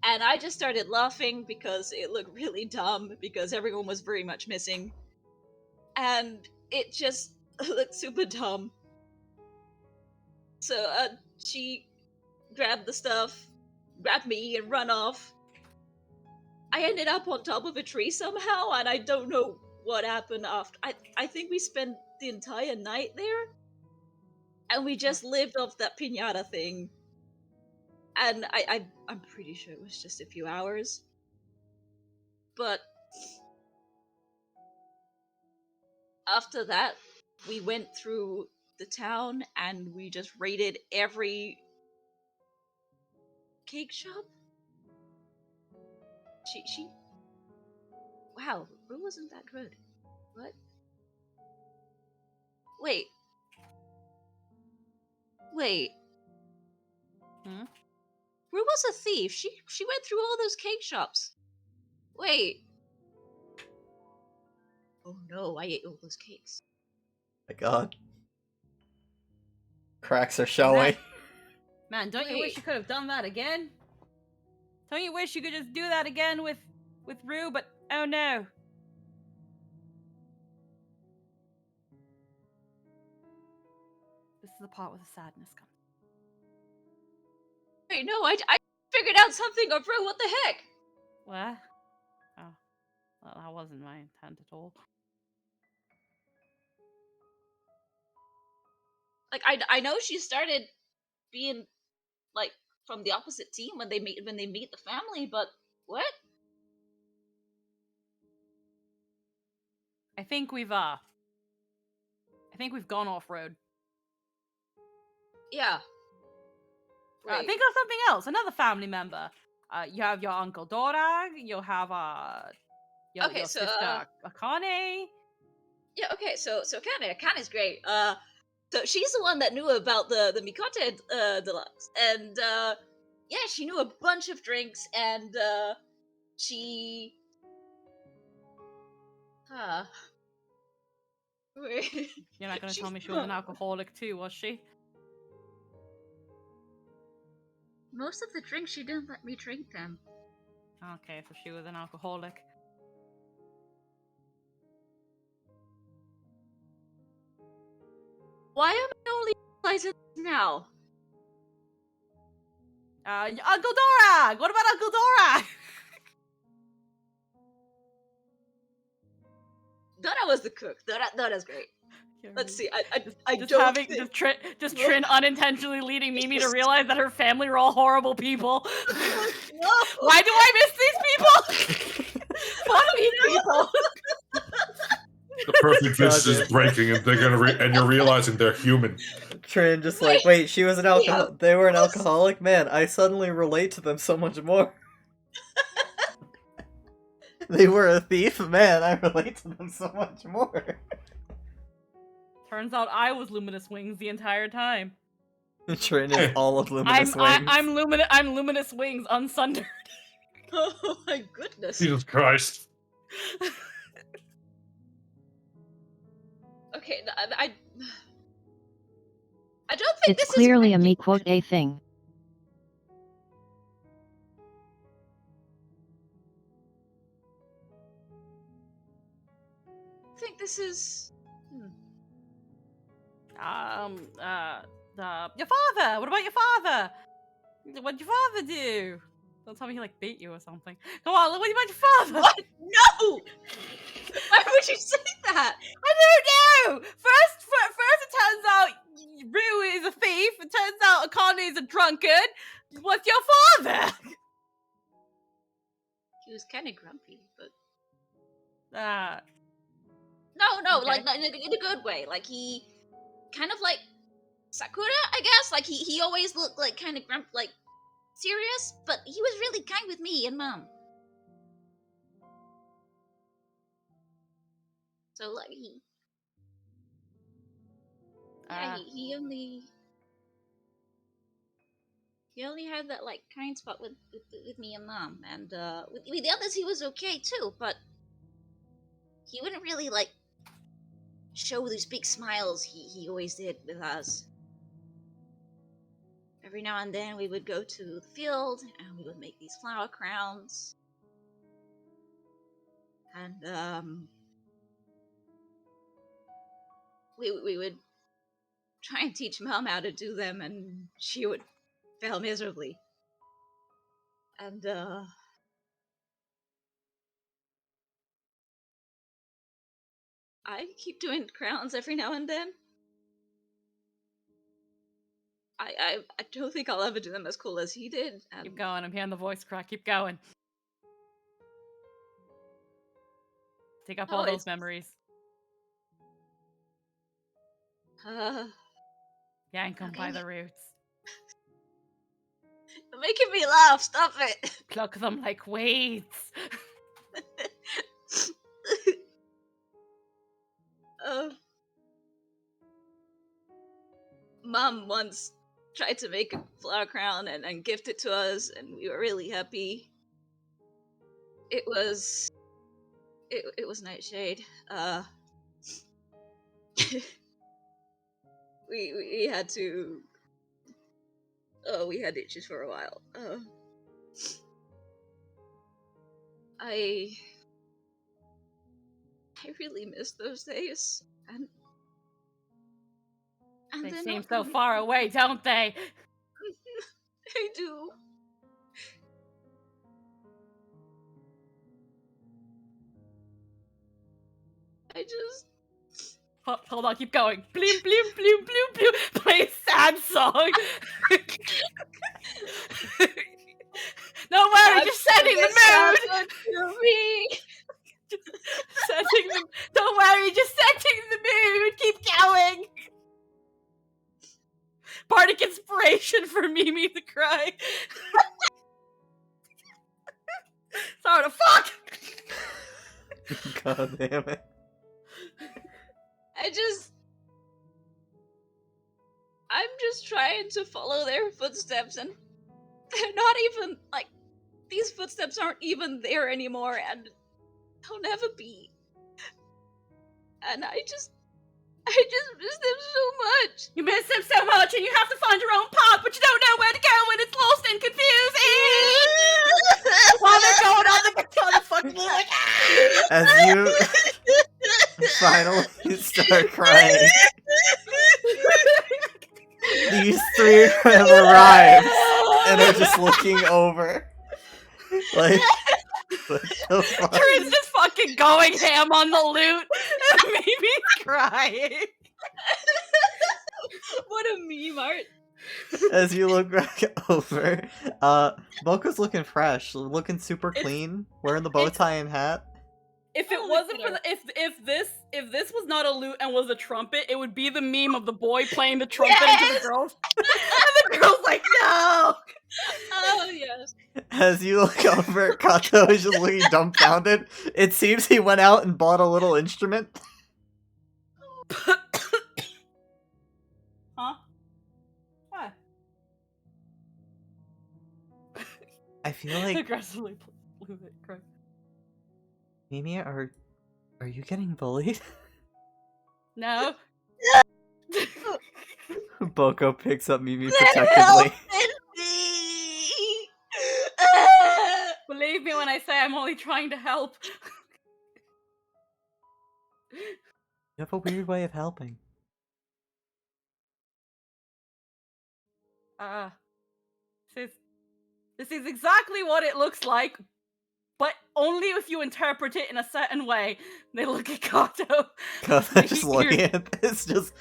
And I just started laughing because it looked really dumb because everyone was very much missing. And it just looked super dumb. So she grabbed the stuff, grabbed me, and run off. I ended up on top of a tree somehow, and I don't know what happened after. I think we spent the entire night there, and we just lived off that pinata thing. And I'm pretty sure it was just a few hours. But after that, we went through the town and we just raided every cake shop. She wow, Rue wasn't that good. What? Wait. Hmm? Rue was a thief. She went through all those cake shops. Wait. Oh no, I ate all those cakes. My God. Cracks are showing. Man, don't you wish Wait. you could have done that again? Don't you wish you could just do that again with Rue? But oh no. This is the part where the sadness comes. Wait, no, I figured out something of Rue. What the heck? What? Oh, well, that wasn't my intent at all. Like I know she started being like from the opposite team when they meet the family, but what? I think we've gone off road. Yeah. Wait. Think of something else. Another family member. You have your uncle Dora. You'll have your Okay, so, sister Akane. Yeah, okay, so Kane's great. So she's the one that knew about the Mikote Deluxe, and yeah, she knew a bunch of drinks, and she wait. You're not gonna She's tell me she was an alcoholic too, was she? Most of the drinks she didn't let me drink them. Okay, so she was an alcoholic. Why am I only realizing this now? Uncle Dora! What about Uncle Dora? Dora was the cook. Dora's great. Let's see. I just don't having think... just Trin unintentionally leading Mimi to realize that her family were all horrible people. No. Why do I miss these people? What are these people? The perfect fist is breaking, and they're gonna and you're realizing they're human. Trin just like, wait, she was an alcoholic. They were an alcoholic? Man, I suddenly relate to them so much more. They were a thief? Man, I relate to them so much more. Turns out I was Luminous Wings the entire time. Trin is all of Luminous Wings. I'm Luminous Wings unsundered. Oh my goodness. Jesus Christ. Okay, I don't think It's this clearly is a me quote a thing. I think this is Your father. What about your father? What'd your father do? Don't tell me he like beat you or something. Come on, what about your father? What? No! Why would you say that? I don't know. First it turns out Rue is a thief. It turns out Akane is a drunkard. What's your father? He was kind of grumpy, but Okay. no, like in a good way. Like he kind of like Sakura, I guess. Like he always looked like kind of like serious, but he was really kind with me and Mom. So like he only had that like kind spot with me and Mom, and with the others he was okay too, but he wouldn't really like show those big smiles he always did with us. Every now and then we would go to the field and we would make these flower crowns. And we would try and teach Mom how to do them, and she would fail miserably. And I keep doing crowns every now and then. I don't think I'll ever do them as cool as he did. And Keep going. I'm hearing the voice crack. Keep going. Take up all those memories. Yank them by the roots. You're making me laugh. Stop it. Pluck them like weeds. Mom once tried to make a flower crown and gift it to us, and we were really happy. It was Nightshade. We had to. Oh, we had itches for a while. I really miss those days, and They they're seem not so coming far back. away, don't they? I do. I just. Hold on, keep going. Bloom, bloom, bloom, bloom, bloom. Play a sad song. Don't worry, just setting the mood. Setting the. Don't worry, just setting the mood. Keep going. Bardic inspiration for Mimi to cry. Sorry to fuck. God damn it. I'm just trying to follow their footsteps, and they're not even, like, these footsteps aren't even there anymore, and they'll never be. And I just miss them so much. You miss him so much, and you have to find your own path, but you don't know where to go when it's lost and confusing. While they're going on the fucking like, As you finally start crying, these three have arrived and are just looking over. Like, what the fuck? Corinne's just fucking going ham on the loot and Mimi's crying. What a meme, Art. As you look back over, Mocha's looking fresh, looking super clean, wearing the bow tie and hat. If it wasn't for the, if this was not a lute and was a trumpet, it would be the meme of the boy playing the trumpet into the girls. And the girl's like, no! Oh, yes. As you look over, Kato is just looking dumbfounded. It seems he went out and bought a little instrument. Huh? What? I feel like, Aggressively blew it. Cry. Mimi, are you getting bullied? No. Boko picks up Mimi protectively. Believe me when I say I'm only trying to help. You have a weird way of helping. This is exactly what it looks like, but only if you interpret it in a certain way. They look at Kato. Kato just looking at this, just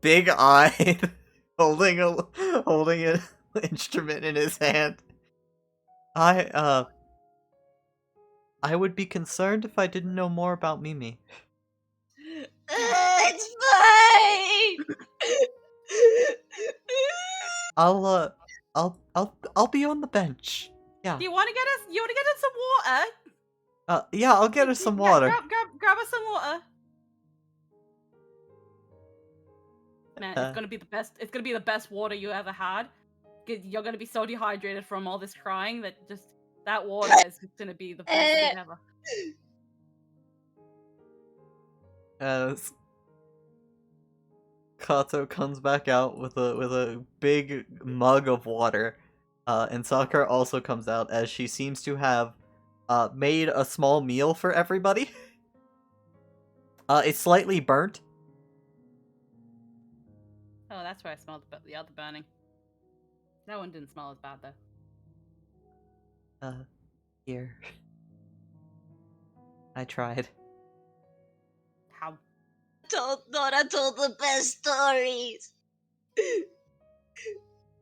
big-eyed, holding an instrument in his hand. I would be concerned if I didn't know more about Mimi. It's fine! I'll be on the bench. Yeah. Do you want to get us? You want to get us some water? Yeah, I'll get her some Yeah, water. grab us some water. Man, Uh. it's gonna be the best. It's gonna be the best water you ever had. You're gonna be so dehydrated from all this crying that that water is just gonna be the best thing ever. As Kato comes back out with a big mug of water, and Sakura also comes out as she seems to have made a small meal for everybody. It's slightly burnt. Oh, that's where I smelled the other burning. That one didn't smell as bad though. Here. I tried. How? Nora told the best stories.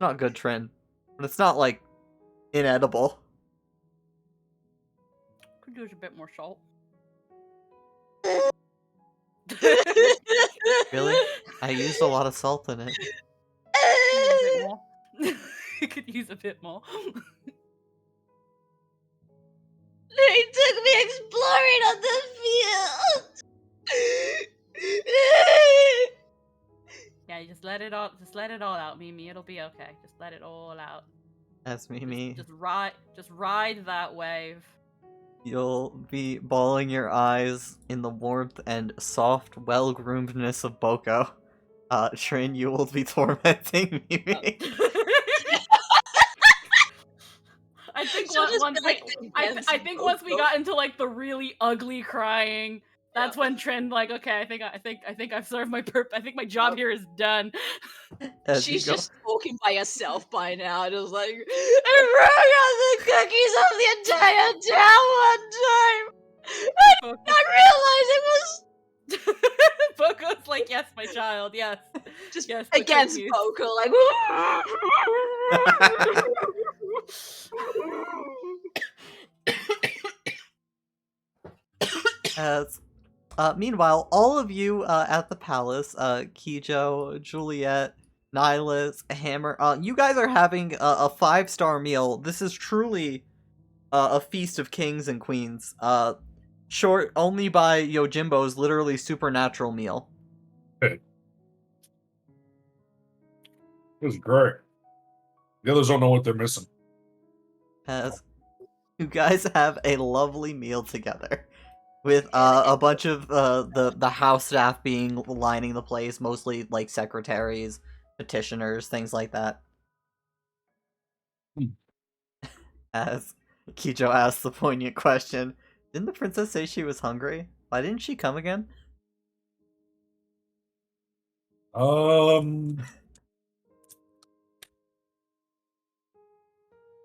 Not good, Trin. But it's not, like, inedible. Could use a bit more salt. Really? I used a lot of salt in it. A bit more. You could use a bit more. They took me exploring on the field. Yeah, you just let it all out, Mimi. It'll be okay. Just let it all out. That's Mimi. Just ride that wave. You'll be bawling your eyes in the warmth and soft, well-groomedness of Boko. Trin, you will be tormenting Mimi. I think She'll just once be like, I think once we got into like the really ugly crying, that's when Trin like, okay, I think I've served my purpose. I think my job here is done. As She's you go- just talking by herself by now, just like, I broke out the cookies of the entire town one time. I did not realize it was Boko's like, yes, my child, yes. just Yes, the against cookies. Boko, like. As meanwhile, all of you at the palace, Kijo, Juliet, Nihilus, Hammer, you guys are having a 5-star meal. This is truly a feast of kings and queens. Short only by Yojimbo's literally supernatural meal. This is great. The others don't know what they're missing. As you guys have a lovely meal together. With a bunch of the house staff being lining the place, mostly like secretaries, petitioners, things like that. As Kijo asks the poignant question, didn't the princess say she was hungry? Why didn't she come again?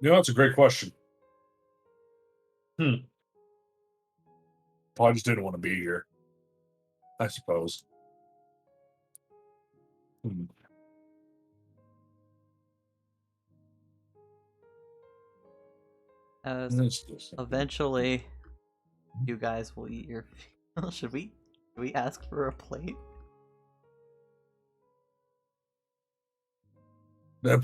That's a great question. Probably just didn't want to be here, I suppose. As eventually, you guys will eat your. Should we ask for a plate? No,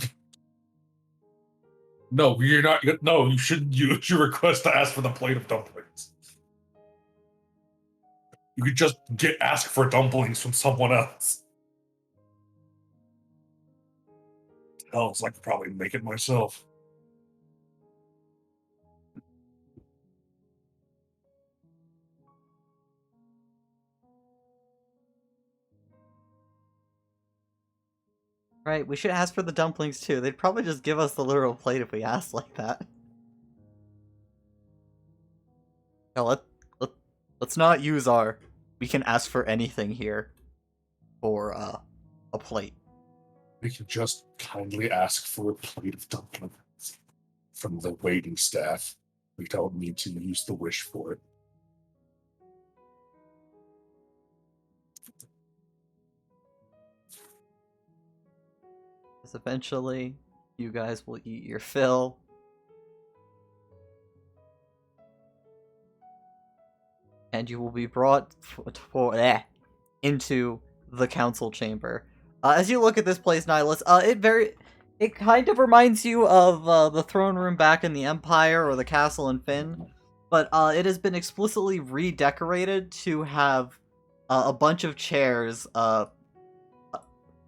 you're not. No, you shouldn't use your request to ask for the plate of dumplings. You could just ask for dumplings from someone else. Hell, I could probably make it myself. Right, we should ask for the dumplings too. They'd probably just give us the literal plate if we asked like that. Yeah, let's not use our we can ask for anything here for a plate. We can just kindly ask for a plate of dumplings from the waiting staff. We don't need to use the wish for it. Because eventually, you guys will eat your fill. And you will be brought into the council chamber, As you look at this place, Nihilus, it kind of reminds you of the throne room back in the Empire or the castle in Fynn, but it has been explicitly redecorated to have a bunch of chairs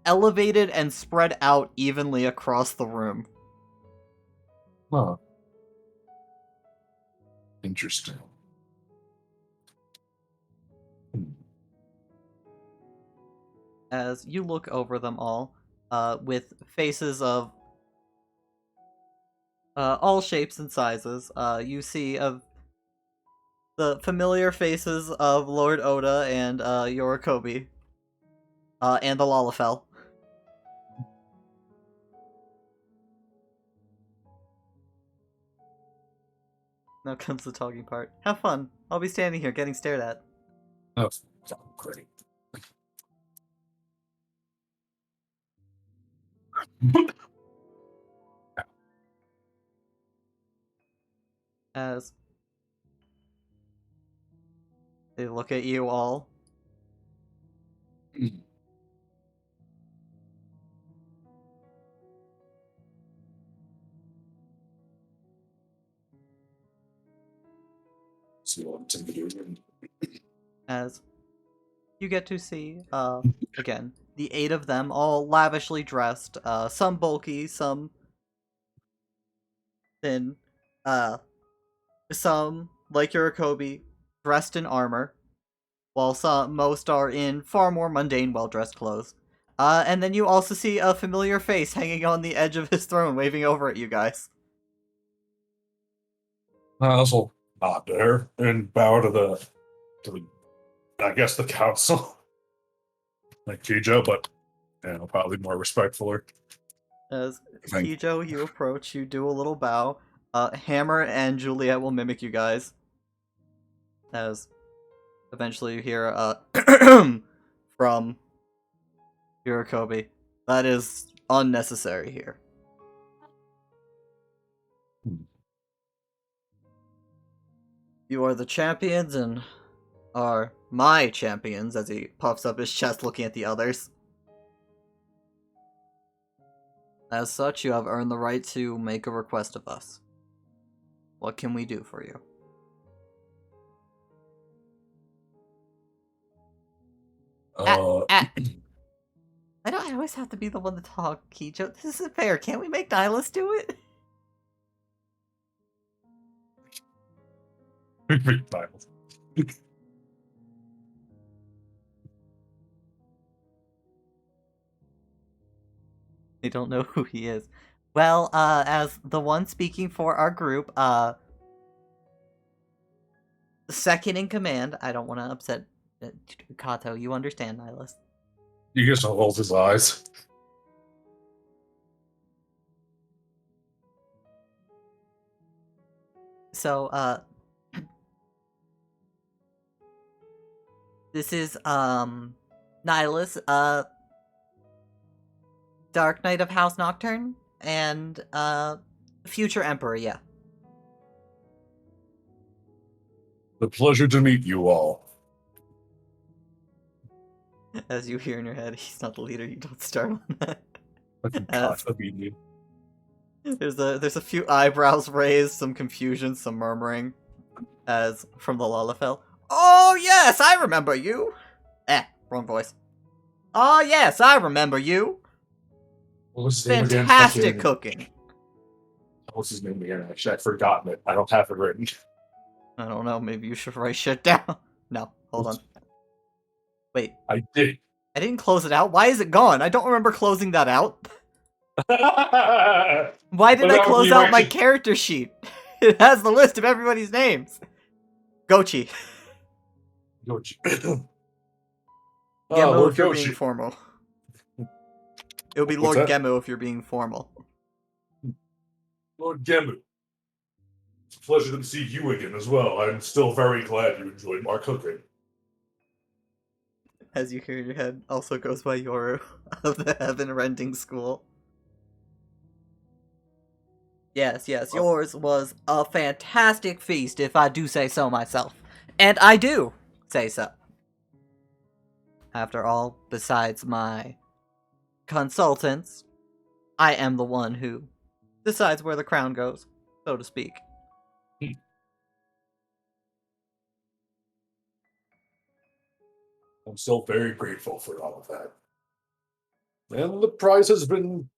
elevated and spread out evenly across the room. Huh. Interesting. As you look over them all, with faces of all shapes and sizes, you see the familiar faces of Lord Oda and Yorikobi, and the Lalafell. Now comes the talking part. Have fun. I'll be standing here getting stared at. Oh, great. As they look at you all. As you get to see, again, the 8 of them, all lavishly dressed, some bulky, some thin, some, like Yorikobi, dressed in armor, while most are in far more mundane, well-dressed clothes. And then you also see a familiar face hanging on the edge of his throne, waving over at you guys. I'll nod to her and bow to the I guess the council. Like Kijo, but probably more respectfuler. As Kijo, you approach, you do a little bow. Hammer and Juliet will mimic you guys. As eventually you hear from Yorikobi. That is unnecessary here. You are the champions and are my champions, as he puffs up his chest looking at the others. As such, you have earned the right to make a request of us. What can we do for you? Why do I always have to be the one to talk, Kijo? This isn't fair. Can't we make Nihilus do it? They don't know who he is. Well, as the one speaking for our group, second in command, I don't want to upset Kato. You understand, Nihilus. He just rolls his eyes. So, this is, Nihilus, Dark Knight of House Nocturne, and, future Emperor, yeah. The pleasure to meet you all. As you hear in your head, he's not the leader, you don't start on that. There's a few eyebrows raised, some confusion, some murmuring, as from the Lalafell. Oh yes, I remember you! Wrong voice. Oh yes, I remember you! What was his name again? Fantastic cooking! What's his name again? Actually, I've forgotten it. I don't have it written. I don't know, maybe you should write shit down. No, hold on. Wait. I did. I didn't close it out? Why is it gone? I don't remember closing that out. Why did I close out my character sheet? It has the list of everybody's names. Gochi. Gochi. Gemo Lord if you're Gochi. being formal. It would be What's Lord that? Gemu if you're being formal. Lord Gemu. It's a pleasure to see you again as well. I'm still very glad you enjoyed our cooking. As you hear in your head, also goes by Yoru of the Heaven Rending School. Yes, yours was a fantastic feast, if I do say so myself. And I do say so. After all, besides my consultants, I am the one who decides where the crown goes, so to speak. I'm still very grateful for all of that. And the prize has been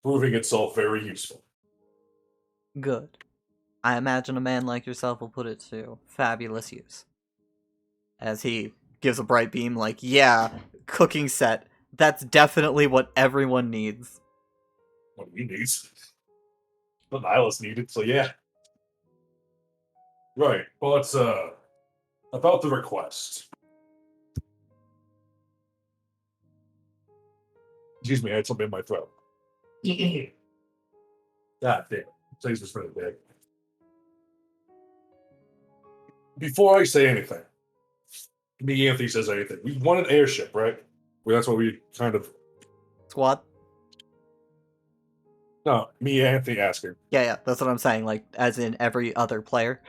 proving itself very useful. Good. I imagine a man like yourself will put it to fabulous use. As he gives a bright beam, like, yeah, cooking set. That's definitely what everyone needs. What he needs. The nihilist needed, so yeah. Right, but about the request. Excuse me, I had something in my throat. God damn. Saves this for the day. Before I say anything, me Anthony says anything. We want an airship, right? Well, that's what we kind of. Squad? No, me Anthony asking. Yeah, that's what I'm saying, like, as in every other player.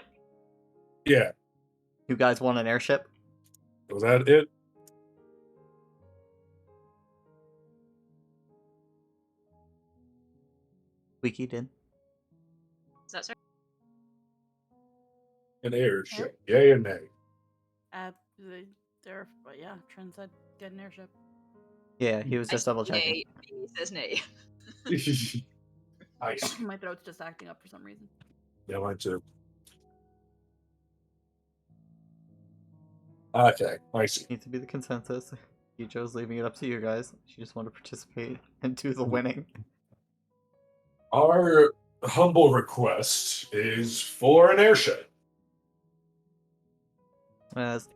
Yeah. You guys want an airship? Was that it? Wiki did. Is that sir? An airship. Yay and nay. Yeah, Trent said get an airship. Yeah, he was I just say double checking. nay, he says nay. Nice. My throat's just acting up for some reason. Yeah, mine too. Okay, I see. Needs to be the consensus. Icho's leaving it up to you guys. She just want to participate and do the winning. Our humble request is for an airship. As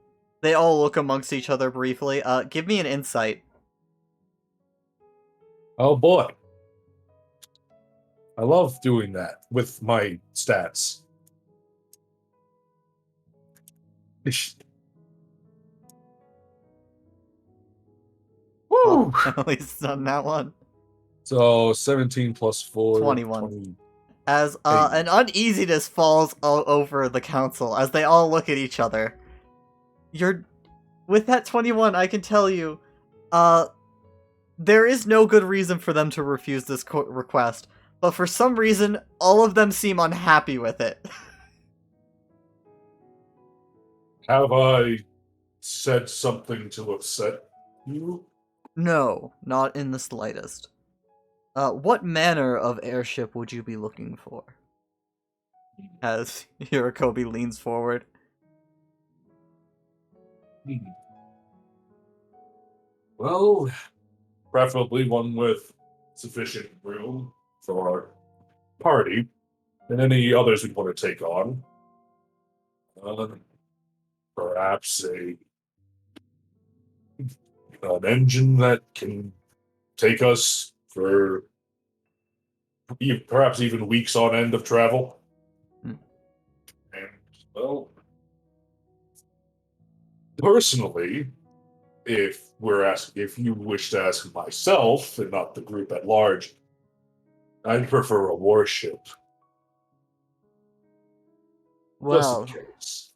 they all look amongst each other briefly, give me an insight. Oh boy. I love doing that with my stats. Woo! At least on that one. So 17 plus 4. 21. 20. As an uneasiness falls all over the council as they all look at each other. With that 21, I can tell you, there is no good reason for them to refuse this request, but for some reason, all of them seem unhappy with it. Have I said something to upset you? No, not in the slightest. What manner of airship would you be looking for? As Hirokobi leans forward. Well, preferably one with sufficient room for our party and any others we want to take on. Perhaps an engine that can take us for perhaps even weeks on end of travel. Hmm. And, well, personally, if you wish to ask myself and not the group at large, I'd prefer a warship. Well, just in case.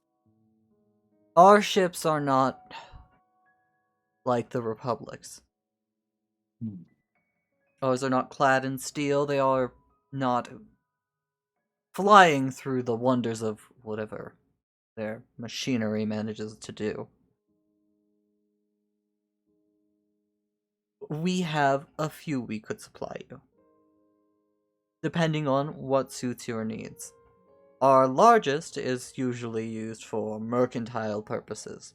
our ships are not like the Republic's. Ours are not clad in steel, they are not flying through the wonders of whatever their machinery manages to do. We have a few we could supply you, depending on what suits your needs. Our largest is usually used for mercantile purposes.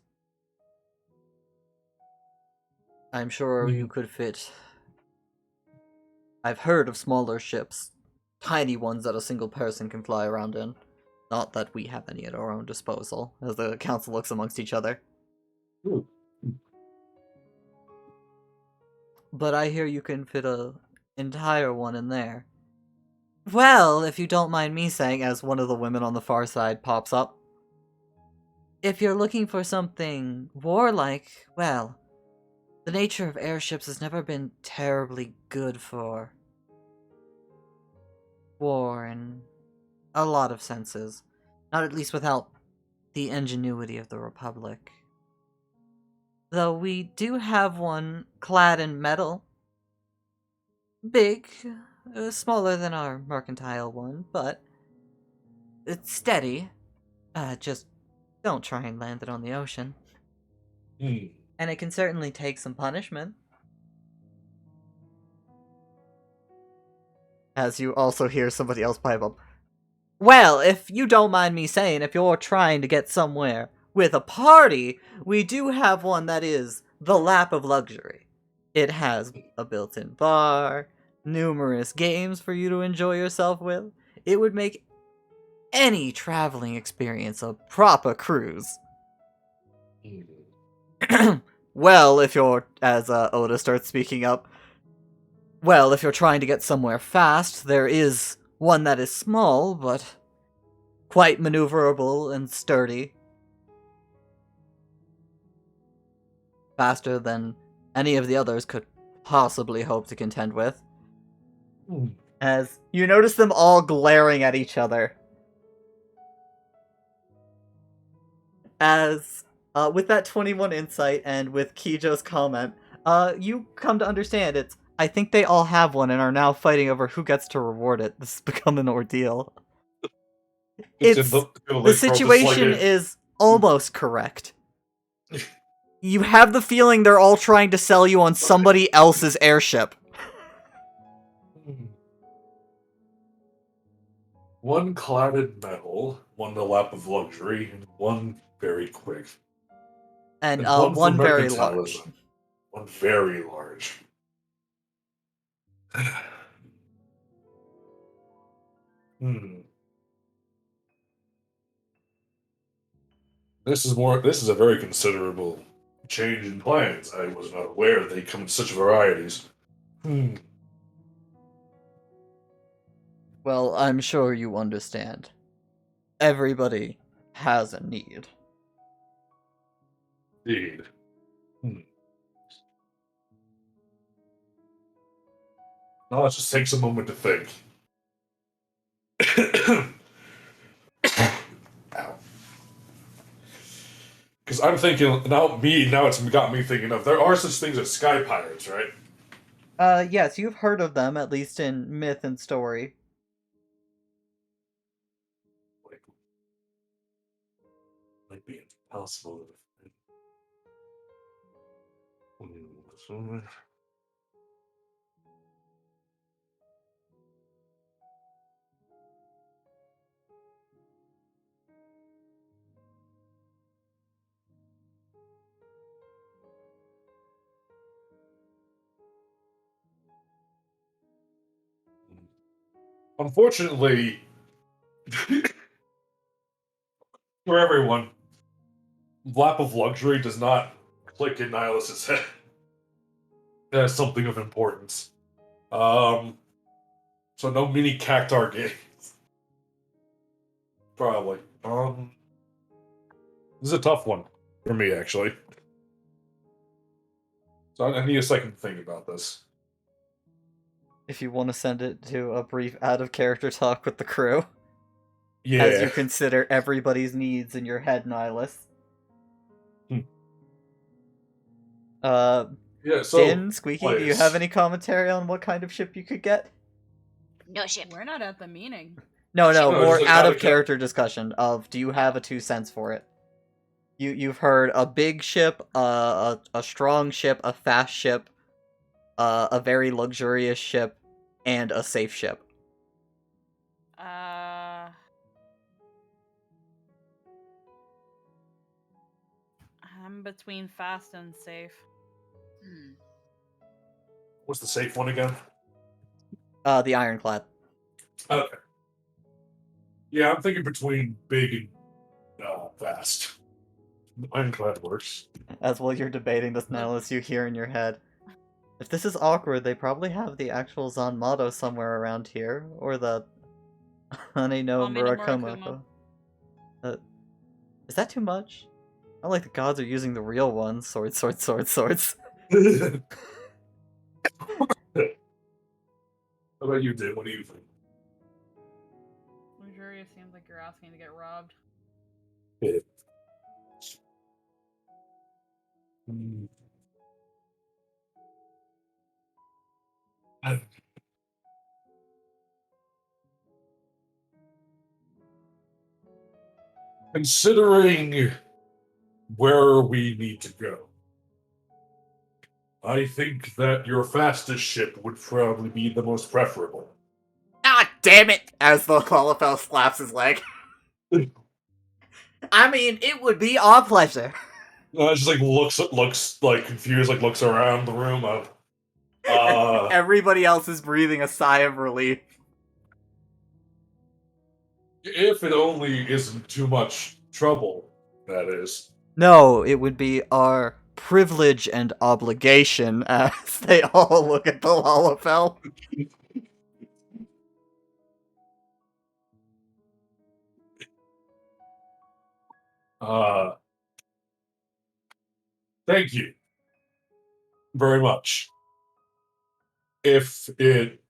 I'm sure you could fit. I've heard of smaller ships, tiny ones that a single person can fly around in. Not that we have any at our own disposal, as the council looks amongst each other. Ooh. But I hear you can fit a entire one in there. Well, if you don't mind me saying, as one of the women on the far side pops up. If you're looking for something warlike, well, the nature of airships has never been terribly good for war in a lot of senses. Not at least without the ingenuity of the Republic. Though we do have one clad in metal. Big, smaller than our mercantile one, but it's steady. Just don't try and land it on the ocean. Hmm. And it can certainly take some punishment. As you also hear somebody else pipe up. Well, if you don't mind me saying, if you're trying to get somewhere with a party, we do have one that is the lap of luxury. It has a built-in bar, numerous games for you to enjoy yourself with. It would make any traveling experience a proper cruise. Hmm. Well, if you're, as Oda starts speaking up, well, if you're trying to get somewhere fast, there is one that is small, but quite maneuverable and sturdy. Faster than any of the others could possibly hope to contend with. Hmm. As you notice them all glaring at each other. As, with that 21 insight and with Kijo's comment, you come to understand I think they all have one and are now fighting over who gets to reward it. This has become an ordeal. The situation is almost correct. You have the feeling they're all trying to sell you on somebody else's airship. One cladded metal, one the lap of luxury, and one very quick. And one for one very large. mercantilism. One very large. Hmm. This is a very considerable change in plans. I was not aware they come in such varieties. Hmm. Well, I'm sure you understand. Everybody has a need. Indeed. Hmm. Now let's just take a moment to think. Ow. Because I'm thinking now it's got me thinking of there are such things as sky pirates, right? Yes, you've heard of them, at least in myth and story. Like, might be impossible. Unfortunately, for everyone, Lap of Luxury does not click in Nihilus's head as something of importance. So no mini Cactar games. Probably. This is a tough one for me, actually. So I need a second to think about this. If you want to send it to a brief out-of-character talk with the crew. Yeah. As you consider everybody's needs in your head, Nihilus. Yeah, so Din, Squeaky, do you have any commentary on what kind of ship you could get? No ship. We're not at the meeting. No, No, more just like out-of-character discussion of, do you have a 2 cents for it? You've heard a big ship, a strong ship, a fast ship, a very luxurious ship, and a safe ship. I'm between fast and safe. What's the safe one again? The Ironclad. Okay. Yeah, I'm thinking between big and fast. Ironclad works. As while you're debating this, Nihilus, you hear in your head, if this is awkward, they probably have the actual Zanmato somewhere around here, or the Hane no Hame no Murakumo. Is that too much? Not like the gods are using the real ones. Swords, swords, swords, swords. How about you, Din? What do you think? Luxurious seems like you're asking to get robbed. Hmm. Considering where we need to go, I think that your fastest ship would probably be the most preferable. Ah, damn it! As the Lalafell slaps his leg. I mean, it would be our pleasure. Just like looks like confused, like looks around the room. Everybody else is breathing a sigh of relief. If it only isn't too much trouble, that is. No, it would be our privilege and obligation as they all look at the Lalafell. Uh, Thank you very much. If it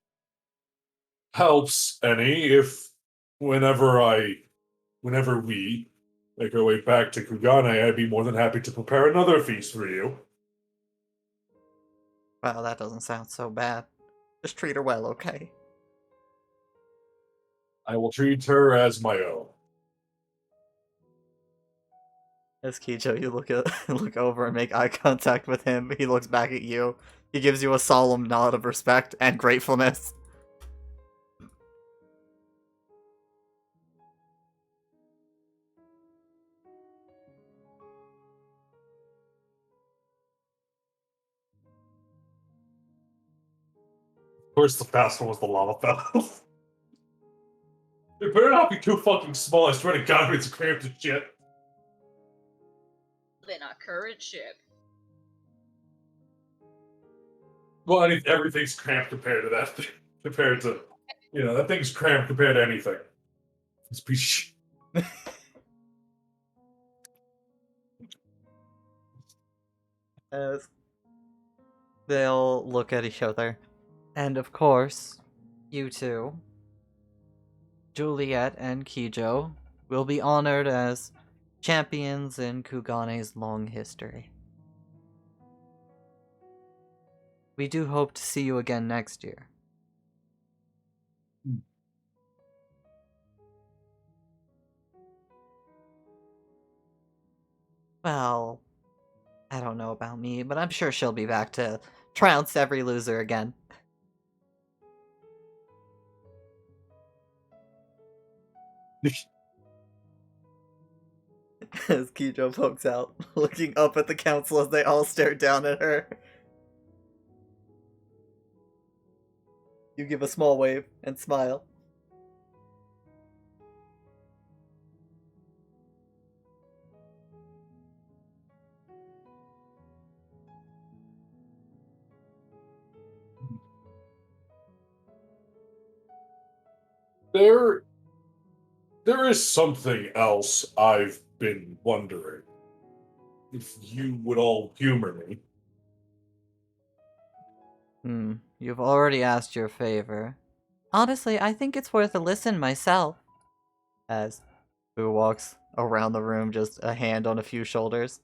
helps any, whenever we make our way back to Kugane, I'd be more than happy to prepare another feast for you. Well, that doesn't sound so bad. Just treat her well, okay? I will treat her as my own. As Kijo, you look over and make eye contact with him. He looks back at you. He gives you a solemn nod of respect and gratefulness. Of course, the fast one was the lava fell. It better not be too fucking small. I swear to God, it's cramped as shit. Than our current ship. Well, I mean, everything's cramped compared to that thing. Compared to, that thing's cramped compared to anything. It's a piece of shit. As they'll look at each other. And of course, you two, Juliet and Kijo, will be honored as champions in Kugane's long history. We do hope to see you again next year. Well, I don't know about me, but I'm sure she'll be back to trounce every loser again. As Kijo pokes out, looking up at the council as they all stare down at her. You give a small wave and smile. There is something else I've been wondering. If you would all humor me. You've already asked your favor. Honestly, I think it's worth a listen myself. As Boo walks around the room, just a hand on a few shoulders.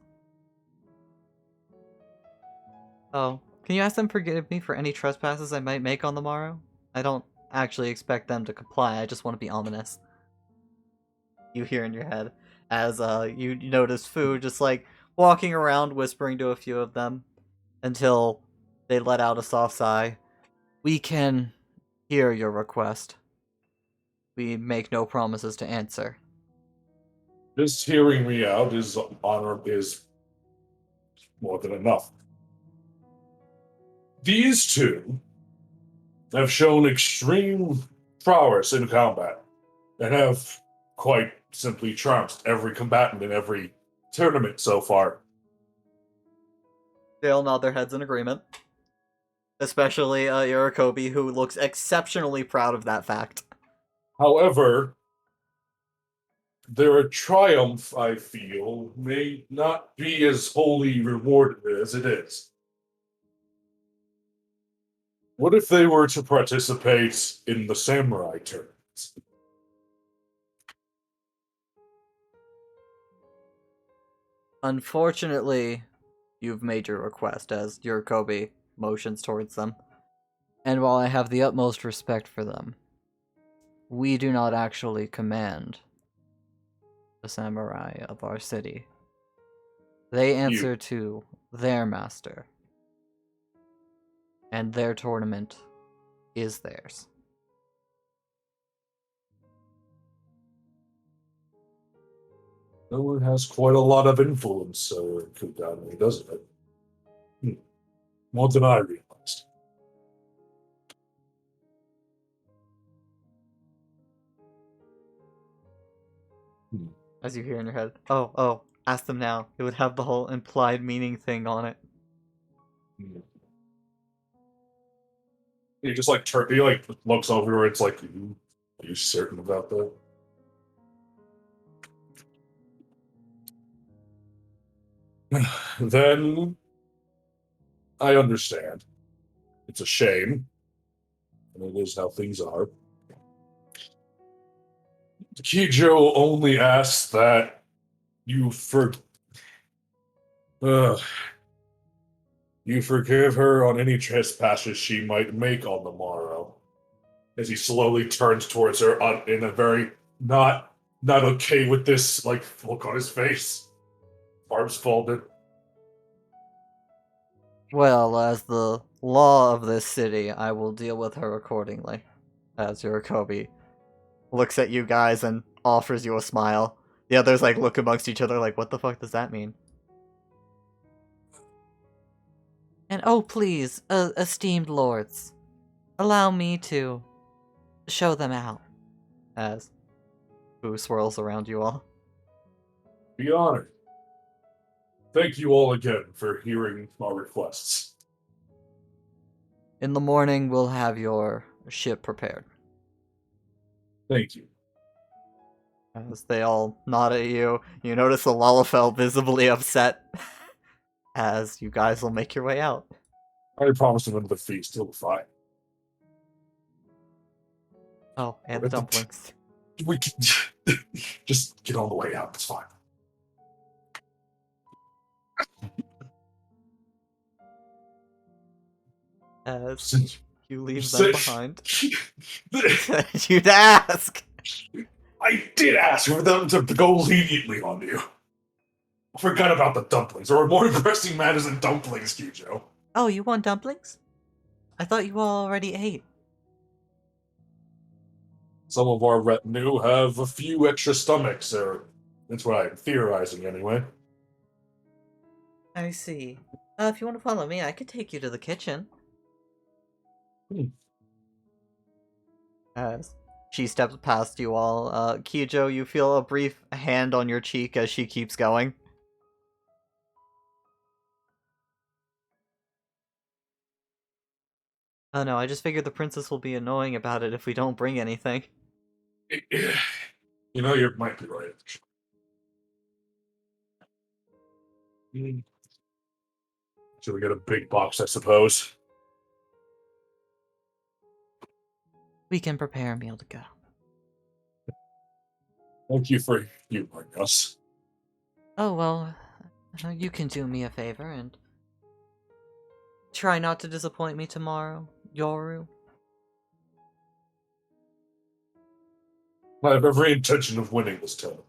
Oh, can you ask them to forgive me for any trespasses I might make on the morrow? I don't actually expect them to comply, I just want to be ominous. You hear in your head as you notice Fu just like walking around whispering to a few of them until they let out a soft sigh. We can hear your request. We make no promises to answer. Just hearing me out is more than enough. These two have shown extreme prowess in combat and have quite simply trounced every combatant in every tournament so far. They all nod their heads in agreement. Especially Irakobi, who looks exceptionally proud of that fact. However, their triumph, I feel, may not be as wholly rewarded as it is. What if they were to participate in the samurai tournaments? Unfortunately, you've made your request, as Yurikobi motions towards them. And while I have the utmost respect for them, we do not actually command the samurai of our city. They answer to their master, and their tournament is theirs. No one has quite a lot of influence in Kugami, doesn't it? More than I realized. As you hear in your head, oh, ask them now. It would have the whole implied meaning thing on it. He just like he like looks over. It's like, are you certain about that? Then I understand. It's a shame, and it is how things are. Kijo only asks that you you forgive her on any trespasses she might make on the morrow. As he slowly turns towards her in a very not okay with this like look on his face, arms folded. Well, as the law of this city, I will deal with her accordingly. As Yurikobi looks at you guys and offers you a smile. The others like look amongst each other like, what the fuck does that mean? And oh please, esteemed lords, allow me to show them out. As Boo swirls around you all. Be honored. Thank you all again for hearing our requests. In the morning, we'll have your ship prepared. Thank you. As they all nod at you, you notice the Lalafell visibly upset. As you guys will make your way out. I promised him the feast. He'll be fine. Oh, and the dumplings. We can just get on the way out. It's fine. As you leave them behind. You'd ask! I did ask for them to go leniently on you. I forgot about the dumplings. There were more pressing matters than dumplings, Kijo. Oh, you want dumplings? I thought you all already ate. Some of our retinue have a few extra stomachs, or that's what I'm theorizing anyway. I see. If you want to follow me, I could take you to the kitchen. As she steps past you all, Kijo, you feel a brief hand on your cheek as she keeps going. Oh no, I just figured the princess will be annoying about it if we don't bring anything. You know, you might be right. Should we get a big box, I suppose? We can prepare a meal to go. Thank you for humoring us. Oh, well, you can do me a favor and try not to disappoint me tomorrow, Yoru. I have every intention of winning this tournament.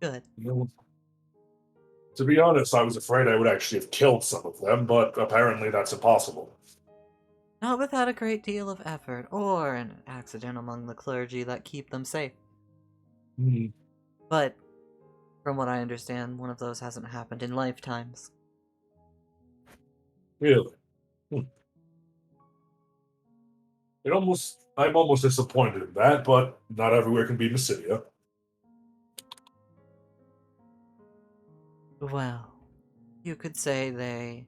Good. To be honest, I was afraid I would actually have killed some of them, but apparently that's impossible. Not without a great deal of effort, or an accident among the clergy that keep them safe. But, from what I understand, one of those hasn't happened in lifetimes. Really? I'm almost disappointed in that, but not everywhere can be Mysidia. Well, you could say they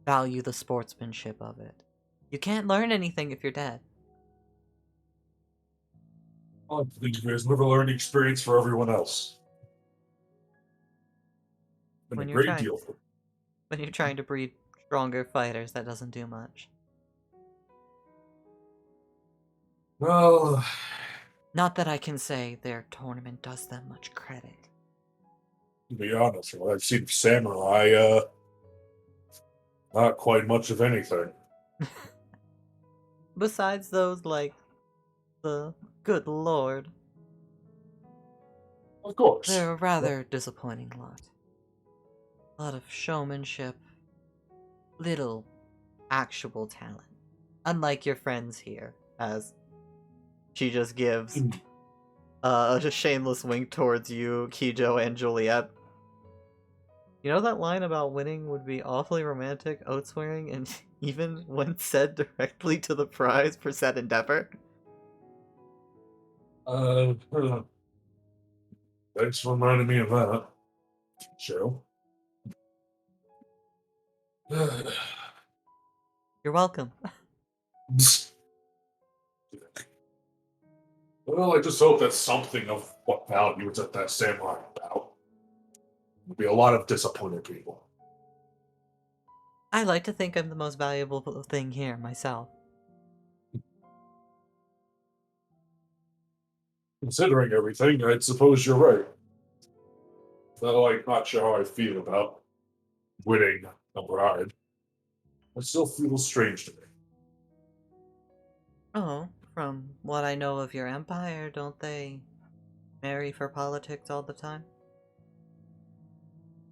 value the sportsmanship of it. You can't learn anything if you're dead. I think there's never learning experience for everyone else. And When a you're great deal. When you're trying to breed stronger fighters, that doesn't do much. Well, not that I can say their tournament does them much credit. To be honest, what I've seen of samurai, not quite much of anything. Besides those, like, the good lord. Of course. They're a rather disappointing lot. A lot of showmanship, little actual talent. Unlike your friends here, as she just gives a shameless wink towards you, Kijo, and Juliet. You know that line about winning would be awfully romantic, oat swearing, and even when said directly to the prize for said endeavor? Thanks for reminding me of that. Joe. You're welcome. Well, I just hope that something of what value is at that samurai bout. There'll be a lot of disappointed people. I like to think I'm the most valuable thing here myself. Considering everything, I'd suppose you're right. Though I'm not sure how I feel about winning a bride. It still feels strange to me. Oh, from what I know of your empire, don't they marry for politics all the time?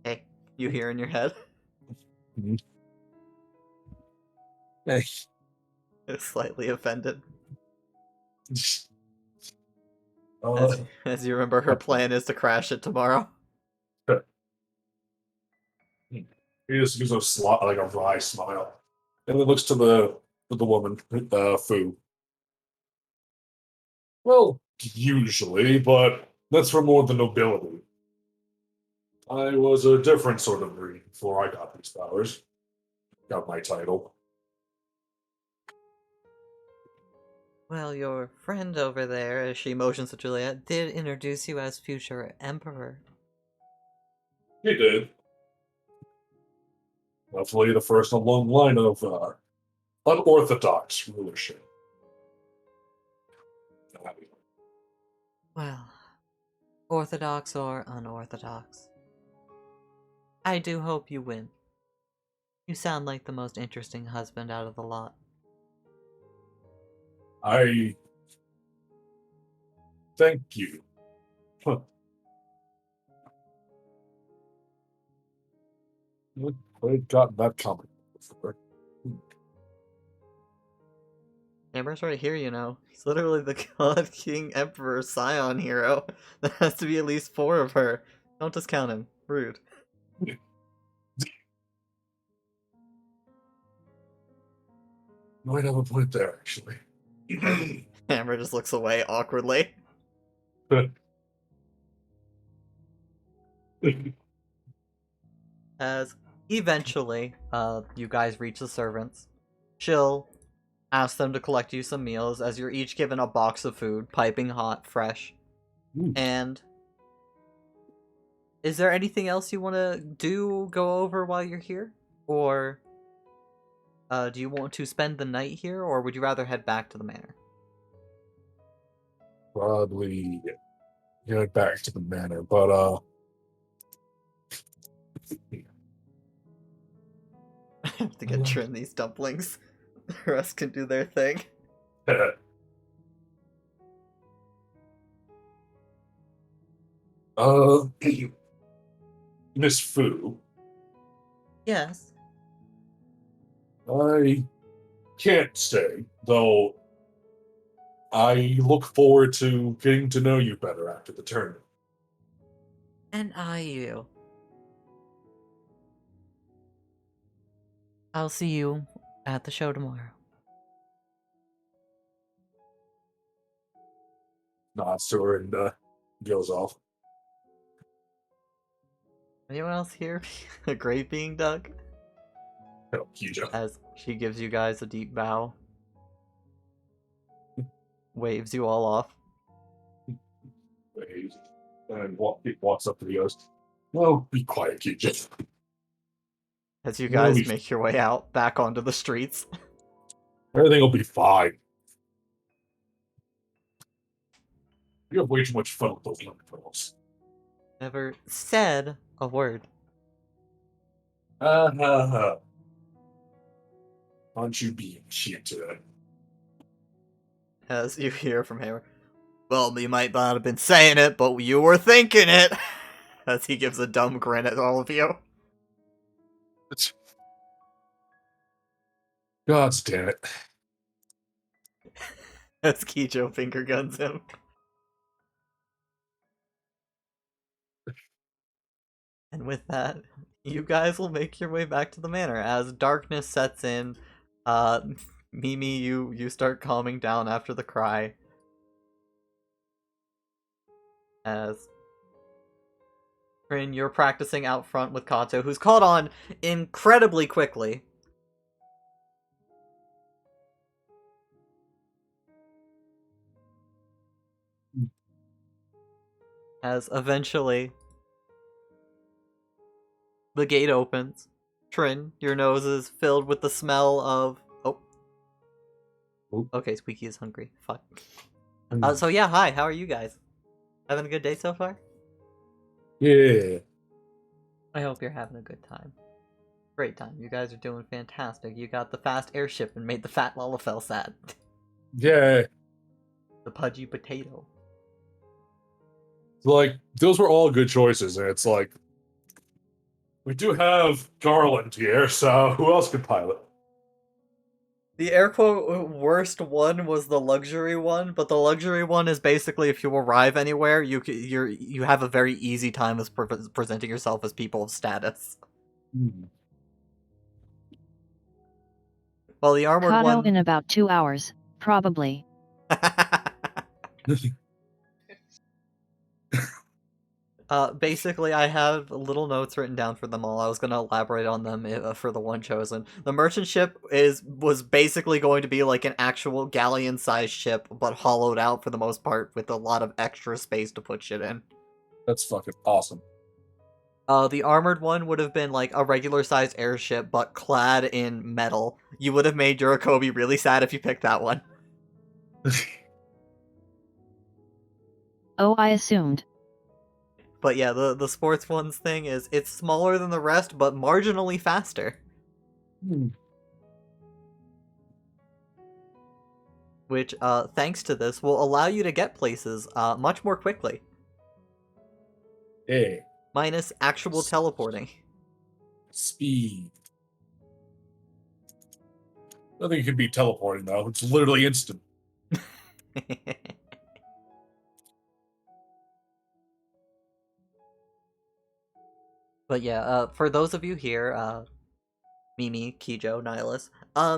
Hey, you hear in your head? Hey. Slightly offended. Uh, As you remember, her plan is to crash it tomorrow. he just gives like a wry smile, and then looks to the woman, Fu. Well, usually, but that's for more than nobility. I was a different sort of breed before I got these powers. Got my title. Well, your friend over there, as she motions to Juliet, did introduce you as future emperor. He did. Hopefully the first in a long line of unorthodox rulership. Well, orthodox or unorthodox, I do hope you win. You sound like the most interesting husband out of the lot. I thank you. Huh. I've gotten that comment before. Amber's right here, you know. He's literally the god, king, emperor, scion hero. There has to be at least 4 of her. Don't discount him. Rude. Might have a point there, actually. Amber just looks away awkwardly. As eventually, you guys reach the servants. She'll ask them to collect you some meals, as you're each given a box of food, piping hot, fresh. And is there anything else you want to go over while you're here? Or do you want to spend the night here, or would you rather head back to the manor? Probably get back to the manor, but I have to get Trin these dumplings. The rest can do their thing. Miss Fu, Yes. I can't stay, though I look forward to getting to know you better after the tournament. And you. I'll see you at the show tomorrow. Nods to her and goes off. Anyone else here? A grave being dug? Oh, Kijo. As she gives you guys a deep bow. Waves you all off. Waves. And walks up to the host. Well, be quiet, Kijo. As you Well, guys make your way out, back onto the streets. Everything will be fine. You have way too much fun with those young girls. Never said a word. Aren't you being shit today? As you hear from Hammer. Well, you might not have been saying it, but you were thinking it! As he gives a dumb grin at all of you. God damn it. As Kijo finger guns him. And with that, you guys will make your way back to the manor. As darkness sets in, Mimi, you start calming down after the cry. As Trin, you're practicing out front with Kato, who's caught on incredibly quickly. As eventually the gate opens. Trin, your nose is filled with the smell of... Oh. Okay, Squeaky is hungry. Fuck. So yeah, hi, how are you guys? Having a good day so far? Yeah. I hope you're having a good time. Great time. You guys are doing fantastic. You got the fast airship and made the fat Lalafell sad. Yeah. The pudgy potato. Like, those were all good choices, and it's like, we do have Garland here, so who else could pilot? The air quote worst one was the luxury one, but the luxury one is basically if you arrive anywhere, you have a very easy time as presenting yourself as people of status. Well, the armored Kato one in about 2 hours, probably. Basically, I have little notes written down for them all. I was going to elaborate on them for the one chosen. The merchant ship was basically going to be like an actual galleon-sized ship, but hollowed out for the most part, with a lot of extra space to put shit in. That's fucking awesome. The armored one would have been like a regular-sized airship, but clad in metal. You would have made Yurakobi really sad if you picked that one. Oh, I assumed. But yeah, the sports ones thing is, it's smaller than the rest, but marginally faster. Which, thanks to this, will allow you to get places, much more quickly. Yeah. Minus actual teleporting. Speed. I think it could be teleporting, though. It's literally instant. But yeah, for those of you here, Mimi, Kijo, Nihilus,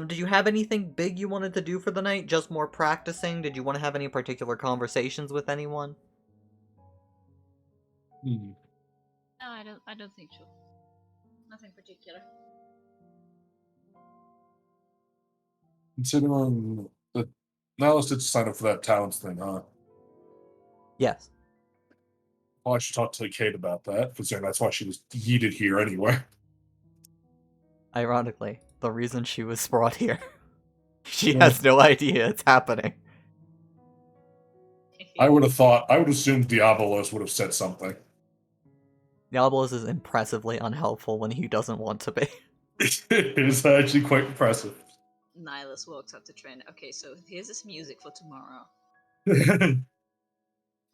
did you have anything big you wanted to do for the night? Just more practicing? Did you want to have any particular conversations with anyone? No, I don't think so. Nothing particular. Considering that Nihilus did sign up for that talents thing, huh? Yes. Well, I should talk to Kate about that, considering that's why she was yeeted here anyway. Ironically, the reason she was brought here. She has no idea it's happening. I would have assumed Diabolos would have said something. Diabolos is impressively unhelpful when he doesn't want to be. It is actually quite impressive. Nihilus walks up to Trin. Okay, so here's this music for tomorrow.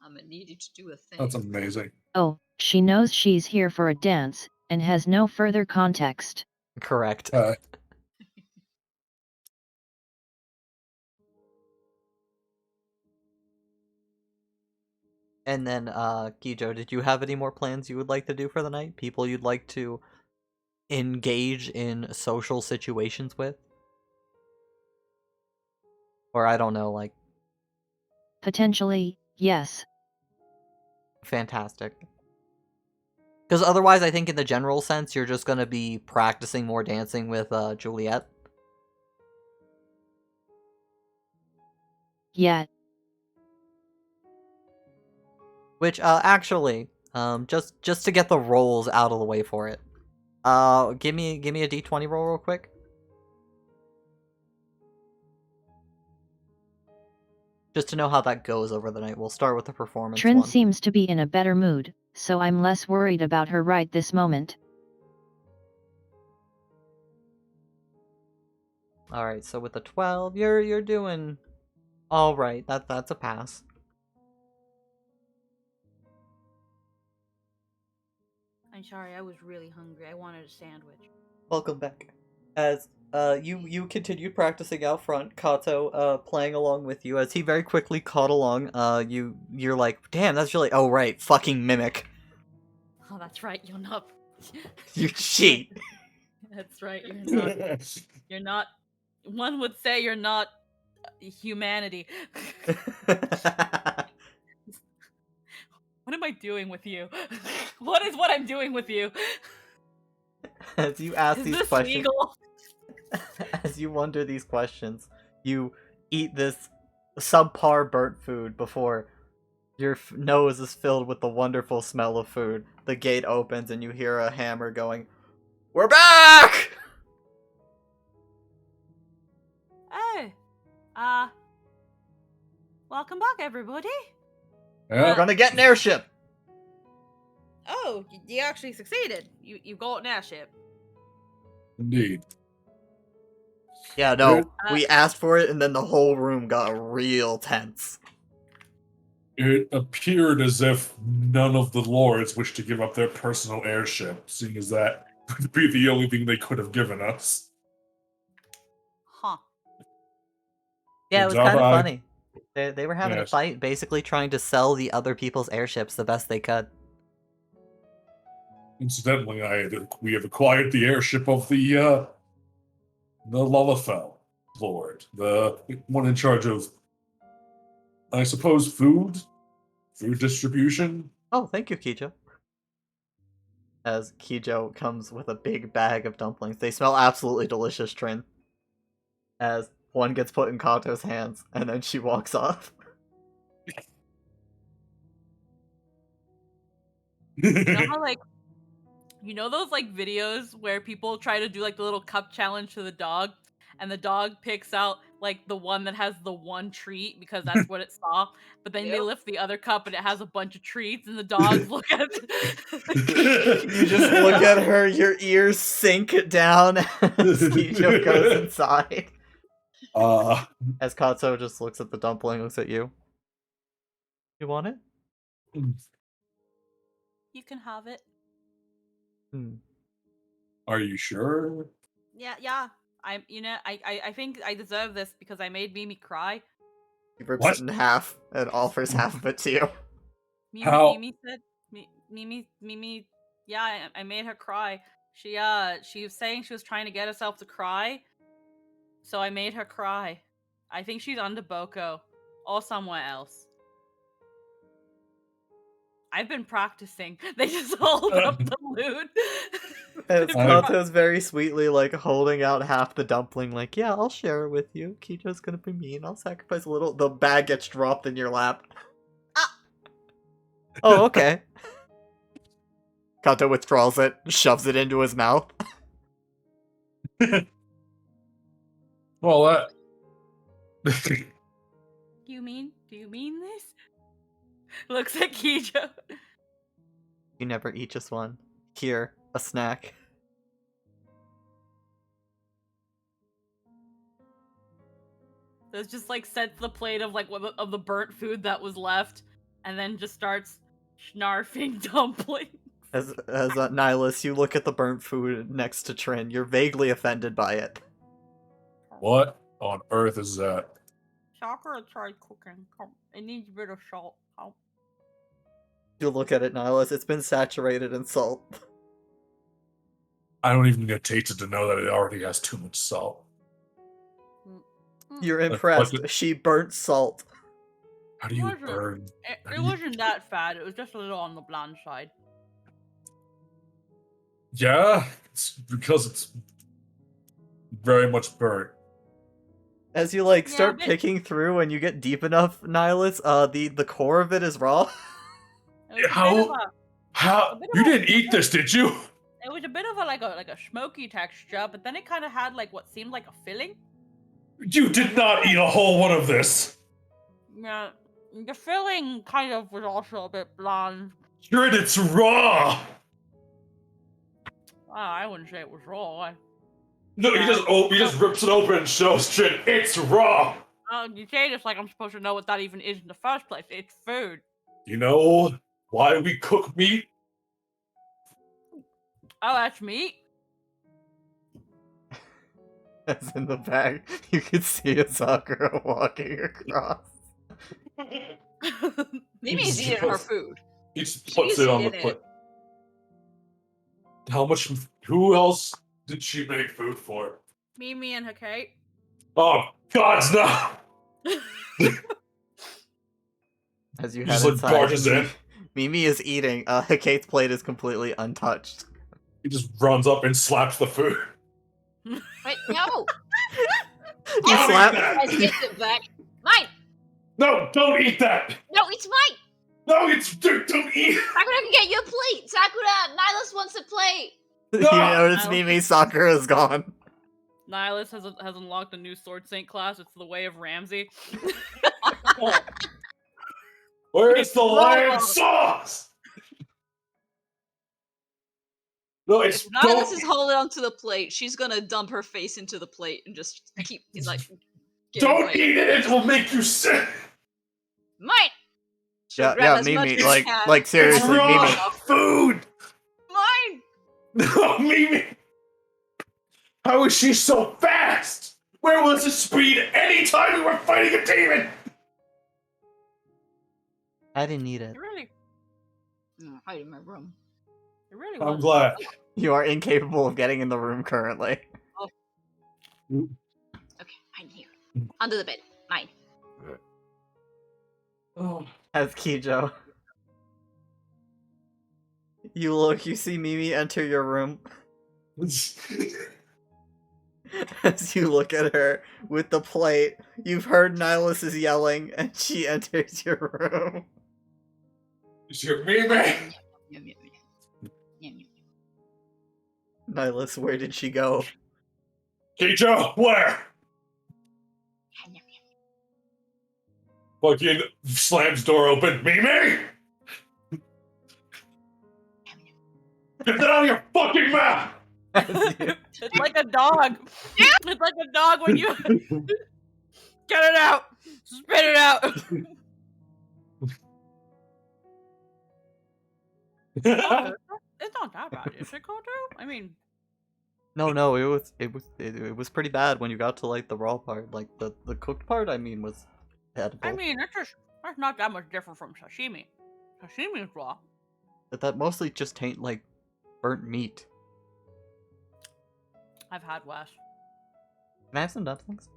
I'm gonna need you to do a thing. That's amazing. Oh, she knows she's here for a dance, and has no further context. Correct. And then, Kijo, did you have any more plans you would like to do for the night? People you'd like to engage in social situations with? Or I don't know, like... Potentially, yes. Fantastic. Because otherwise, I think in the general sense, you're just going to be practicing more dancing with Juliet. Yeah. Which, actually, just to get the rolls out of the way for it. Give me a d20 roll real quick. Just to know how that goes over the night. We'll start with the performance Trin one. seems to be in a better mood. so I'm less worried about her right this moment. All right, so with a 12, you're doing all right. That's a pass. I'm sorry, I was really hungry. I wanted a sandwich. Welcome back. As you continued practicing out front, Kato playing along with you. As he very quickly caught along, you're like, damn, that's really right, fucking mimic. Oh, that's right. You're not. You cheat. That's right. You're not. You're not. One would say you're not humanity. What am I doing with you? What is what I'm doing with you? As you ask Is these this questions, legal? as you wonder these questions, you eat this subpar burnt food before your nose is filled with the wonderful smell of food. The gate opens and you hear a hammer going, "We're back!" Hey, welcome back, everybody. We're Yeah, gonna get an airship. Oh, you actually succeeded. You got an airship. indeed. Yeah, no, It- we asked for it, and then the whole room got real tense. It appeared as if none of the lords wished to give up their personal airship, seeing as that would be the only thing they could have given us. Huh. Yeah, it Good was job, kind of I- funny. They were having a Yes. fight, basically trying to sell the other people's airships the best they could. Incidentally, we have acquired the airship of the Lullafell Lord, the one in charge of, I suppose, food distribution. Oh, thank you, Kijo. As Kijo comes with a big bag of dumplings. They smell absolutely delicious, Trin. As one gets put in Kato's hands, and then she walks off. You know how like, you know those like videos where people try to do like the little cup challenge to the dog, and the dog picks out like the one that has the one treat because that's what it saw, but then they Yep. lift the other cup and it has a bunch of treats, and the dogs look at. You just look at her, your ears sink down as Kijo goes inside. As Kato just looks at the dumpling, looks at you. You want it? You can have it. Hmm. Are you sure? Yeah. I think I deserve this because I made Mimi cry. He rips What? it in half and offers half of it to you. How- Mimi said, Mimi, yeah, I made her cry. She was saying she was trying to get herself to cry, so I made her cry. I think she's under Boko or somewhere else. I've been practicing. They just hold up the loot. As I- Kato's very sweetly like holding out half the dumpling, like, yeah, I'll share it with you. Kijo's gonna be mean. I'll sacrifice a little. The bag gets dropped in your lap. Ah. Oh, okay. Kato withdraws it, shoves it into his mouth. Well, that. Do you mean this? Looks at Kijo. You never eat just one. Here, a snack. There's just like sets the plate of like of the burnt food that was left, and then just starts snarfing dumplings. As Nihilus, you look at the burnt food next to Trin. You're vaguely offended by it. What on earth is that? Sakura tried cooking. It needs a bit of salt. You look at it, Nihilus. It's been saturated in salt. I don't even get tasted to know that it already has too much salt. You're Like, impressed. what She burnt salt. How do you Wasn't- burn? It wasn't that bad. It was just a little on the bland side. Yeah, it's because it's very much burnt. As you like Yeah, start but- picking through and you get deep enough, Nihilus, the core of it is raw. It was a How- bit of a- How A bit you of a- didn't eat this, did you? It was a bit of a like a smoky texture, but then it kind of had like what seemed like a filling. You did not eat a whole one of this. Yeah, the filling kind of was also a bit bland, Shit, it's raw! I wouldn't say it was raw. No, he just rips it open and shows shit, it's raw! You say this like I'm supposed to know what that even is in the first place. It's food. You know why we cook meat? Oh, that's meat? As in the back, you can see a Sakura walking across. Mimi's eating her food. He just She puts is it on the eating plate. it. How much? Who else did she make food for? Mimi and her cake. Oh, gods, no! As you He head just like inside, barges in. Mimi is eating. Kate's plate is completely untouched. He just runs up and slaps the food. Wait, no! You Don't slap. eat that! I take it back. Mine! No, don't eat that! No, it's mine! No, it's dude, don't eat it! Sakura can get you a plate! Sakura! Nihilus wants a plate! You No! notice Mimi's Sakura is gone. Nihilus has unlocked a new Sword Saint class. It's the Way of Ramsey. Where's the lion sauce? No, it's Nihilus don't. is holding onto the plate. She's gonna dump her face into the plate and just keep. He's like, Don't eat it! It will make you sick. Mine. She'll Yeah, grab yeah, as much Mimi, as like, she can. like It's seriously, raw Mimi. food. Mine. No, Mimi. How is she so fast? Where was his speed anytime we were fighting a demon? I didn't eat it. It really, Hide in my room. it really I'm was. glad. You are incapable of getting in the room currently. Okay, mine here. Under the bed. Mine. Oh. As Kijo. You look, you see Mimi enter your room. As you look at her with the plate, you've heard Nihilus is yelling, and she enters your room. Is your Mimi? Yum, yum, yum. Yum, yum. Nihilus, where did she go? Kijo, where? Yum, yum, Fucking slams door open. Mimi! Get that out of your fucking mouth! As you- It's like a dog. It's like a dog when you get it out, spit it out. It's not that bad, is it, Koto? I mean, No, it was pretty bad when you got to like the raw part. Like the cooked part, I mean, was edible. it's not that much different from sashimi. Sashimi is raw. But that mostly just taint like burnt meat. I've had worse. Can I have some dumplings?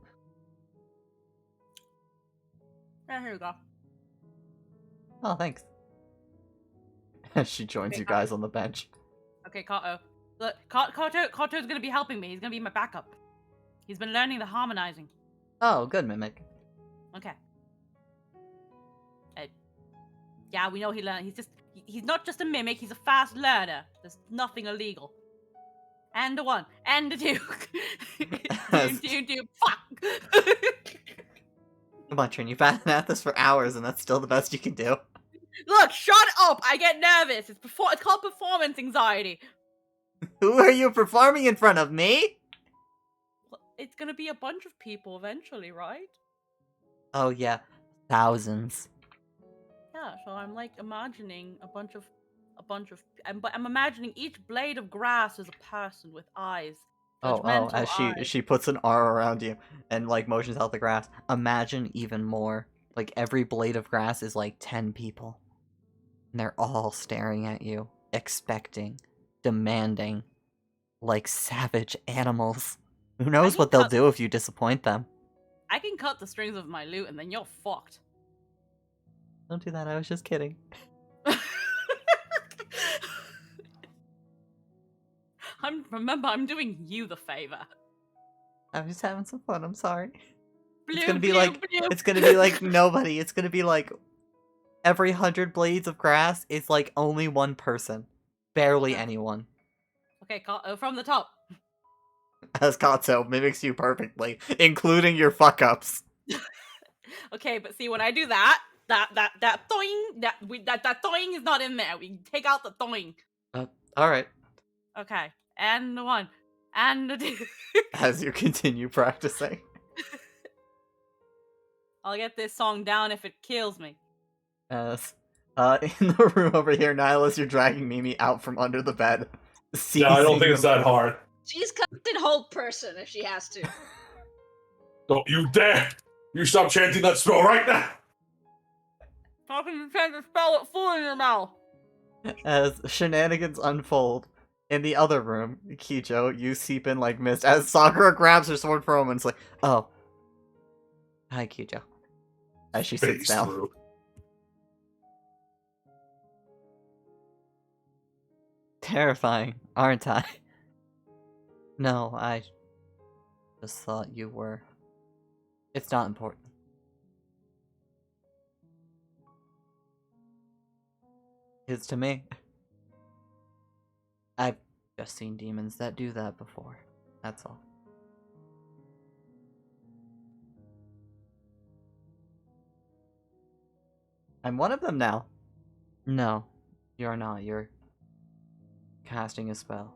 Yeah, here you go. Oh, thanks. As she joins Okay, you guys on the bench. Okay, Koto. Look, Koto's gonna be helping me. He's gonna be my backup. He's been learning the harmonizing. Oh, good, Mimic. Okay. Yeah, we know he learned. He's not just a mimic. He's a fast learner. There's nothing illegal. And a 1, and a 2. do. Fuck. Come on, Trin, you've been at this for hours, and that's still the best you can do. Look, shut up! I get nervous. It's called performance anxiety. Who are you performing in front of, me? It's gonna be a bunch of people eventually, right? Oh yeah, thousands. Yeah. So I'm like imagining a bunch of. I'm imagining each blade of grass as a person with eyes. Oh, Judgmental as eyes. she puts an arm around you and like motions out the grass. Imagine even more. Like every blade of grass is like 10 people. And they're all staring at you, expecting, demanding, like savage animals. Who knows can what they'll cut- do if you disappoint them? I can cut the strings of my lute, and then you're fucked. Don't do that, I was just kidding. I'm doing you the favor. I'm just having some fun, I'm sorry. Blue, gonna be blue, like- blue. It's gonna be like nobody. It's gonna be like every 100 blades of grass is like only one person. Barely anyone. Okay, from the top. As Katsu mimics you perfectly, including your fuck ups. Okay, but see, when I do that, That thing that thing is not in there. We take out the thing. Alright. Okay. And the one. And the two. As you continue practicing. I'll get this song down if it kills me. As in the room over here, Nihilus, you're dragging Mimi out from under the bed. Yeah, I don't think seizing it's the- that hard. She's Captain Whole Person if she has to. Don't you dare! You stop chanting that spell right now! How can you try to spell it full in your mouth? As shenanigans unfold in the other room, Kijo, you seep in like mist. As Sakura grabs her sword for a moment, it's like, oh. Hi, Kijo. As she sits Face down. through. Terrifying, aren't I? No, I just thought you were. It's not important. It's to me. I've just seen demons that do that before. That's all. I'm one of them now. No, you're not. You're casting a spell.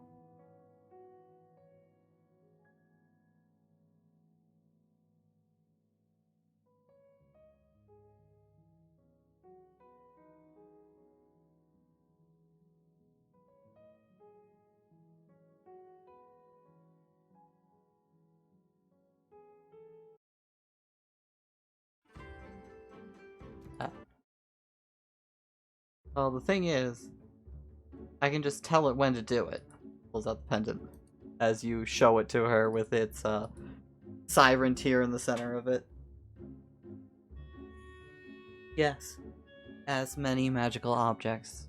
Well, the thing is, I can just tell it when to do it. Pulls out the pendant as you show it to her with its siren tear in the center of it. Yes, as many magical objects.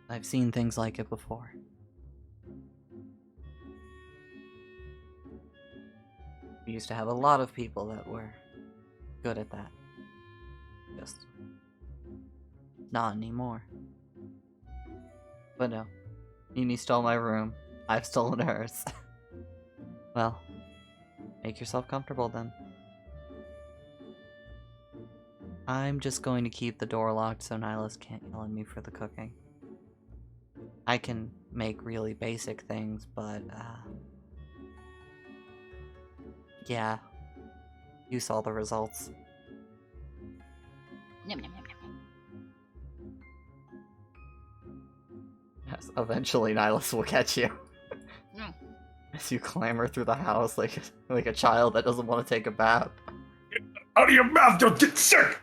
I've seen things like it before. We used to have a lot of people that were good at that. Just not anymore. But no. Mimi stole my room. I've stolen hers. Well, make yourself comfortable then. I'm just going to keep the door locked so Nihilus can't yell at me for the cooking. I can make really basic things, but yeah. You saw the results. Yum, yum, yum, yum. Yes, eventually Nihilus will catch you. Mm. As you clamber through the house like a child that doesn't want to take a bath. Out of your mouth, you'll get sick!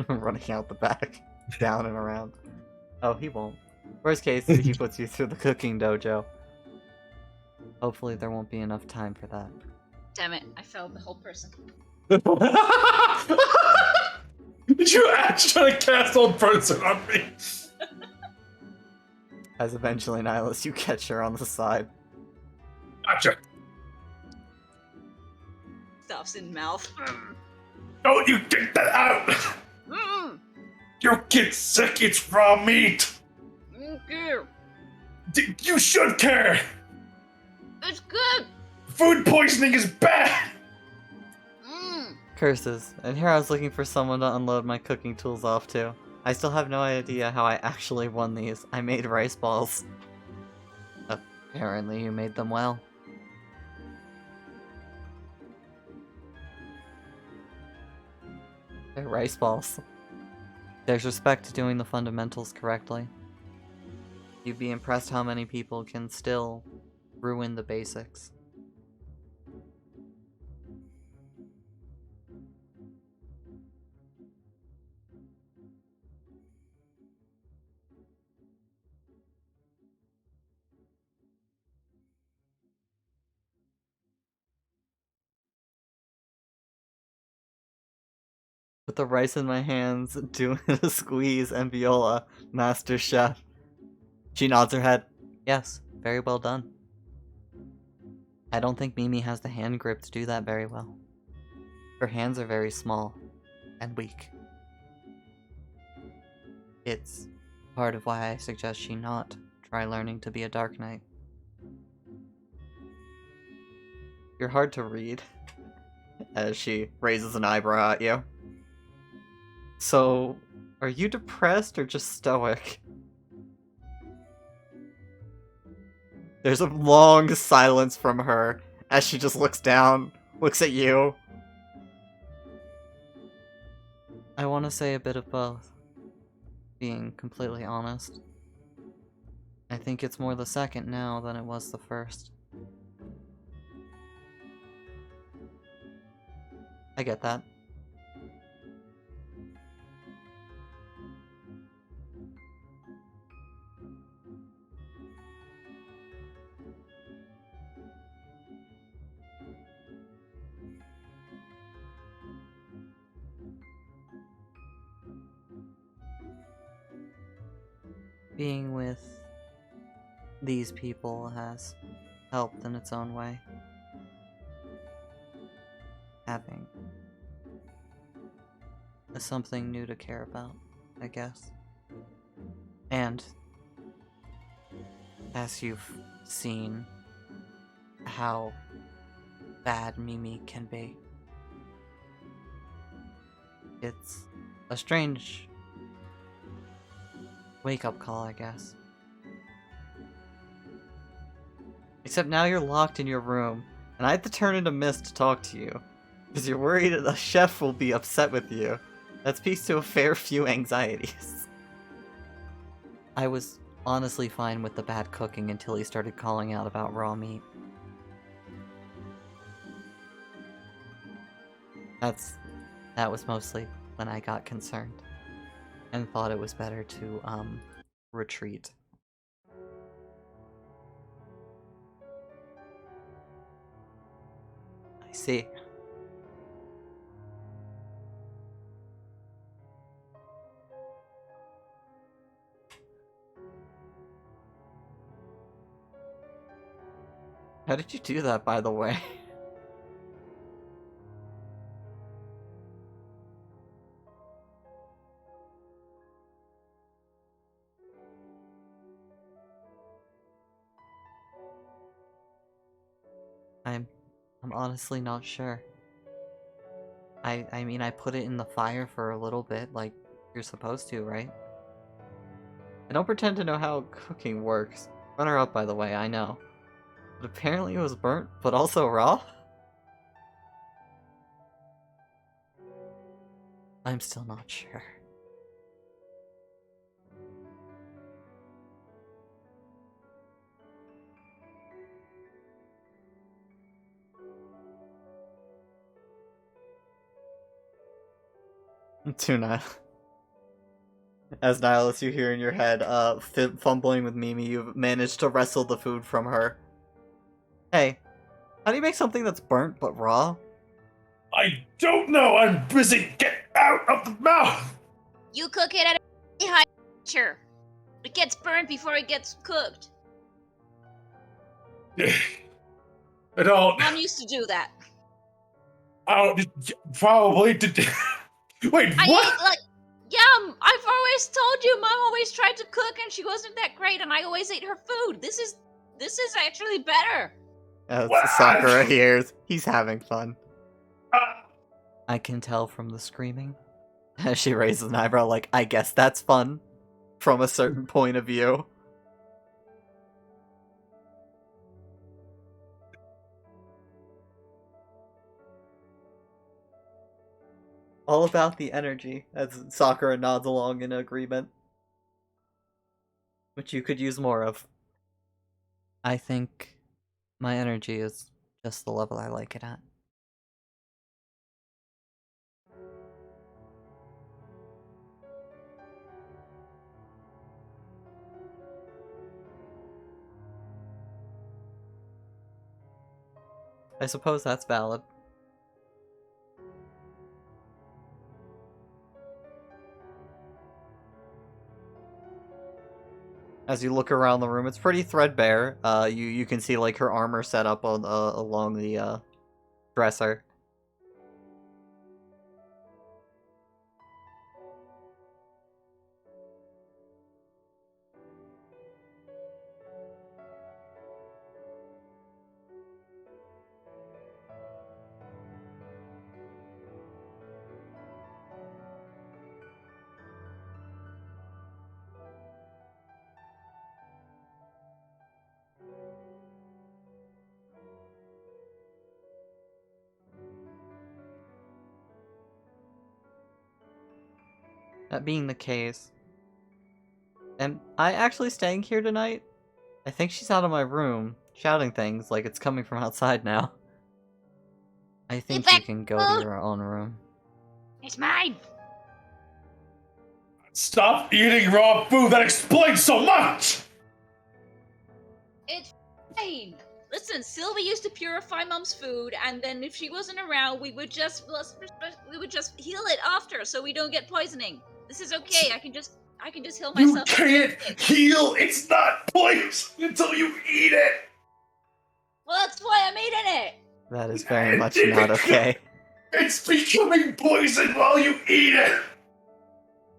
Running out the back, down and around. Oh, he won't. Worst case, he puts you through the cooking dojo. Hopefully there won't be enough time for that. Damn it, I failed the Whole Person. Did you actually try to cast old person on me? As eventually, Nihilus, you catch her on the side. Gotcha. Stuff's in mouth. Don't you get that out! Mm. You get sick, it's raw meat! Okay. You should care! It's good. Food poisoning is bad! Mm. Curses. And here I was looking for someone to unload my cooking tools off to. I still have no idea how I actually won these. I made rice balls. Apparently you made them well. They're rice balls. There's respect to doing the fundamentals correctly. You'd be impressed how many people can still ruin the basics. With the rice in my hands, doing a squeeze and Viola, Master Chef. She nods her head. Yes, very well done. I don't think Mimi has the hand grip to do that very well. Her hands are very small and weak. It's part of why I suggest she not try learning to be a Dark Knight. You're hard to read. As she raises an eyebrow at you. So, are you depressed or just stoic? There's a long silence from her as she just looks down, looks at you. I want to say a bit of both. Being completely honest. I think it's more the second now than it was the first. I get that. Being with these people has helped in its own way. Having something new to care about, I guess. And as you've seen how bad Mimi can be, it's a strange wake-up call, I guess. Except now you're locked in your room, and I have to turn into mist to talk to you, because you're worried that the chef will be upset with you. That speaks to a fair few anxieties. I was honestly fine with the bad cooking until he started calling out about raw meat. That was mostly when I got concerned, and thought it was better to, retreat. I see. How did you do that, by the way? I'm honestly not sure. I mean, I put it in the fire for a little bit, like you're supposed to, right? I don't pretend to know how cooking works. Runner up, by the way, I know. But apparently it was burnt, but also raw? I'm still not sure. Tuna. As Nihilus, you hear in your head, fumbling with Mimi, you've managed to wrestle the food from her. Hey, how do you make something that's burnt but raw? I don't know. I'm busy. Get out of the mouth. You cook it at a really high temperature. It gets burnt before it gets cooked. I don't. Mom used to do that. Probably did. Wait, what? Yeah, I've always told you, Mom always tried to cook and she wasn't that great, and I always ate her food. This is actually better. As What? Sakura hears, he's having fun. Uh, I can tell from the screaming. As she raises an eyebrow like, I guess that's fun. From a certain point of view. All about the energy, as Sakura nods along in agreement. Which you could use more of. I think my energy is just the level I like it at. I suppose that's valid. As you look around the room, it's pretty threadbare. You can see like her armor set up on along the dresser. that being the case, am I actually staying here tonight? I think she's out of my room, shouting things like it's coming from outside now. I think you back can go to food. your own room. It's mine. Stop eating raw food. That explains so much. It's fine. Listen, Sylvie used to purify Mom's food, and then if she wasn't around, we would just heal it after, so we don't get poisoning. This is okay. I can just heal You myself. can't heal. It's not poison until you eat it. Well, that's why I'm eating it. That is very much not okay. It's becoming poison while you eat it.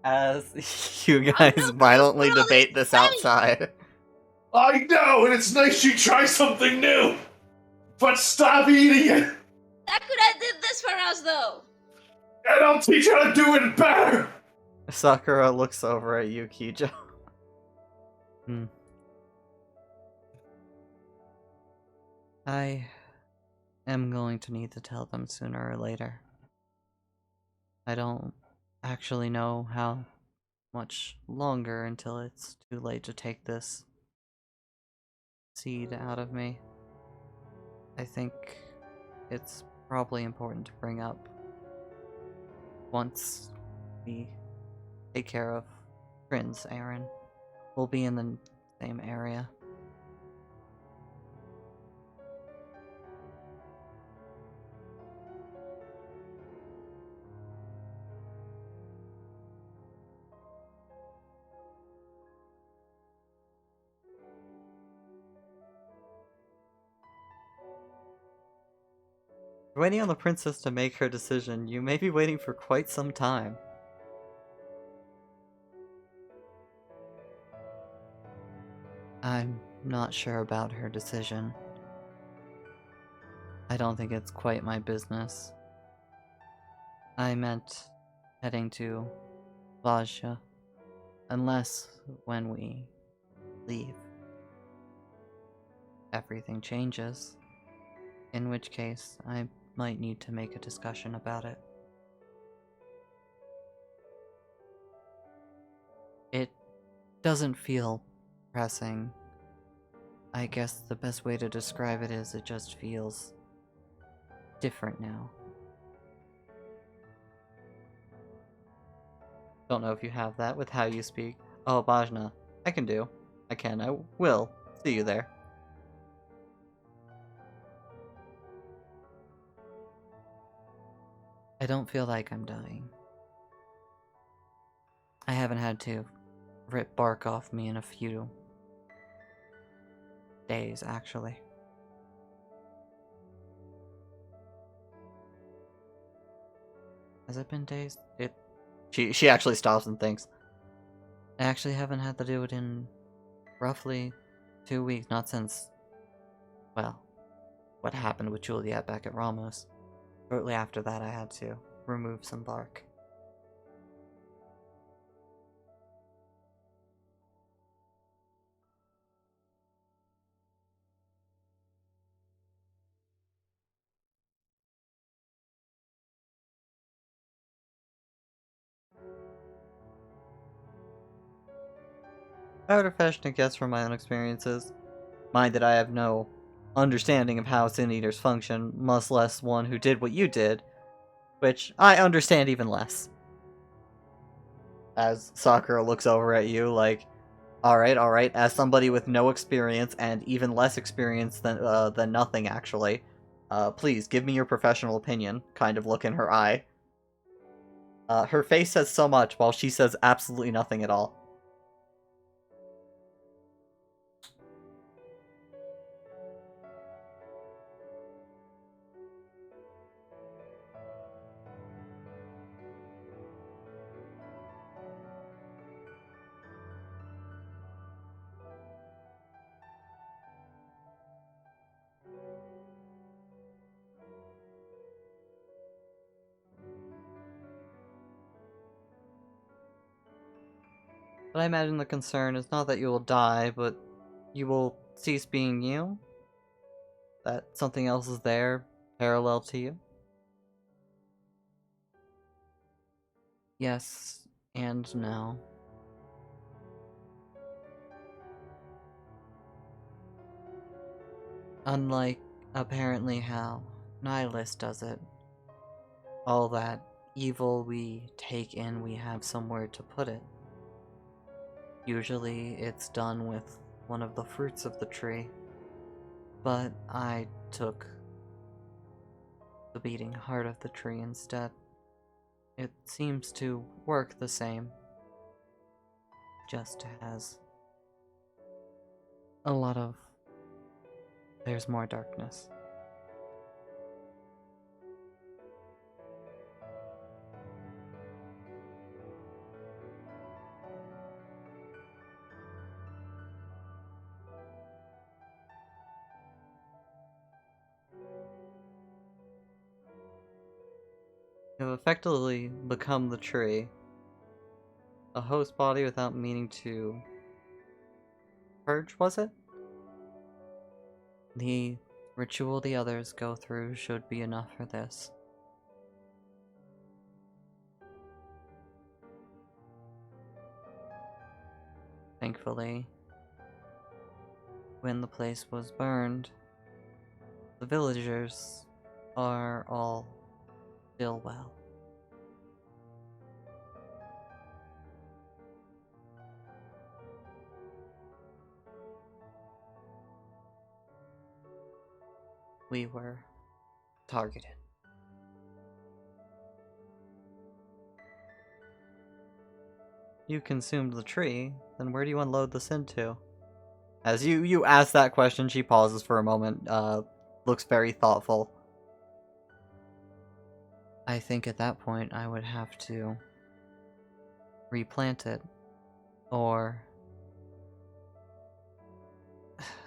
As you I'm guys not violently gonna debate this tell you. outside. I know, and it's nice you try something new. But stop eating it, That could have did this for us, though. and I'll teach you how to do it better. Sakura looks over at you, Kijo. I am going to need to tell them sooner or later. I don't actually know how much longer until it's too late to take this seed out of me. I think it's probably important to bring up once we take care of Prince Aaron. We'll be in the same area. Waiting on the princess to make her decision. You may be waiting for quite some time. I'm not sure about her decision. I don't think it's quite my business. I meant heading to Vajja. Unless when we leave, everything changes. In which case, I might need to make a discussion about it. It doesn't feel pressing. I guess the best way to describe it is it just feels different now. Don't know if you have that with how you speak. Oh, Bajna. I can. I will. See you there. I don't feel like I'm dying. I haven't had to rip bark off me in a few days, actually. Has it been days? She actually stops and thinks. I actually haven't had to do it in roughly 2 weeks, not since, well, what happened with Juliet back at Ramos. Shortly after that, I had to remove some bark. I would fashion a guess from my own experiences. Mind that I have no understanding of how Sin Eaters function, much less one who did what you did, which I understand even less. As Sakura looks over at you like, alright, as somebody with no experience and even less experience than nothing actually, please give me your professional opinion, kind of look in her eye. Her face says so much while she says absolutely nothing at all. But I imagine the concern is not that you will die, but you will cease being you? That something else is there, parallel to you? Yes, and no. Unlike apparently how Nihilus does it, all that evil we take in, we have somewhere to put it. Usually it's done with one of the fruits of the tree, but I took the beating heart of the tree instead. It seems to work the same, just has a lot of... there's more darkness. You have effectively become the tree, a host body without meaning to purge, was it? The ritual the others go through should be enough for this. Thankfully, when the place was burned, the villagers are all still well. We were targeted. You consumed the tree, then where do you unload this into? As you ask that question, she pauses for a moment, looks very thoughtful. I think at that point I would have to replant it, or...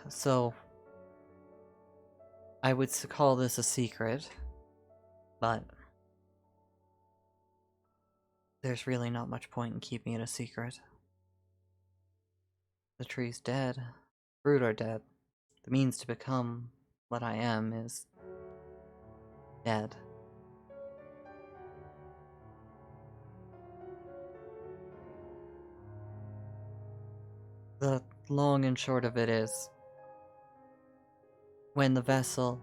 So, I would call this a secret, but there's really not much point in keeping it a secret. The tree's dead. Fruit are dead. The means to become what I am is dead. The long and short of it is, when the vessel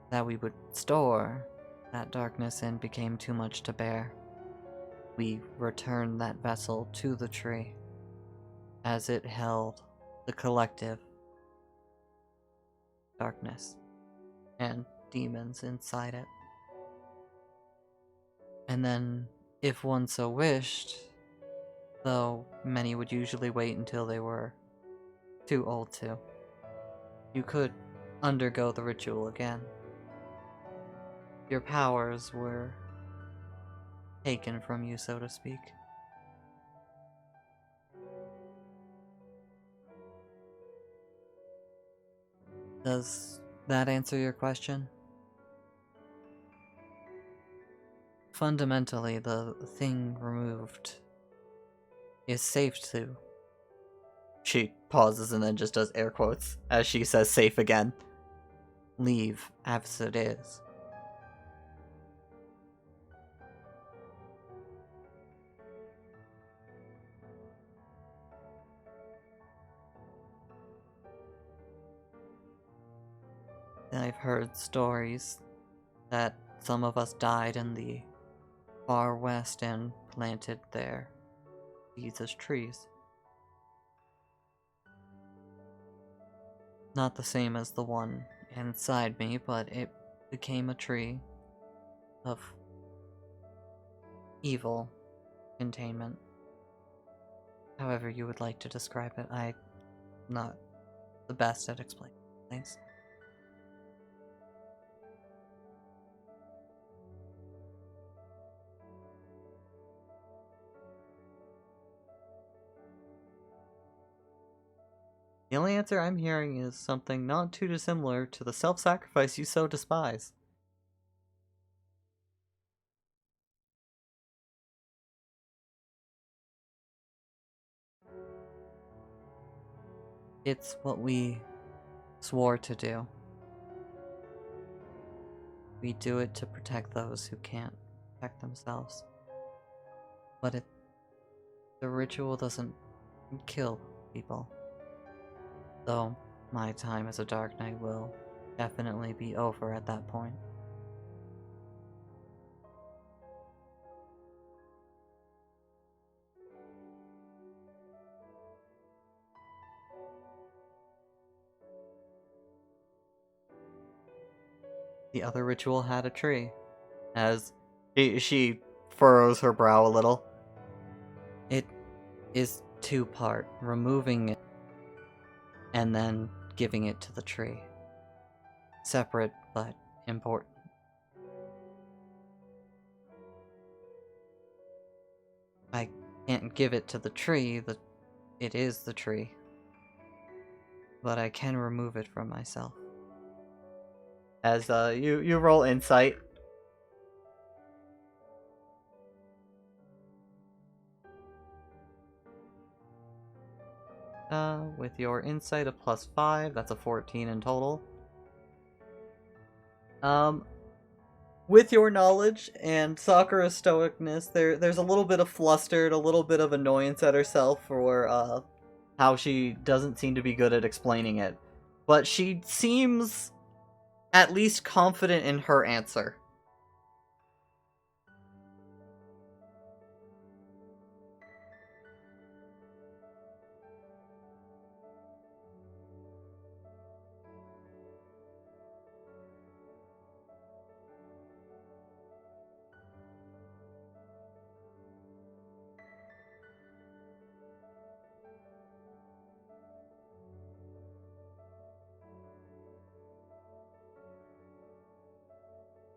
that we would store that darkness in became too much to bear, we returned that vessel to the tree, as it held the collective darkness and demons inside it. And then, if one so wished, though many would usually wait until they were too old to, you could undergo the ritual again. Your powers were taken from you, so to speak. Does that answer your question? Fundamentally, the thing removed is safe to... She pauses and then just does air quotes as she says safe again. Leave as it is. I've heard stories that some of us died in the far west and planted their seeds as trees. Not the same as the one inside me, but it became a tree of evil containment. However you would like to describe it, I'm not the best at explaining things. The only answer I'm hearing is something not too dissimilar to the self-sacrifice you so despise. It's what we swore to do. We do it to protect those who can't protect themselves. But it The ritual doesn't kill people. Though my time as a Dark Knight will definitely be over at that point. The other ritual had a tree. As she furrows her brow a little. It is two-part, removing it and then giving it to the tree. Separate, but important. I can't give it to the tree, it is the tree. But I can remove it from myself. As you roll insight. With your insight of +5, that's a 14 in total. With your knowledge and Sakura's stoicness, there's a little bit of flustered, a little bit of annoyance at herself for how she doesn't seem to be good at explaining it. But she seems at least confident in her answer.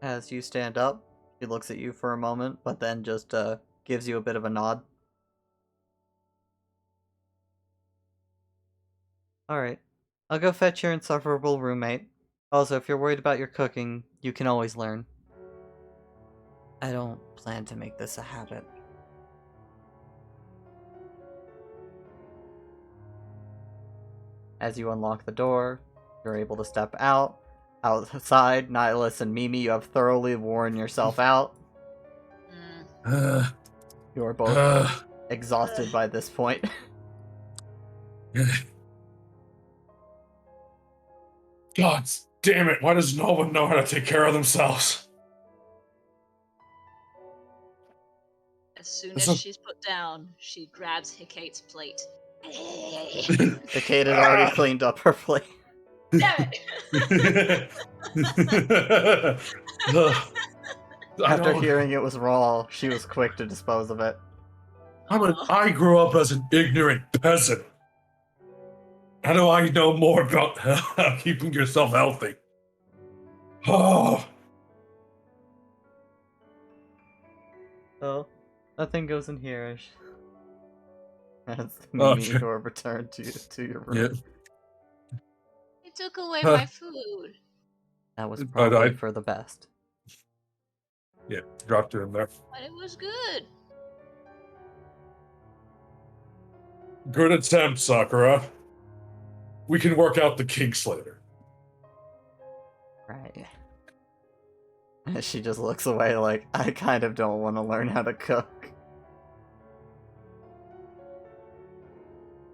As you stand up, she looks at you for a moment, but then just gives you a bit of a nod. Alright. I'll go fetch your insufferable roommate. Also, if you're worried about your cooking, you can always learn. I don't plan to make this a habit. As you unlock the door, you're able to step out. Outside, Nihilus and Mimi, you have thoroughly worn yourself out. You are both exhausted by this point. God damn it, why does no one know how to take care of themselves? As soon This as is- she's put down, she grabs Hecate's plate. Kate had already cleaned up her plate. Damn it! After hearing it was raw, she was quick to dispose of it. I grew up as an ignorant peasant. How do I know more about keeping yourself healthy? Oh, So, nothing goes in here. As Oh, Mimi sure. or returned to your room. yeah. He took away my food. That was But probably I- for the best. Yeah, dropped it in there. But it was good. Good attempt, Sakura. We can work out the kinks later. Right. She just looks away like, I kind of don't want to learn how to cook.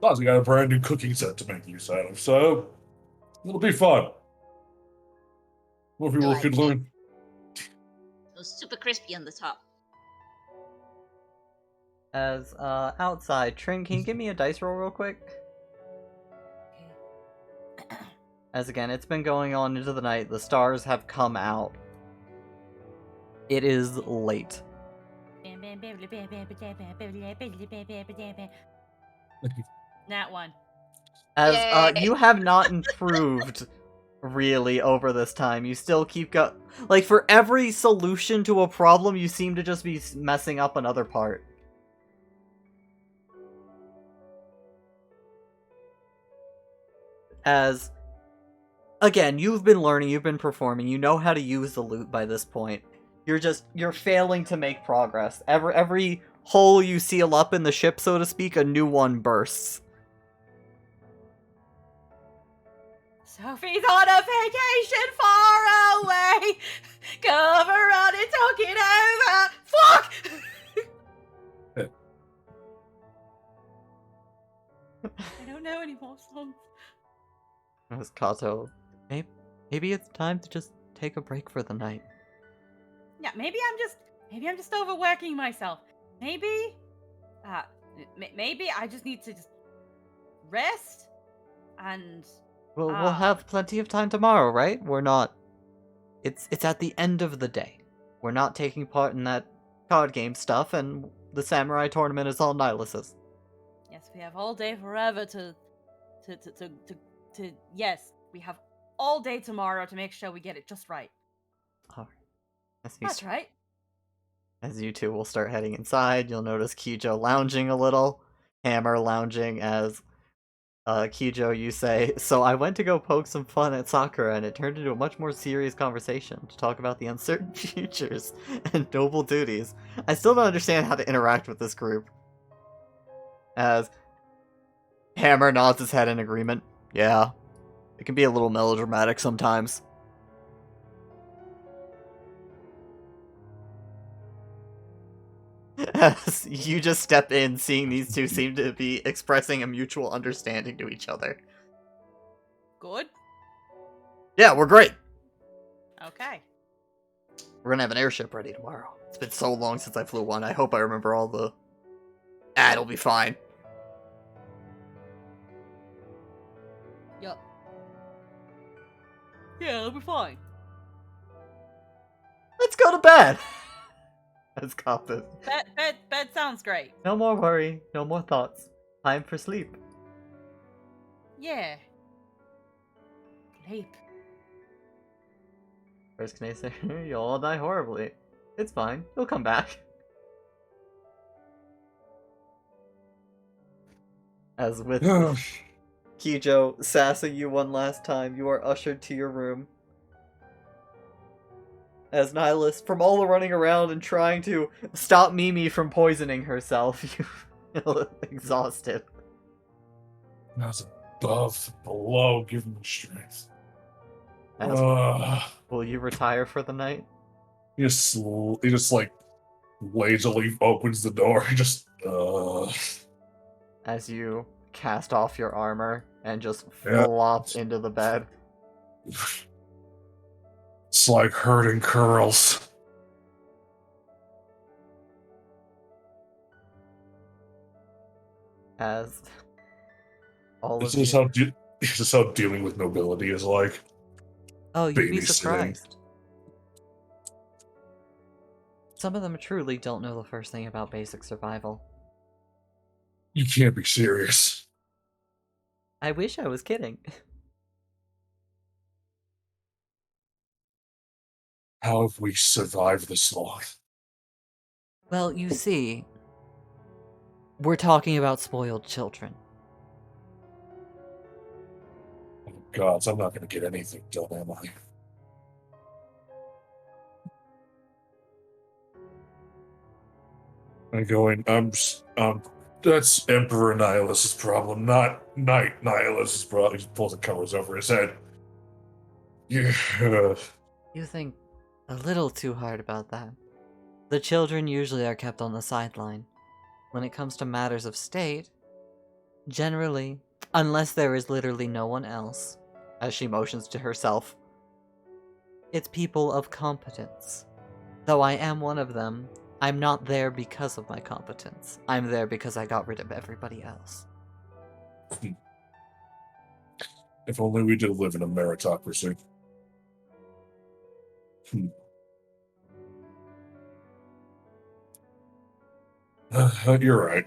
Plus, we got a brand new cooking set to make use out of, so it'll be fun. More people Like could it. learn. It was super crispy on the top. As, outside, Trin, can you give me a dice roll real quick? As again, it's been going on into the night, the stars have come out. It is late. Nat one. As, Yay. you have not improved, really, over this time. You still keep like, for every solution to a problem, you seem to just be messing up another part. As, again, you've been learning, you've been performing, you know how to use the loot by this point. You're failing to make progress. Every hole you seal up in the ship, so to speak, a new one bursts. Sophie's on a vacation far away. Come around and talk it over. Fuck! know any more songs. As Kato, maybe it's time to just take a break for the night. Yeah, maybe I'm just overworking myself. Maybe, maybe I just need to just rest and. We'll Ah. have plenty of time tomorrow, right? We're not. It's at the end of the day. We're not taking part in that card game stuff, and the samurai tournament is all Nihilus's. Yes, we have all day forever to. Yes, we have all day tomorrow to make sure we get it just right. Alright. That's right. As you two will start heading inside, you'll notice Kijo lounging a little, Hammer lounging as Kijo, you say, so I went to go poke some fun at Sakura and it turned into a much more serious conversation to talk about the uncertain futures and noble duties. I still don't understand how to interact with this group. As Hammer nods his head in agreement. Yeah, it can be a little melodramatic sometimes. As you just step in, seeing these two seem to be expressing a mutual understanding to each other. Good. Yeah, we're great. Okay. We're gonna have an airship ready tomorrow. It's been so long since I flew one. I hope I remember all the... it'll be fine. Yup. Yeah, it'll be fine. Let's go to bed! As Compass. Bed sounds great. No more worry, no more thoughts. Time for sleep. Yeah. Sleep. First Knaser, you'll all die horribly. It's fine, you'll come back. As with Kijo sassing you one last time, you are ushered to your room. As Nihilus, from all the running around and trying to stop Mimi from poisoning herself, you feel exhausted. That's above, below, give me strength. Will you retire for the night? He just like lazily opens the door. He just As you cast off your armor and just Yeah. flop into the bed. It's like herding curls. As all This of is you... how dealing with nobility is like. Oh, you'd be babysitting. surprised. Some of them truly don't know the first thing about basic survival. You can't be serious. I wish I was kidding. How have we survived this long? Well, you see, we're talking about spoiled children. Oh, gods, I'm not going to get anything done, am I? I'm going, that's Emperor Nihilus's problem, not Knight Nihilus's problem. He pulls the covers over his head. Yeah. You think a little too hard about that. The children usually are kept on the sideline. When it comes to matters of state, generally, unless there is literally no one else, as she motions to herself, it's people of competence. Though I am one of them, I'm not there because of my competence. I'm there because I got rid of everybody else. If only we did live in a meritocracy. You're right.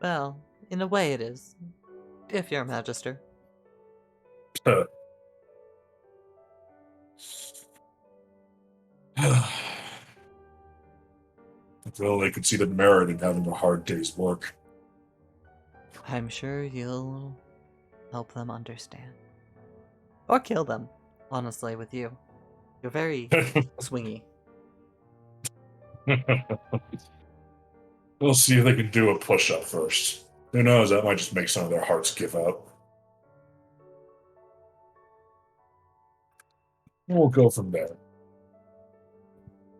Well, in a way it is. If you're a magister. If only they could see the merit in having a hard day's work. I'm sure you'll help them understand. Or kill them, honestly, with you. You're very swingy. We'll see if they can do a push-up first. Who knows, that might just make some of their hearts give out. We'll go from there.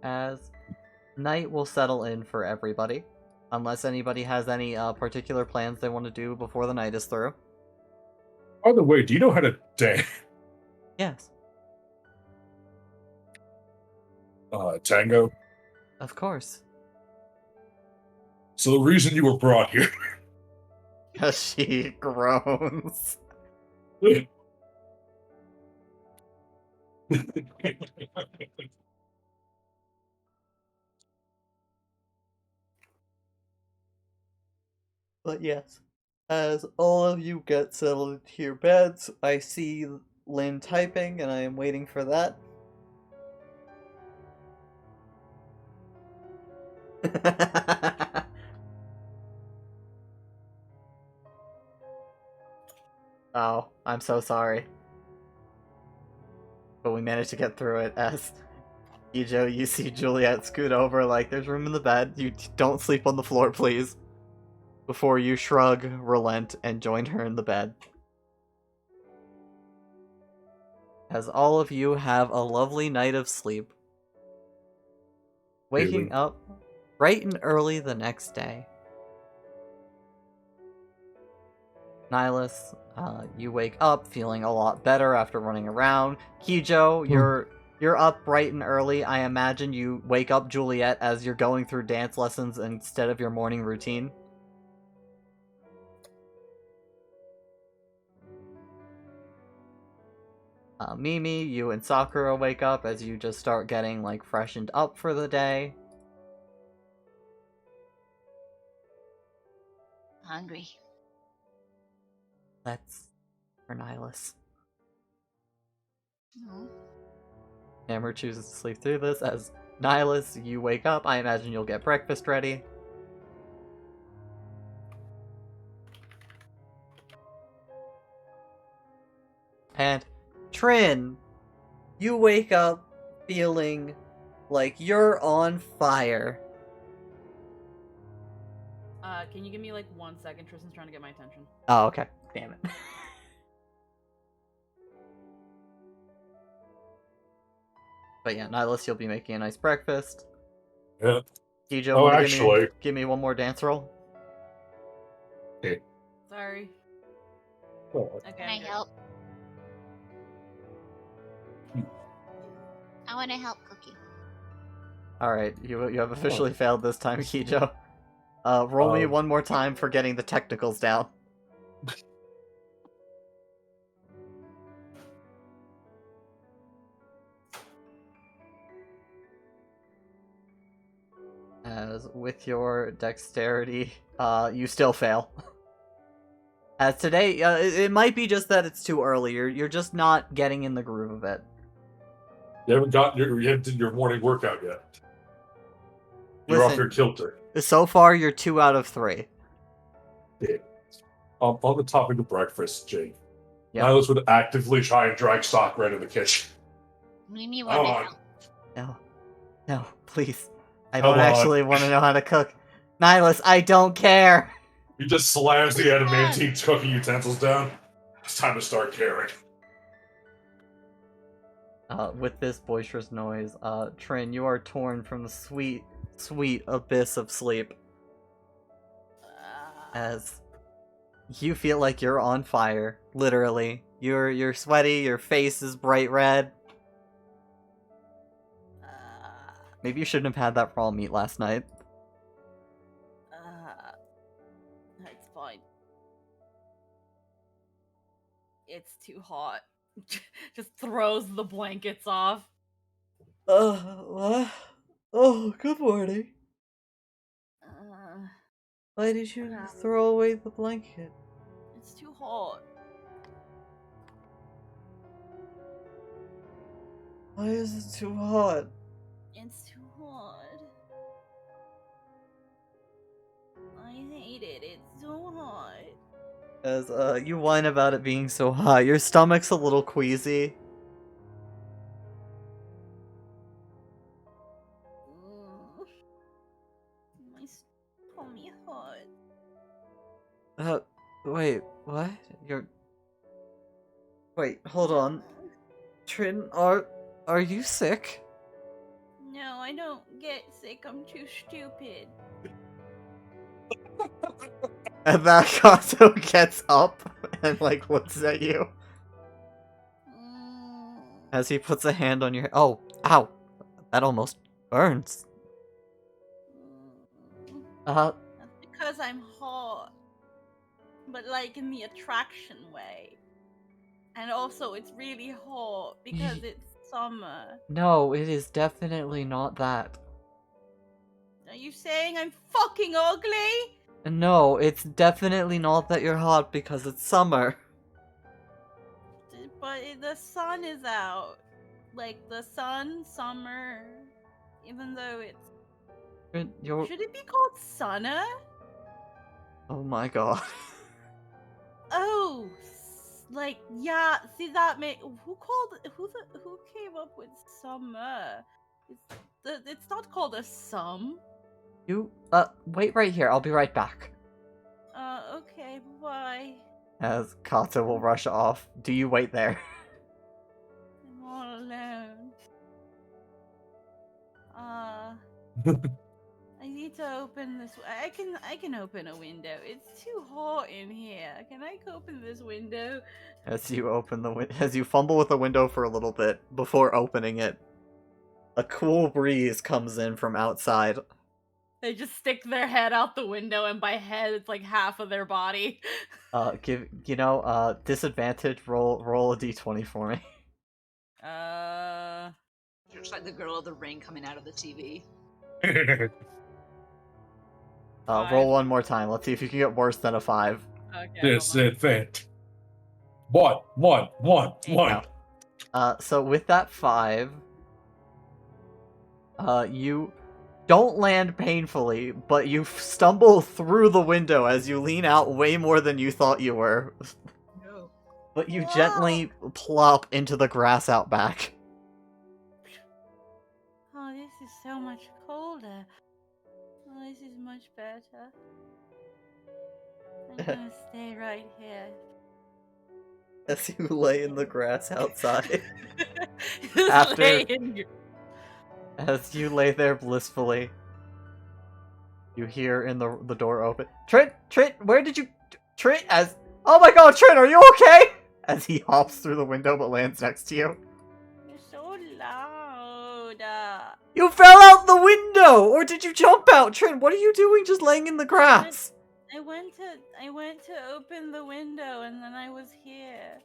As night will settle in for everybody, unless anybody has any particular plans they want to do before the night is through. By the way, do you know how to dance? Yes, Tango? of course. So the reason you were brought here. She groans. But yes, as all of you get settled into your beds, I see Lynn typing, and I am waiting for that. Oh, I'm so sorry. But we managed to get through it as Ijo, you see Juliet scoot over like, there's room in the bed. You don't sleep on the floor, please. Before you shrug, relent, and join her in the bed. As all of you have a lovely night of sleep. Waking Really? up bright and early the next day. Nihilus, you wake up feeling a lot better after running around. Kijo, you're up bright and early. I imagine you wake up Juliet as you're going through dance lessons instead of your morning routine. Mimi, you and Sakura wake up as you just start getting like freshened up for the day. Hungry. That's for Nihilus. No. Hammer chooses to sleep through this. As Nihilus, you wake up. I imagine you'll get breakfast ready. And Trin, you wake up feeling like you're on fire. Can you give me like 1 second? Tristan's trying to get my attention. Oh, okay. Damn it. But yeah, Nihilus, you'll be making a nice breakfast. Yeah. Kijo, Oh, wanna actually- give me one more dance roll? Sorry. Oh, Okay. Can I I'm good. help? I want to help Cookie. Alright, you have officially failed this time, Kijo. Roll me one more time for getting the technicals down. As with your dexterity, you still fail. As today, it might be just that it's too early. You're just not getting in the groove of it. you haven't done your morning workout yet. You're off Listen. your kilter. So far, you're 2 out of 3. On the topic of breakfast, Jake. Yeah. Nihilus would actively try and drag Sakura into the kitchen. Mimi Come want to on. help. No, please. I Come don't on. actually want to know how to cook. Nihilus, I don't care. He just slams the adamantine cooking utensils down. It's time to start caring. With this boisterous noise, Trin, you are torn from the sweet, sweet abyss of sleep as you feel like you're on fire. Literally, you're sweaty. Your face is bright red. Maybe you shouldn't have had that raw meat last night. It's fine. It's too hot. Just throws the blankets off. What? Oh, good morning. Uh, Why did you throw away the blanket? it's too hot. Why is it too hot? It's too hot. I hate it. It's so hot. As you whine about it being so hot, your stomach's a little queasy. My tummy hot. Wait, what? Wait, hold on. Trin, are you sick? No, I don't get sick. I'm too stupid. And that Kato gets up and like looks at you as he puts a hand on your. Oh, ow! That almost burns. That's because I'm hot. But like in the attraction way. And also it's really hot because it's summer. No, it is definitely not that. Are you saying I'm fucking ugly? No, it's definitely not that you're hot because it's summer. But the sun is out. Like the sun, summer. Even though it's. You're. Should it be called summer? Oh my god. Oh, like yeah. See that who came up with summer? It's not called a sum. You wait right here. I'll be right back. Okay, bye. As Kato will rush off. Do you wait there? I'm all alone. I need to open this. I can open a window. It's too hot in here. Can I open this window? As you fumble with the window for a little bit before opening it, a cool breeze comes in from outside. They just stick their head out the window, and by head, it's like half of their body. Disadvantage. Roll a d20 for me. Just like the girl of the ring coming out of the TV. Roll one more time. Let's see if you can get worse than a 5. Okay. Disadvantage. One. So with that 5, you don't land painfully, but you stumble through the window as you lean out way more than you thought you were. No. But you gently plop into the grass out back. Oh, this is so much colder. Oh, this is much better. I'm gonna stay right here. As you lay in the grass outside. Just After- lay in your- As you lay there blissfully, you hear in the door open. Trent, where did you... Trent, as... Oh my god, Trent, are you okay? As he hops through the window but lands next to you. You're so loud. You fell out the window! Or did you jump out? Trent, what are you doing just laying in the grass? I went to open the window and then I was here.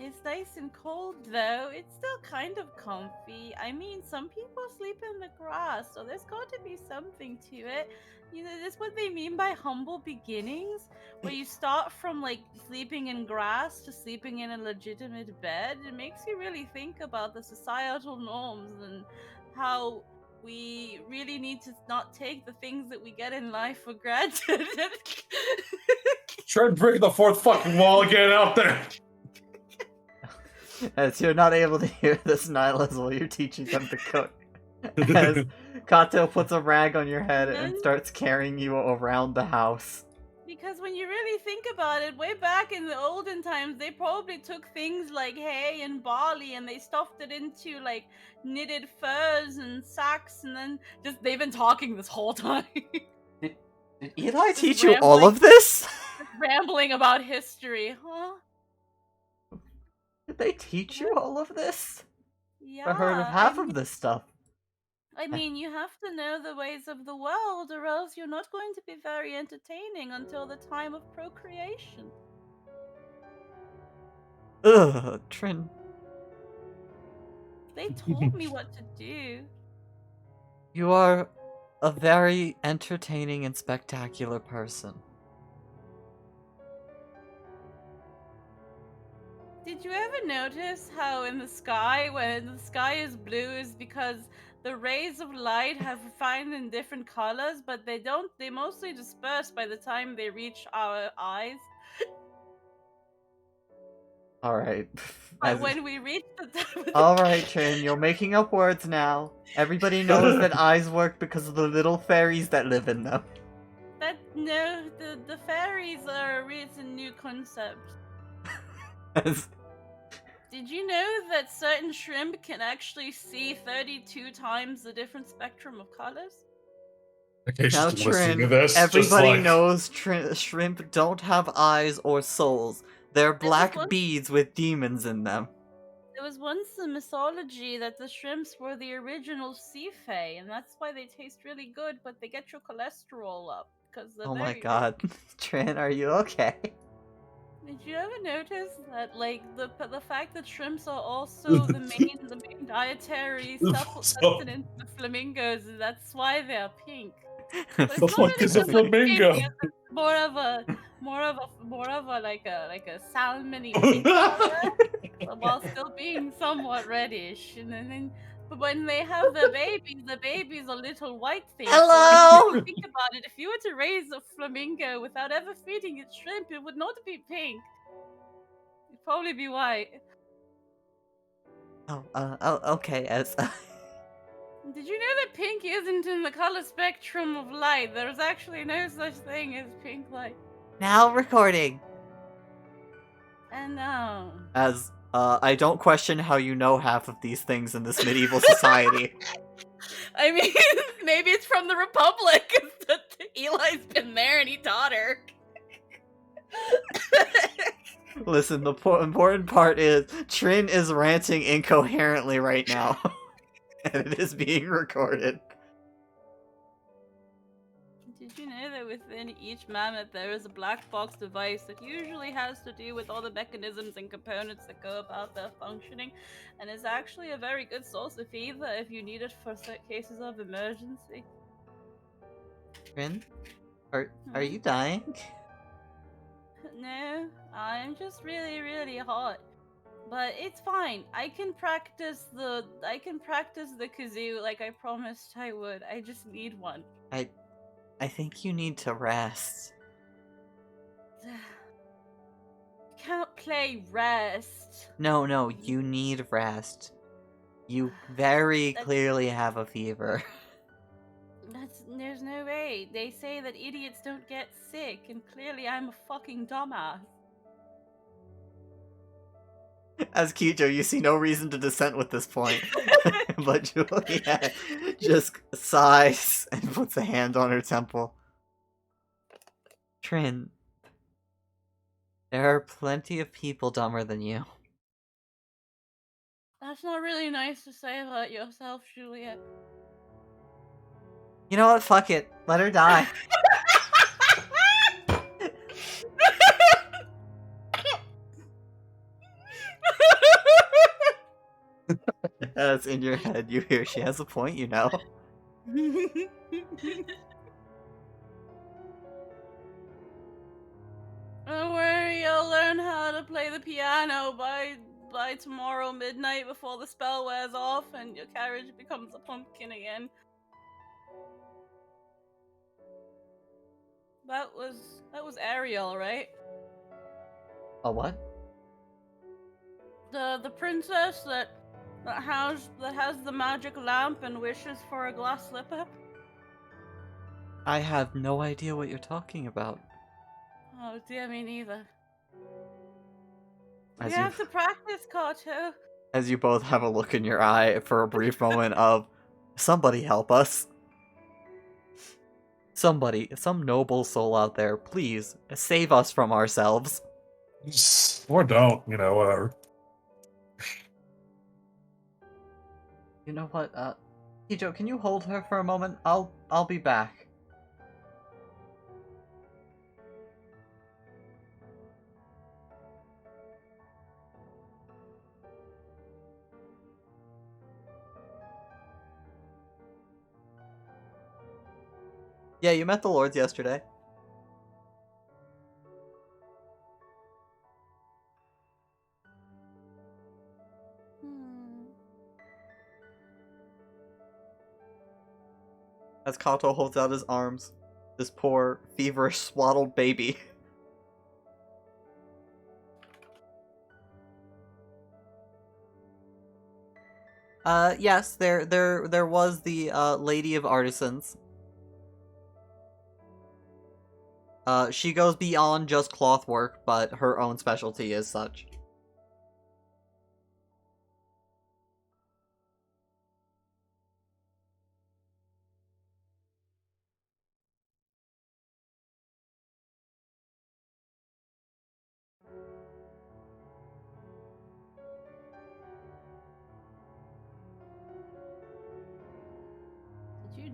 It's nice and cold though. It's still kind of comfy. I mean, some people sleep in the grass, so there's got to be something to it. You know, that's what they mean by humble beginnings, where you start from like sleeping in grass to sleeping in a legitimate bed. It makes you really think about the societal norms and how we really need to not take the things that we get in life for granted. Try to break the fourth fucking wall again out there. As you're not able to hear this nihilist while you're teaching them to cook. As Kato puts a rag on your head and starts carrying you around the house. Because when you really think about it, way back in the olden times, they probably took things like hay and barley and they stuffed it into like knitted furs and sacks, and then they've been talking this whole time. Did Eli Just teach you all rambling. of this? Rambling about history, huh? Did they teach you all of this? Yeah. I heard of half of this stuff. I mean, you have to know the ways of the world, or else you're not going to be very entertaining until the time of procreation. Ugh, Trin. They told me what to do. You are a very entertaining and spectacular person. Did you ever notice how in the sky, when the sky is blue, is because the rays of light have found in different colors, but they mostly disperse by the time they reach our eyes? Alright. But when we reach the time Alright, Trin, you're making up words now. Everybody knows that eyes work because of the little fairies that live in them. the fairies are it's a new concept. Did you know that certain shrimp can actually see 32 times the different spectrum of colors? Okay, Now, just listening to Trin, this, just everybody like, knows shrimp don't have eyes or souls. They're black one- beads with demons in them. There was once a mythology that the shrimps were the original sea fae, and that's why they taste really good, but they get your cholesterol up because they're Oh my very god. Trin, are you okay? Did you ever notice that, like, the fact that shrimps are also the main dietary So- sustenance of flamingos, and that's why they're pink. But it's the not fuck really is a so much flamingo? pink, it's more of a like a salmony pink color, while still being somewhat reddish. And then, but when they have the babies are little white things. So Hello! when you think about it, if you were to raise a flamingo without ever feeding it shrimp, it would not be pink. It'd probably be white. Okay, as Did you know that pink isn't in the color spectrum of light? There's actually no such thing as pink light. now recording. And As I don't question how you know half of these things in this medieval society. I mean, maybe it's from the Republic. Eli's been there and he taught her. Listen, the important part is Trin is ranting incoherently right now, and it is being recorded. Did you know that within each mammoth there is a black box device that usually has to do with all the mechanisms and components that go about their functioning, and is actually a very good source of fever if you need it for cases of emergency? Trin, are you dying? No, I'm just really, really hot. But it's fine. I can practice the kazoo like I promised I would. I just need one. I think you need to rest. Can't play rest. No, you need rest. You very That's- clearly have a fever. There's no way. They say that idiots don't get sick, and clearly I'm a fucking dumbass. As Kijo, you see no reason to dissent with this point. But Julia just sighs and puts a hand on her temple. Trin, there are plenty of people dumber than you. That's not really nice to say about yourself, Juliet. You know what? Fuck it. Let her die. As in your head, you hear she has a point, you know. Don't worry, I'll learn how to play the piano by tomorrow midnight before the spell wears off and your carriage becomes a pumpkin again. That was Ariel, right? A what? The princess that has the magic lamp and wishes for a glass slipper. I have no idea what you're talking about. Oh dear, me neither. As You have to practice, Kato. as you both have a look in your eye for a brief moment of, somebody help us. Somebody, some noble soul out there, please save us from ourselves. Or don't, you know, whatever. You know what, Kijo, can you hold her for a moment? I'll be back. Yeah, you met the lords yesterday. As Kato holds out his arms, this poor, feverish, swaddled baby. Yes, there was the, Lady of Artisans. She goes beyond just cloth work, but her own specialty is such.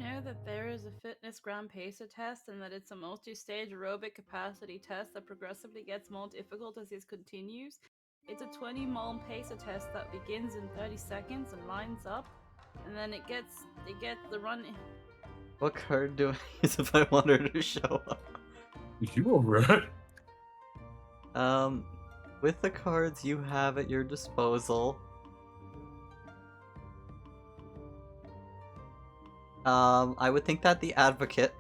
know that there is a fitness ground pacer test and that it's a multi-stage aerobic capacity test that progressively gets more difficult as it continues? It's a 20-mile pacer test that begins in 30 seconds and lines up, and then it gets the run. What card do I use if I want her to show up? You alright? With the cards you have at your disposal, I would think that the Advocate.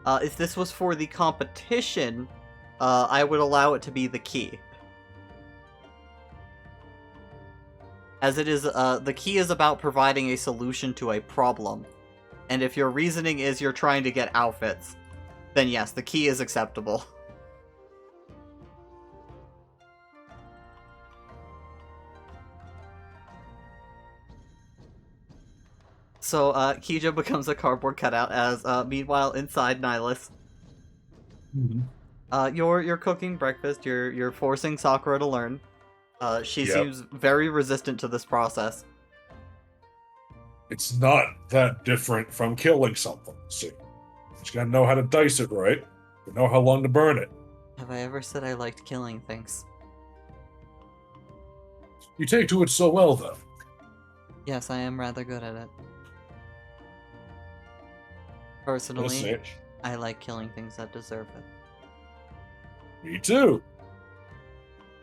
If this was for the competition, I would allow it to be the Key. As it is, the Key is about providing a solution to a problem. And if your reasoning is you're trying to get outfits, then yes, the Key is acceptable. So, Kija becomes a cardboard cutout as, meanwhile, inside Nihilus, you're cooking breakfast, you're forcing Sakura to learn. She Yep. seems very resistant to this process. It's not that different from killing something, see? You gotta know how to dice it right, you know how long to burn it. Have I ever said I liked killing things? You take to it so well, though. Yes, I am rather good at it. Gonna Personally, say it. I like killing things that deserve it. Me too.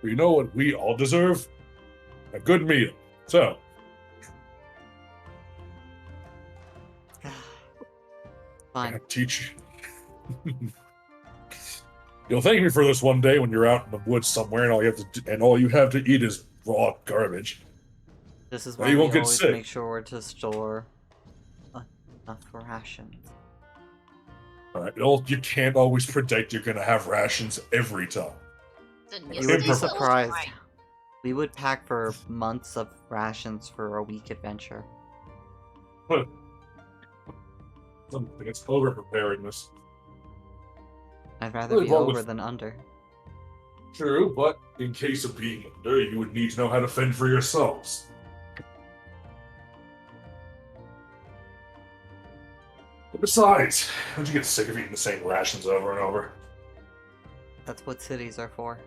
But you know what we all deserve? A good meal. So, Fine. I'll teach you. You'll thank me for this one day when you're out in the woods somewhere and all you have to eat is raw garbage. This is Well, why you we won't get always sick. make sure to store enough rations. Alright, you can't always predict you're gonna have rations every time. Then You would yesterday's be was surprised. fine. We would pack for months of rations for a week adventure. I think it's over preparedness. I'd rather Really be wrong over with- than under. True, but in case of being under, you would need to know how to fend for yourselves. But besides, don't you get sick of eating the same rations over and over? That's what cities are for.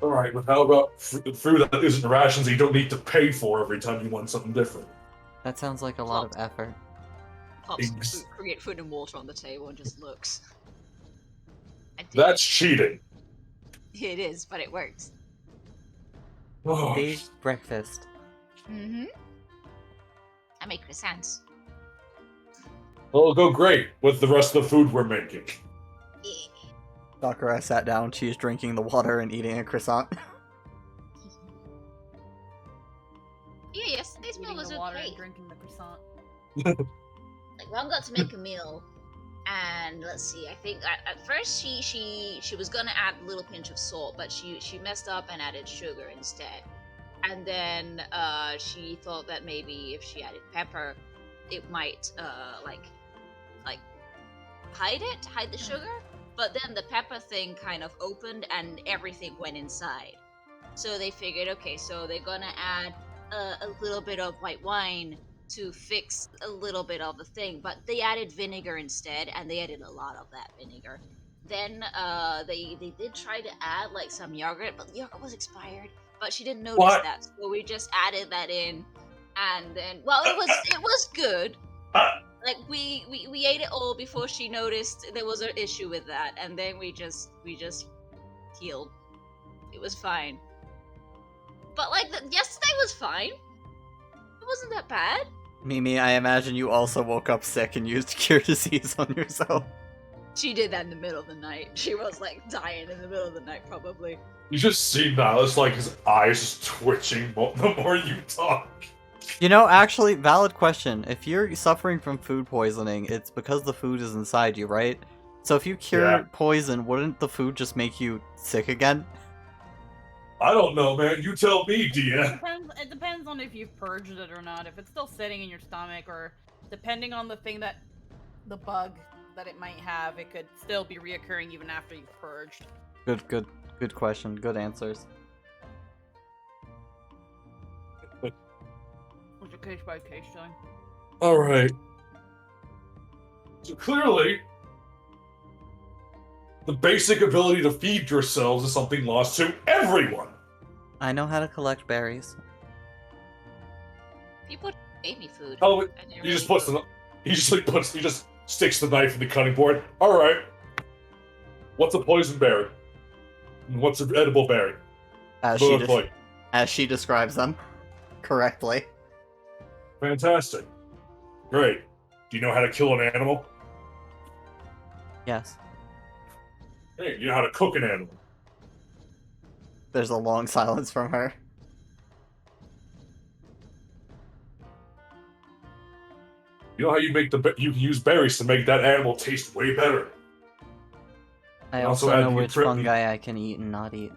Alright, but how about food that isn't rations that you don't need to pay for every time you want something different? That sounds like a lot of effort. Pops some Ex- food, create food and water on the table and just looks. I did That's cheating. it is, but it works. Oh, Staged breakfast. Mm-hmm. I make croissants. well, it'll go great with the rest of the food we're making. Yeah. Sakura sat down, she's drinking the water and eating a croissant. Yeah, yesterday's meal Eating was the water okay. and drinking the croissant. Like, Ron got to make a meal, and let's see. I think at first she was gonna add a little pinch of salt, but she messed up and added sugar instead. And then she thought that maybe if she added pepper, it might like hide the sugar. But then the pepper thing kind of opened and everything went inside. So they figured, okay, so they're gonna add a little bit of white wine to fix a little bit of the thing, but they added vinegar instead, and they added a lot of that vinegar. Then they did try to add like some yogurt, but the yogurt was expired. But she didn't notice What? that, so we just added that in, and then it was good. Like we ate it all before she noticed there was an issue with that, and then we just healed. It was fine. But like yesterday was fine. It wasn't that bad. Mimi, I imagine you also woke up sick and used cure disease on yourself. She did that in the middle of the night. She was like dying in the middle of the night, probably. You just see Nihilus, like his eyes just twitching the more you talk. You know, actually, valid question. If you're suffering from food poisoning, it's because the food is inside you, right? So if you cure Yeah. poison, wouldn't the food just make you sick again? I don't know, man. You tell me, Dia. It depends on if you've purged it or not. If it's still sitting in your stomach, or depending on the bug that it might have, it could still be reoccurring even after you've purged. Good question. Good answers. case by case thing. All right. So clearly, the basic ability to feed yourselves is something lost to everyone. I know how to collect berries. People gave me food. Oh, I didn't he just really puts he just sticks the knife in the cutting board. All right. What's a poison berry? And what's an edible berry? As she describes them correctly. Fantastic. Great. Do you know how to kill an animal? Yes. Hey, you know how to cook an animal? There's a long silence from her. You know how you can use berries to make that animal taste way better. I And also also add know the which nutrient- fungi I can eat and not eat.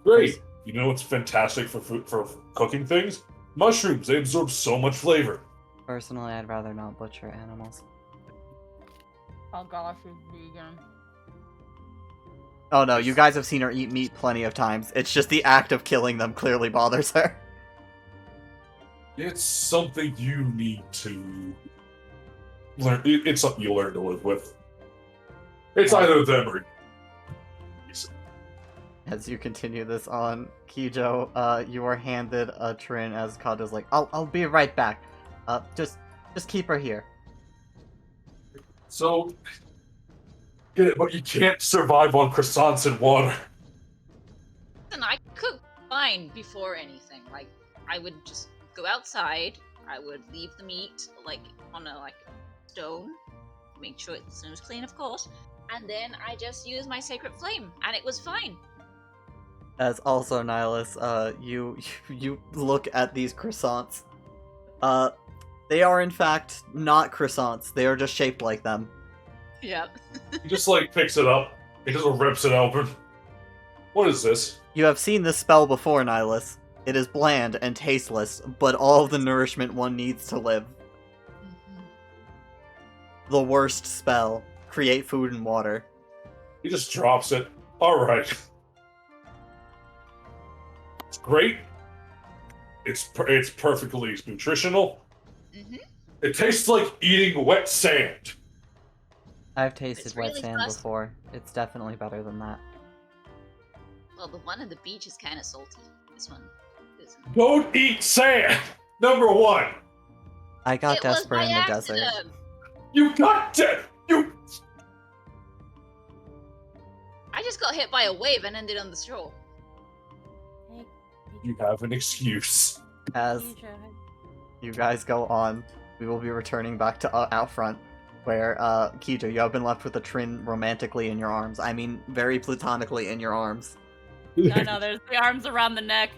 Great. You know what's fantastic for cooking things? Mushrooms. They absorb so much flavor. Personally, I'd rather not butcher animals. Oh gosh, she's vegan. Oh no, you guys have seen her eat meat plenty of times. It's just the act of killing them clearly bothers her. It's something you need to learn. It's something you learn to live with. It's either them or As you continue this on, Kijo, you are handed a Trin as Kado's like, I'll be right back. Just keep her here. So, get it, but you can't survive on croissants and water. Listen, I cook fine before anything. Like, I would just go outside. I would leave the meat on a stone, make sure the stone was clean, of course, and then I just used my sacred flame, and it was fine. As also, Nihilus, you look at these croissants. They are in fact not croissants. They are just shaped like them. Yeah. He just picks it up. He just rips it open. What is this? You have seen this spell before, Nihilus. It is bland and tasteless, but all of the nourishment one needs to live. The worst spell. Create food and water. He just drops it. Alright. It's great. It's perfectly nutritional. Mm-hmm. It tastes like eating wet sand. I've tasted It's wet really sand crusty. before. It's definitely better than that. Well, the one on the beach is kind of salty. This one isn't. Don't eat sand! Number one! I got It was desperate by in the desert. accident. You got it! You... I just got hit by a wave and ended on the shore. You have an excuse. As Kijo, you guys go on, we will be returning back to out front, where Kijo, you have been left with a Trin romantically in your arms. I mean, very platonically in your arms. no, there's the arms around the neck.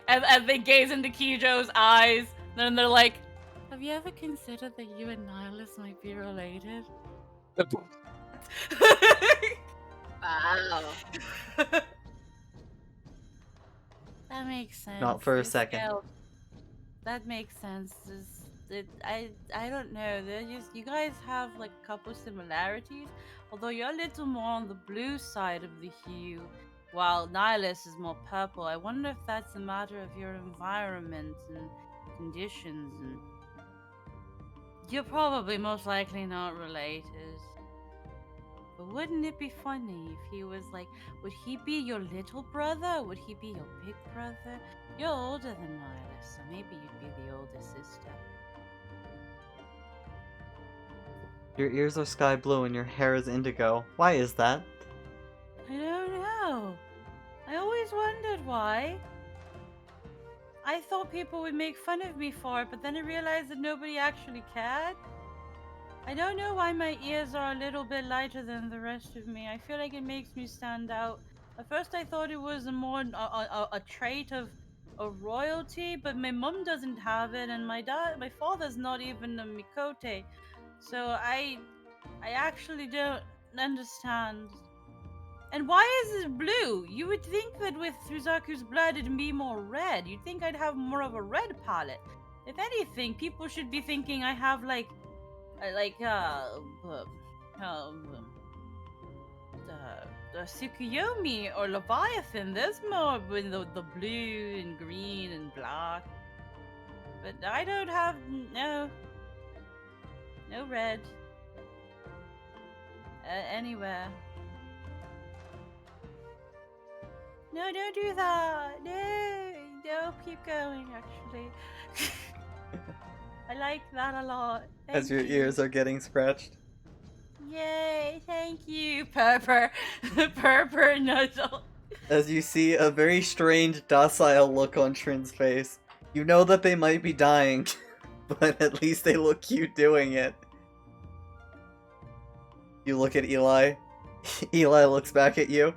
As they gaze into Kijo's eyes, then they're like, have you ever considered that you and Nihilus might be related? Wow. That makes sense. Not for a You second. scaled. That makes sense. I don't know. You guys have a couple similarities, although you're a little more on the blue side of the hue, while Nihilus is more purple. I wonder if that's a matter of your environment and conditions. And you're probably most likely not related. But wouldn't it be funny if he was would he be your little brother? Would he be your big brother? You're older than Nihilus, so maybe you'd be the older sister. Your ears are sky blue and your hair is indigo. Why is that? I don't know. I always wondered why. I thought people would make fun of me for it, but then I realized that nobody actually cared. I don't know why my ears are a little bit lighter than the rest of me. I feel like it makes me stand out. At first I thought it was a trait of royalty, but my mum doesn't have it, and my father's not even a Mikote. So I actually don't understand. And why is it blue? You would think that with Suzaku's blood it'd be more red. You'd think I'd have more of a red palette. If anything, people should be thinking I have Tsukuyomi or Leviathan. There's more with the blue and green and black. but I don't have no red anywhere. No, don't do that. No, keep going. Actually, I like that a lot. As your Thank you. ears are getting scratched. Yay! Thank you, Purpur. Purpur Nuzzle. As you see a very strange, docile look on Trin's face. You know that they might be dying, but at least they look cute doing it. You look at Eli. Eli looks back at you.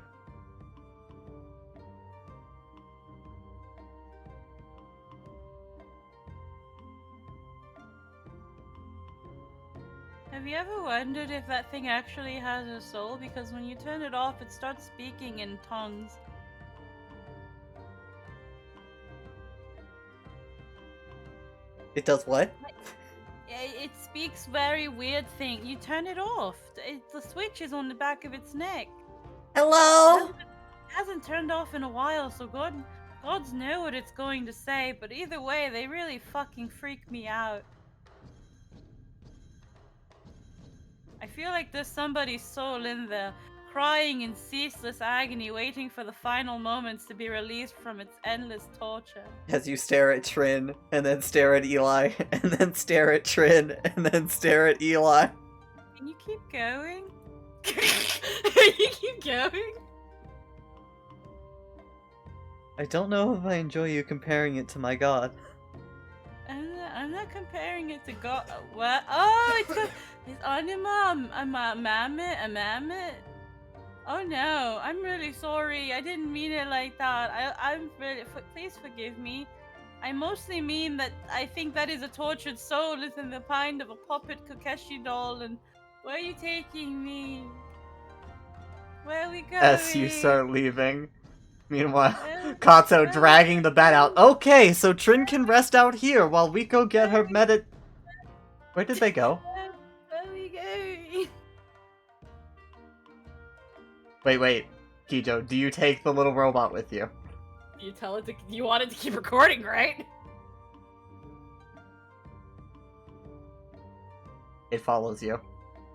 Have you ever wondered if that thing actually has a soul? Because when you turn it off, it starts speaking in tongues. It does what? It speaks very weird thing. You turn it off. The switch is on the back of its neck. Hello? It hasn't turned off in a while, so gods know what it's going to say. But either way, they really fucking freak me out. I feel like there's somebody's soul in there, crying in ceaseless agony, waiting for the final moments to be released from its endless torture. As you stare at Trin, and then stare at Eli, and then stare at Trin, and then stare at Eli. Can you keep going? You keep going? I don't know if I enjoy you comparing it to my god. I'm not comparing it to God. What? Oh, it's Anima, a mammoth. Oh no, I'm really sorry. I didn't mean it like that. I'm really. Please forgive me. I mostly mean that I think that is a tortured soul within the mind of a puppet Kokeshi doll. And where are you taking me? Where are we going? As you start leaving. Meanwhile, Where- Katsu where- dragging the bed out. Okay, so Trin can rest out here while we go get her medit. Where did they go? Where are we going? Wait. Kijo, do you take the little robot with you? You tell it to. You want it to keep recording, right? It follows you.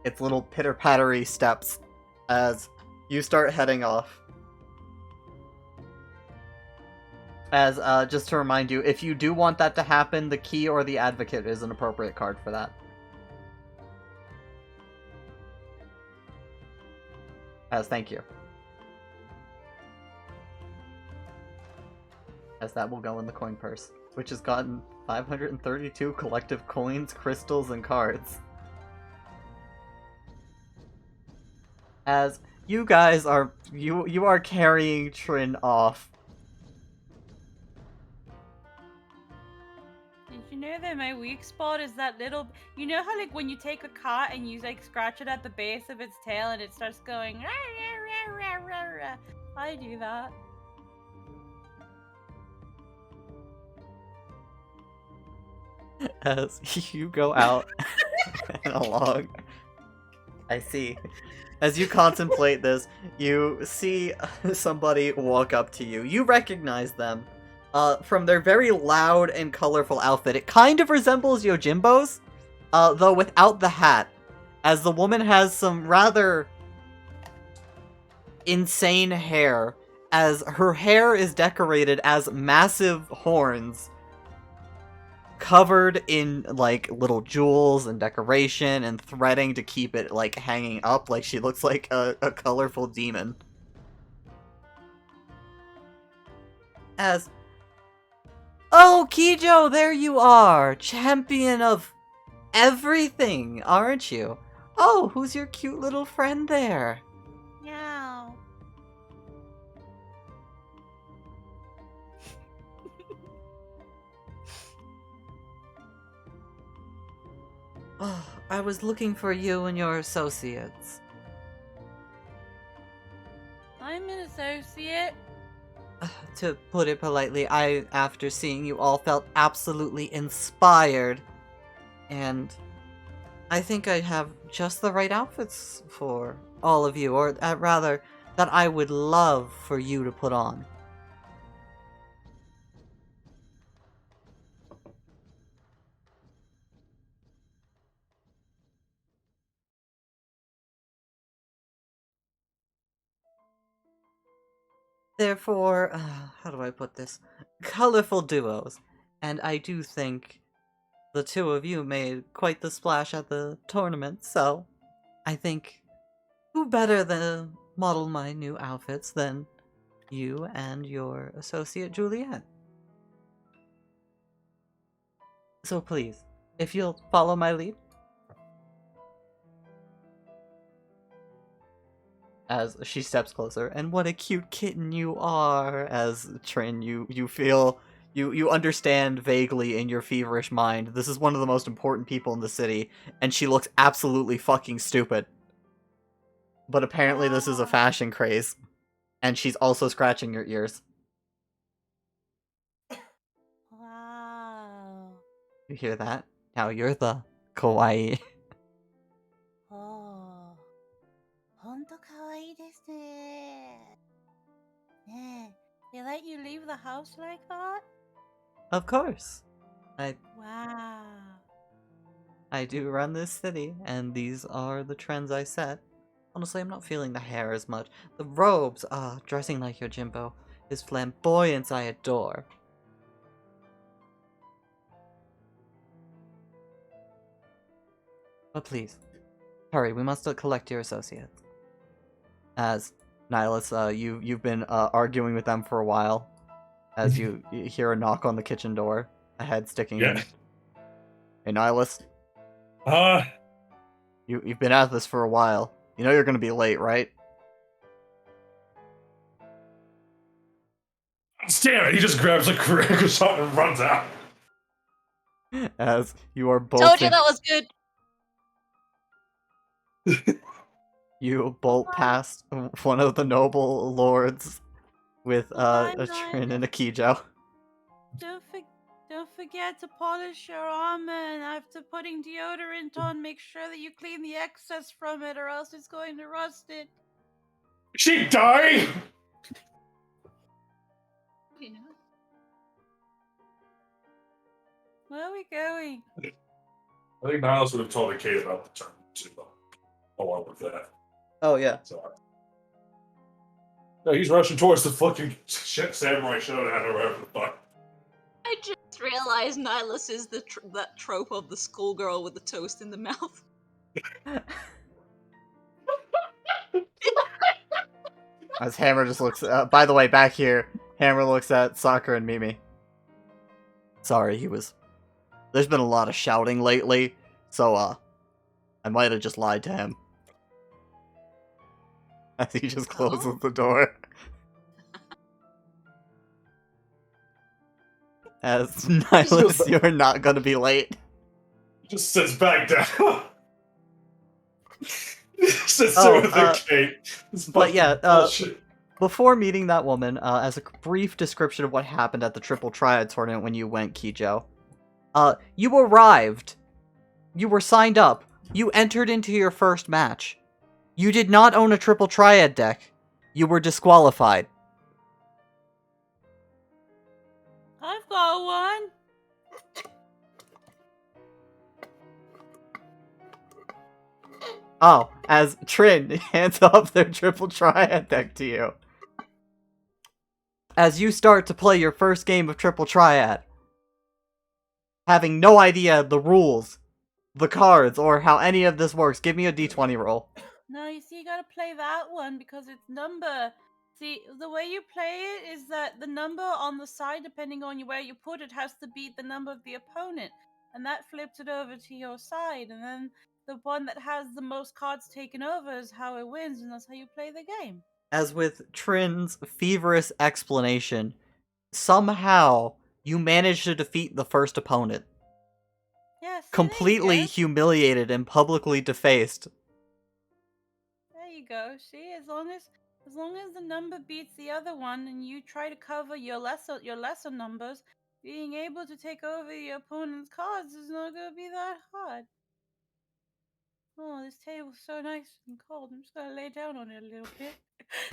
Its little pitter-pattery steps as you start heading off. As, just to remind you, if you do want that to happen, the key or the advocate is an appropriate card for that. As, thank you. As that will go in the coin purse, which has gotten 532 collective coins, crystals, and cards. As you guys are, you are carrying Trin off. Did you know that my weak spot is that little? You know how like when you take a cat and you like scratch it at the base of its tail and it starts going. Rah, rah, rah, rah, rah, rah. I do that. As you go out and along. I see. As you contemplate this, you see somebody walk up to you. You recognize them from their very loud and colorful outfit. It kind of resembles Yojimbo's, though without the hat, as the woman has some rather insane hair, as her hair is decorated as massive horns covered in like little jewels and decoration and threading to keep it like hanging up, like she looks like a colorful demon. As, oh Kijo, there you are, champion of everything, aren't you? Oh, who's your cute little friend there? Meow. Oh, I was looking for you and your associates. I'm an associate. To put it politely, I, after seeing you all, felt absolutely inspired. And I think I have just the right outfits for all of you, or rather, that I would love for you to put on. Therefore, how do I put this? Colorful duos. And I do think the two of you made quite the splash at the tournament, so I think who better to model my new outfits than you and your associate Juliet? So please, if you'll follow my lead. As she steps closer, and what a cute kitten you are, as Trin, you feel, you understand vaguely in your feverish mind, this is one of the most important people in the city, and she looks absolutely fucking stupid. But apparently this is a fashion craze, and she's also scratching your ears. Wow. You hear that? Now you're the kawaii. Oh. ほんと可愛いですね。ねえ、they let you leave the house like that? Of course. Wow. I do run this city, and these are the trends I set. Honestly, I'm not feeling the hair as much. The robes, dressing like your Jimbo, his flamboyance I adore. But please, hurry, we must collect your associates. As, Nihilus, you've been arguing with them for a while, as you hear a knock on the kitchen door, a head sticking in. Hey, Nihilus, you've been at this for a while. You know you're gonna be late, right? Damn it, he just grabs a croissant and runs out. As you are both. Told you that was good. You bolt past one of the noble lords with Goodbye, a Trin and a Kijo. Don't forget to polish your armor, and after putting deodorant on, make sure that you clean the excess from it, or else it's going to rust it. She died? You know. Where are we going? I think Niles would have told Kate about the turn too, along with that. Oh yeah. So, no, he's rushing towards the fucking samurai showdown or whatever the fuck. I just realized Nihilus is that trope of the schoolgirl with the toast in the mouth. As Hammer just looks. By the way, back here, Hammer looks at Sakura and Mimi. Sorry, there's been a lot of shouting lately, so I might have just lied to him. As he just closes the door. As Nihilus, you're not gonna be late. He just sits back down. Sits there with her Kate. But yeah, before meeting that woman, as a brief description of what happened at the Triple Triad tournament when you went, Kijo. You arrived. You were signed up. You entered into your first match. You did not own a Triple Triad deck. You were disqualified. I've got one. Oh, as Trin hands off their Triple Triad deck to you. As you start to play your first game of Triple Triad, having no idea the rules, the cards, or how any of this works, give me a d20 roll. No, you see, you gotta play that one because it's number. See, the way you play it is that the number on the side, depending on where you put it, has to beat the number of the opponent. And that flips it over to your side. And then the one that has the most cards taken over is how it wins, and that's how you play the game. As with Trin's feverish explanation, somehow you managed to defeat the first opponent. Yes. Completely humiliated and publicly defaced. There you go. See, as long as the number beats the other one, and you try to cover your lesser numbers, being able to take over the opponent's cards is not gonna be that hard. Oh, this table's so nice and cold. I'm just gonna lay down on it a little bit.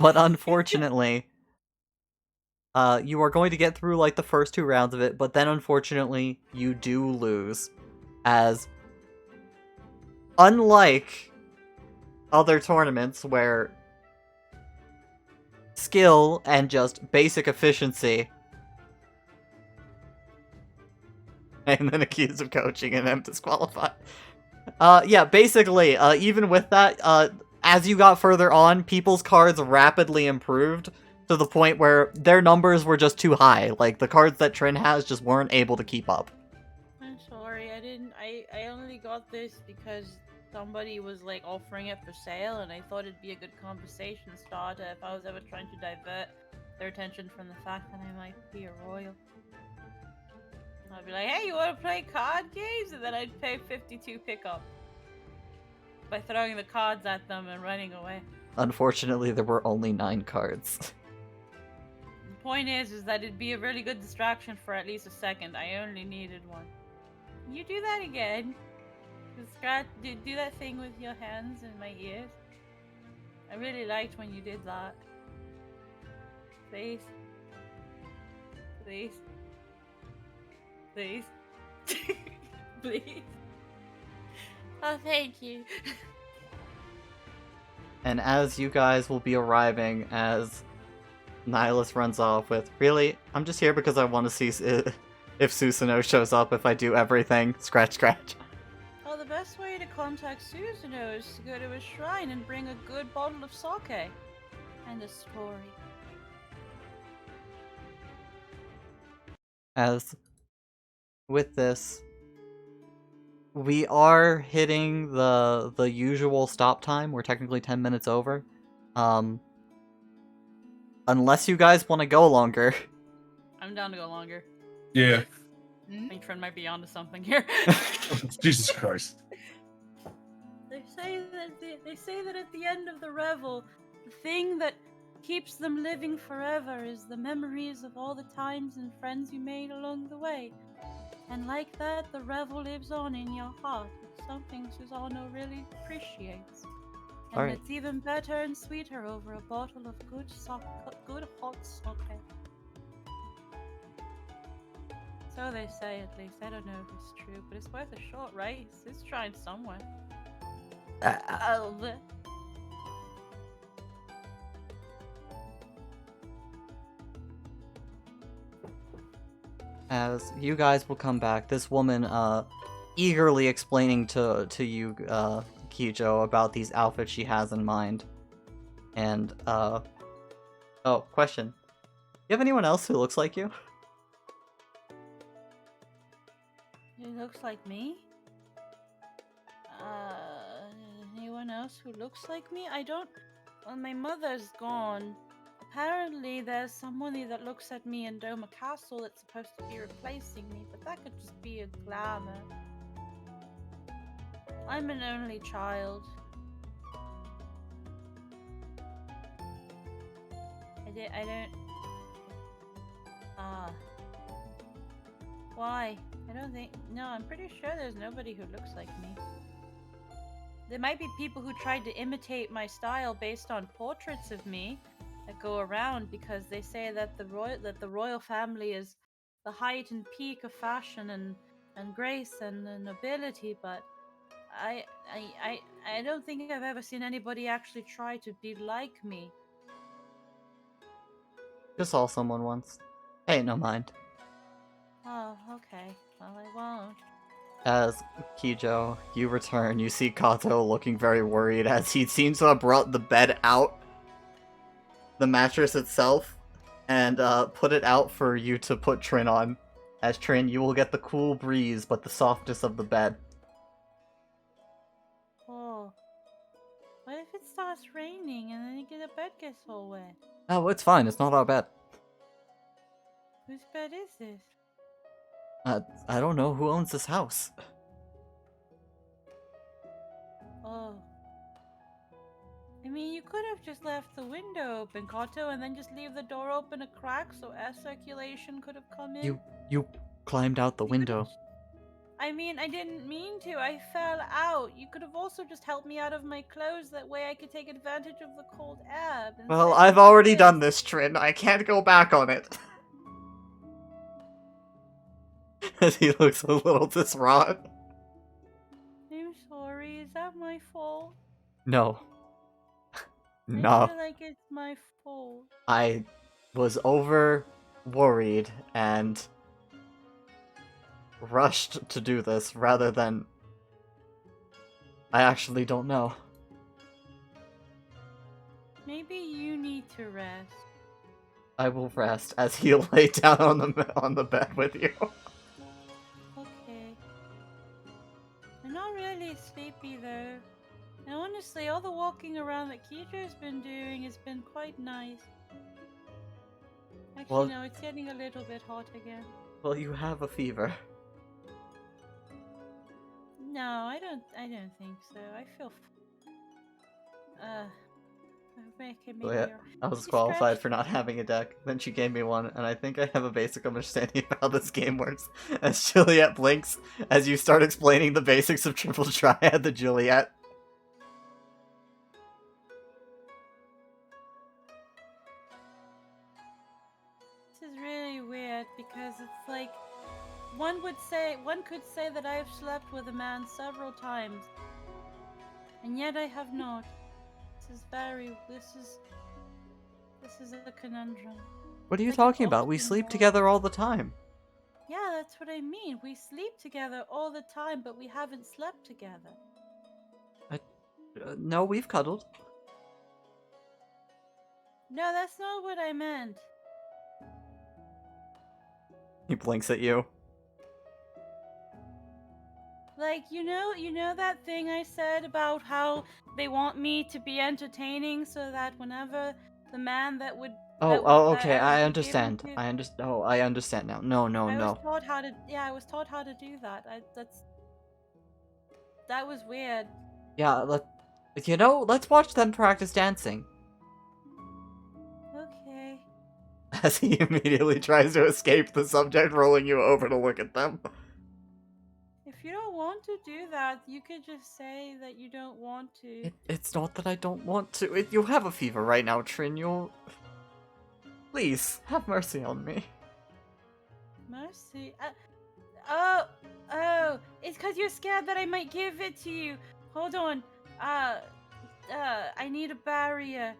But unfortunately, you are going to get through like the first 2 rounds of it, but then unfortunately you do lose. As unlike other tournaments where skill and just basic efficiency. And then accused of coaching and then disqualified. Yeah, basically, even with that, as you got further on, people's cards rapidly improved to the point where their numbers were just too high. Like, the cards that Trin has just weren't able to keep up. I'm sorry, I only got this because somebody was like offering it for sale, and I thought it'd be a good conversation starter if I was ever trying to divert their attention from the fact that I might be a royal. I'd be like, hey, you want to play card games? And then I'd pay 52 pickup by throwing the cards at them and running away. Unfortunately, there were only 9 cards. The point is that it'd be a really good distraction for at least a second. I only needed one. You do that again. Scott, do that thing with your hands in my ears. I really liked when you did that. Please. Please. Please. Please. Oh, thank you. And as you guys will be arriving, as Nihilus runs off with, really? I'm just here because I want to see if Susanoo shows up if I do everything. Scratch, scratch. Oh, the best way to contact Susanoo is to go to a shrine and bring a good bottle of sake. And a story. As with this, we are hitting the usual stop time. We're technically 10 minutes over. Unless you guys want to go longer. I'm down to go longer. Yeah. I think Trin might be onto something here. Jesus Christ. They say that at the end of the revel, the thing that keeps them living forever is the memories of all the times and friends you made along the way. And like that, the revel lives on in your heart. It's something Susano really appreciates. And Alright. it's even better and sweeter over a bottle of good hot sake. So they say, at least. I don't know if it's true, but it's worth a shot, right? It's trying somewhere. As you guys will come back, this woman eagerly explaining to you, Kijo, about these outfits she has in mind. And oh, question. Do you have anyone else who looks like you? Who looks like me? Anyone else who looks like me? I don't... Well, my mother's gone. Apparently, there's somebody that looks at me in Doma Castle that's supposed to be replacing me, but that could just be a glamour. I'm an only child. I don't... Why? I don't think... No, I'm pretty sure there's nobody who looks like me. There might be people who tried to imitate my style based on portraits of me that go around because they say that the royal family is the height and peak of fashion and grace and nobility, but I don't think I've ever seen anybody actually try to be like me. Just saw someone once. Hey, no mind. Oh, okay. Well, I won't. As Kijo, you return, you see Kato looking very worried as he seems to have brought the bed out, the mattress itself, and put it out for you to put Trin on. As Trin, you will get the cool breeze, but the softness of the bed. Oh. What if it starts raining and then the bed gets all wet? Oh, it's fine, it's not our bed. Whose bed is this? I don't know who owns this house. Oh. I mean, you could have just left the window open, Kato, and then just leave the door open a crack so air circulation could have come in. You climbed out the You could've- window. I mean, I didn't mean to. I fell out. You could have also just helped me out of my clothes. That way I could take advantage of the cold air. Well, I've already done this, Trin. I can't go back on it. As he looks a little distraught. I'm sorry. Is that my fault? No. No. I feel like it's my fault. I was over worried and rushed to do this rather than. I actually don't know. Maybe you need to rest. I will rest as he lay down on the bed with you. Okay. I'm not really sleepy though. And honestly, all the walking around that Kijo's been doing has been quite nice. Actually, Well- no, it's getting a little bit hot again. Well, you have a fever. No, I don't think so. I feel. Okay, maybe Oh, yeah. you're- I was She qualified scratched- for not having a deck. Then she gave me one, and I think I have a basic understanding of how this game works. As Juliet blinks, as you start explaining the basics of Triple Triad to Juliet. This is really weird because it's like one could say that I have slept with a man several times, and yet I have not. This is a conundrum. What are you Like, talking about? We often sleep more. together all the time. Yeah, that's what I mean. We sleep together all the time, but we haven't slept together. No, we've cuddled. No, that's not what I meant. He blinks at you. Like, you know that thing I said about how they want me to be entertaining so that whenever the man that would Okay, that I would be understand. given to- I understand now. No, I no. was taught how to I was taught how to do that. That was weird. Yeah, let's watch them practice dancing. Okay. As he immediately tries to escape the subject, rolling you over to look at them. If you don't want to do that, you could just say that you don't want to. It's not that I don't want to. You have a fever right now, Trin. Please, have mercy on me. Mercy. It's because you're scared that I might give it to you. Hold on. I need a barrier.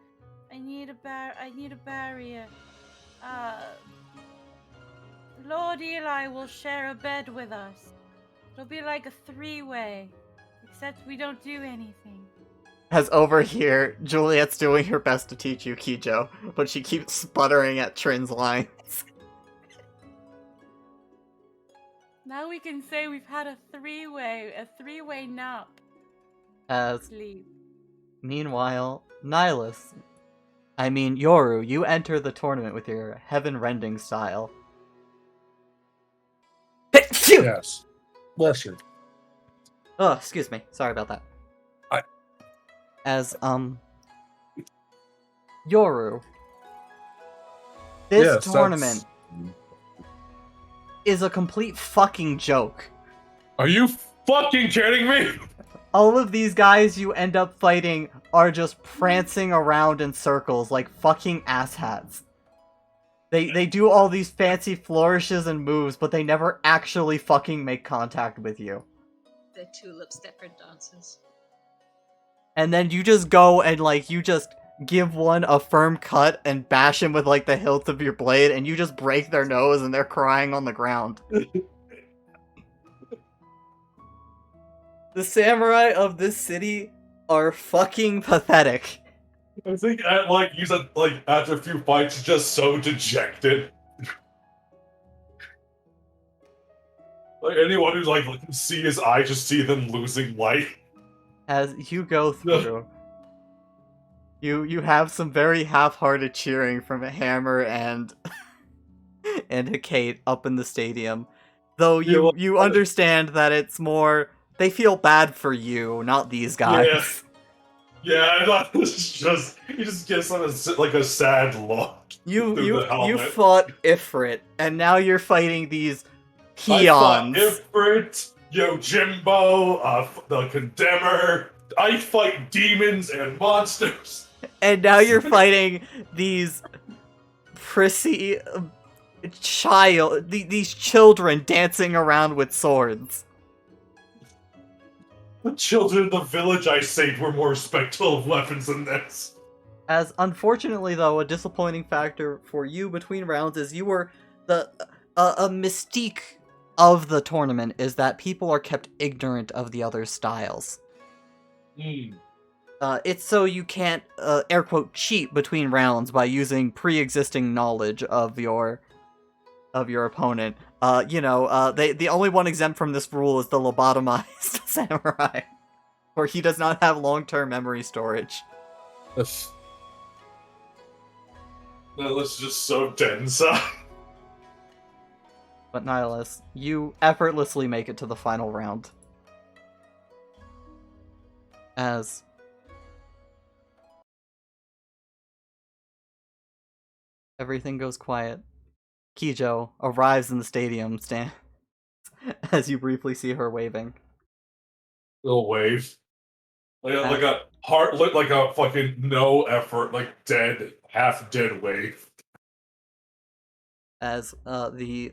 I need a barrier. Lord Eli will share a bed with us. It'll be like a three-way, except we don't do anything. As over here, Juliet's doing her best to teach you Kijo, but she keeps sputtering at Trin's lines. Now we can say we've had a three-way nap. As Sleep. meanwhile, Yoru, you enter the tournament with your heaven-rending style. Yes. Bless you. Oh, excuse me. Sorry about that. As, Yoru, this Yes, tournament is a complete fucking joke. Are you fucking kidding me? All of these guys you end up fighting are just prancing around in circles like fucking asshats. They do all these fancy flourishes and moves, but they never actually fucking make contact with you. The tulip stepper dances. And then you just go and, you just give one a firm cut and bash him with, the hilt of your blade, and you just break their nose and they're crying on the ground. The samurai of this city are fucking pathetic. I think, you said, after a few fights, he's just so dejected. Anyone who's, can see his eye, just see them losing light. As you go through, you have some very half-hearted cheering from Hammer and Hecate up in the stadium. Though you understand that it's more, they feel bad for you, not these guys. Yeah, I thought this was just, he just gives them a sad look. You fought Ifrit, and now you're fighting these I fought peons. Ifrit, Yojimbo, the Condemner. I fight demons and monsters. And now you're fighting these prissy these children dancing around with swords. The children of the village I saved were more respectful of weapons than this. As unfortunately, though, a disappointing factor for you between rounds is you were the a mystique of the tournament is that people are kept ignorant of the other styles. It's so you can't air quote cheat between rounds by using pre-existing knowledge of your opponent. The only one exempt from this rule is the lobotomized samurai, where he does not have long-term memory storage. That's just so dense. But Nihilus, you effortlessly make it to the final round. As everything goes quiet, Kijo arrives in the stadium stand as you briefly see her waving. Little wave. Like a heart, like a fucking no effort, like dead, half dead wave. As the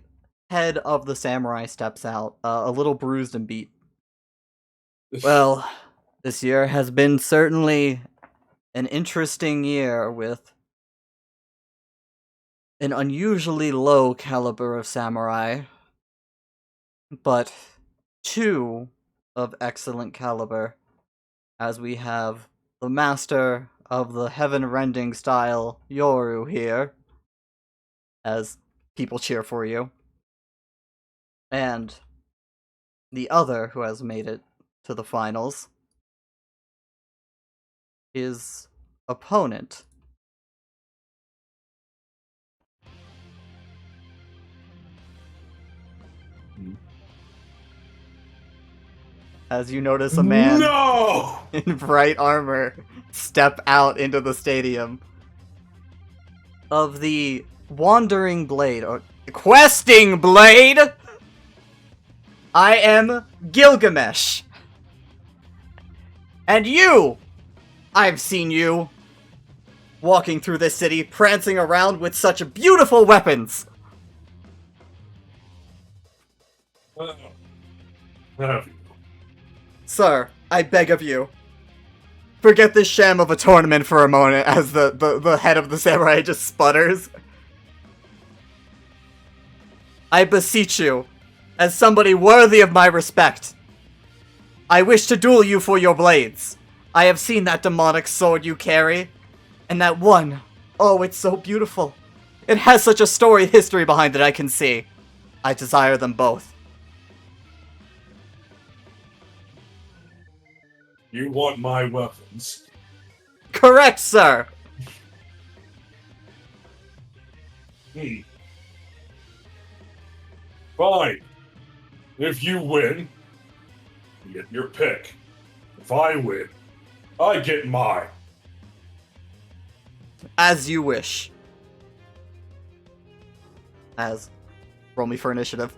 head of the samurai steps out, a little bruised and beat. Well, this year has been certainly an interesting year with an unusually low caliber of samurai, but 2 of excellent caliber, as we have the master of the heaven-rending style, Yoru, here, as people cheer for you, and the other who has made it to the finals, his opponent. As you notice a man No! in bright armor step out into the stadium. Of the Wandering Blade, or Questing Blade, I am Gilgamesh. And you! I've seen you walking through this city, prancing around with such beautiful weapons. Sir, I beg of you, forget this sham of a tournament for a moment, as the head of the samurai just sputters. I beseech you, as somebody worthy of my respect, I wish to duel you for your blades. I have seen that demonic sword you carry, and that one, oh, it's so beautiful. It has such a storied history behind it, I can see. I desire them both. You want my weapons? Correct, sir! Fine. If you win, you get your pick. If I win, I get mine. As you wish. Roll me for initiative.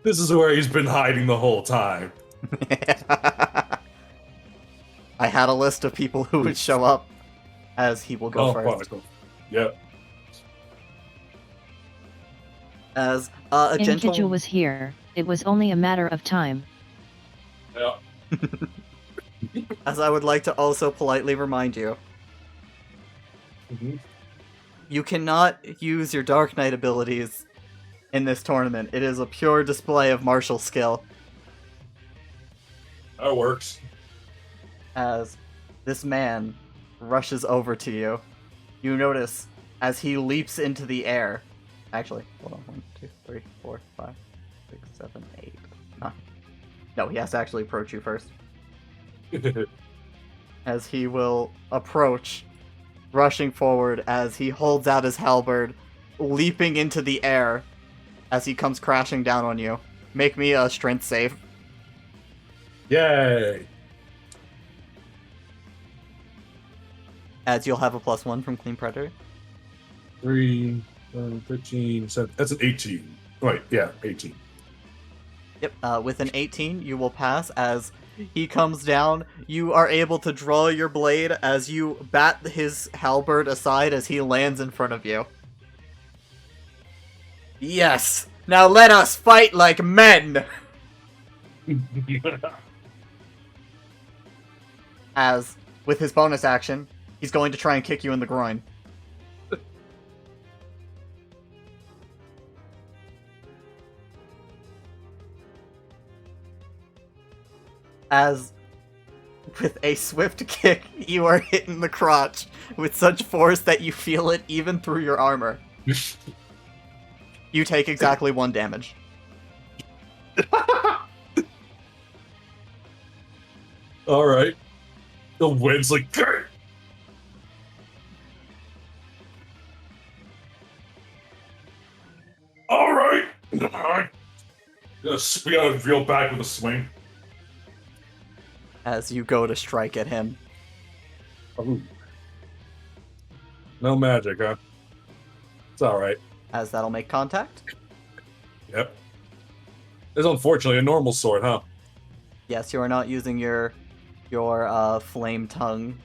This is where he's been hiding the whole time. I had a list of people who would show up, as he will go first. Fine. Yep. As a gentle... Inkiju was here. It was only a matter of time. Yeah. As I would like to also politely remind you, Mm-hmm. you cannot use your Dark Knight abilities in this tournament. It is a pure display of martial skill. That works. As this man rushes over to you, you notice as he leaps into the air. Actually, hold on. 1, 2, 3, 4, 5, 6, 7, 8, 9. No, he has to actually approach you first. As he will approach, rushing forward as he holds out his halberd, leaping into the air as he comes crashing down on you. Make me a strength save. Yay! As you'll have a +1 from Clean Predator. 3, 15, 7. That's an 18. Right, yeah, 18. Yep, with an 18, you will pass. As he comes down, you are able to draw your blade as you bat his halberd aside as he lands in front of you. Yes! Now let us fight like men! As with his bonus action, he's going to try and kick you in the groin. As, with a swift kick, you are hit in the crotch with such force that you feel it even through your armor. You take exactly 1 damage. Alright. The wind's like... "Grr!" Alright! Alright. Yes, we gotta reel back with a swing. As you go to strike at him. Ooh. No magic, huh? It's alright. As that'll make contact. Yep. It's unfortunately a normal sword, huh? Yes, you are not using your flame tongue.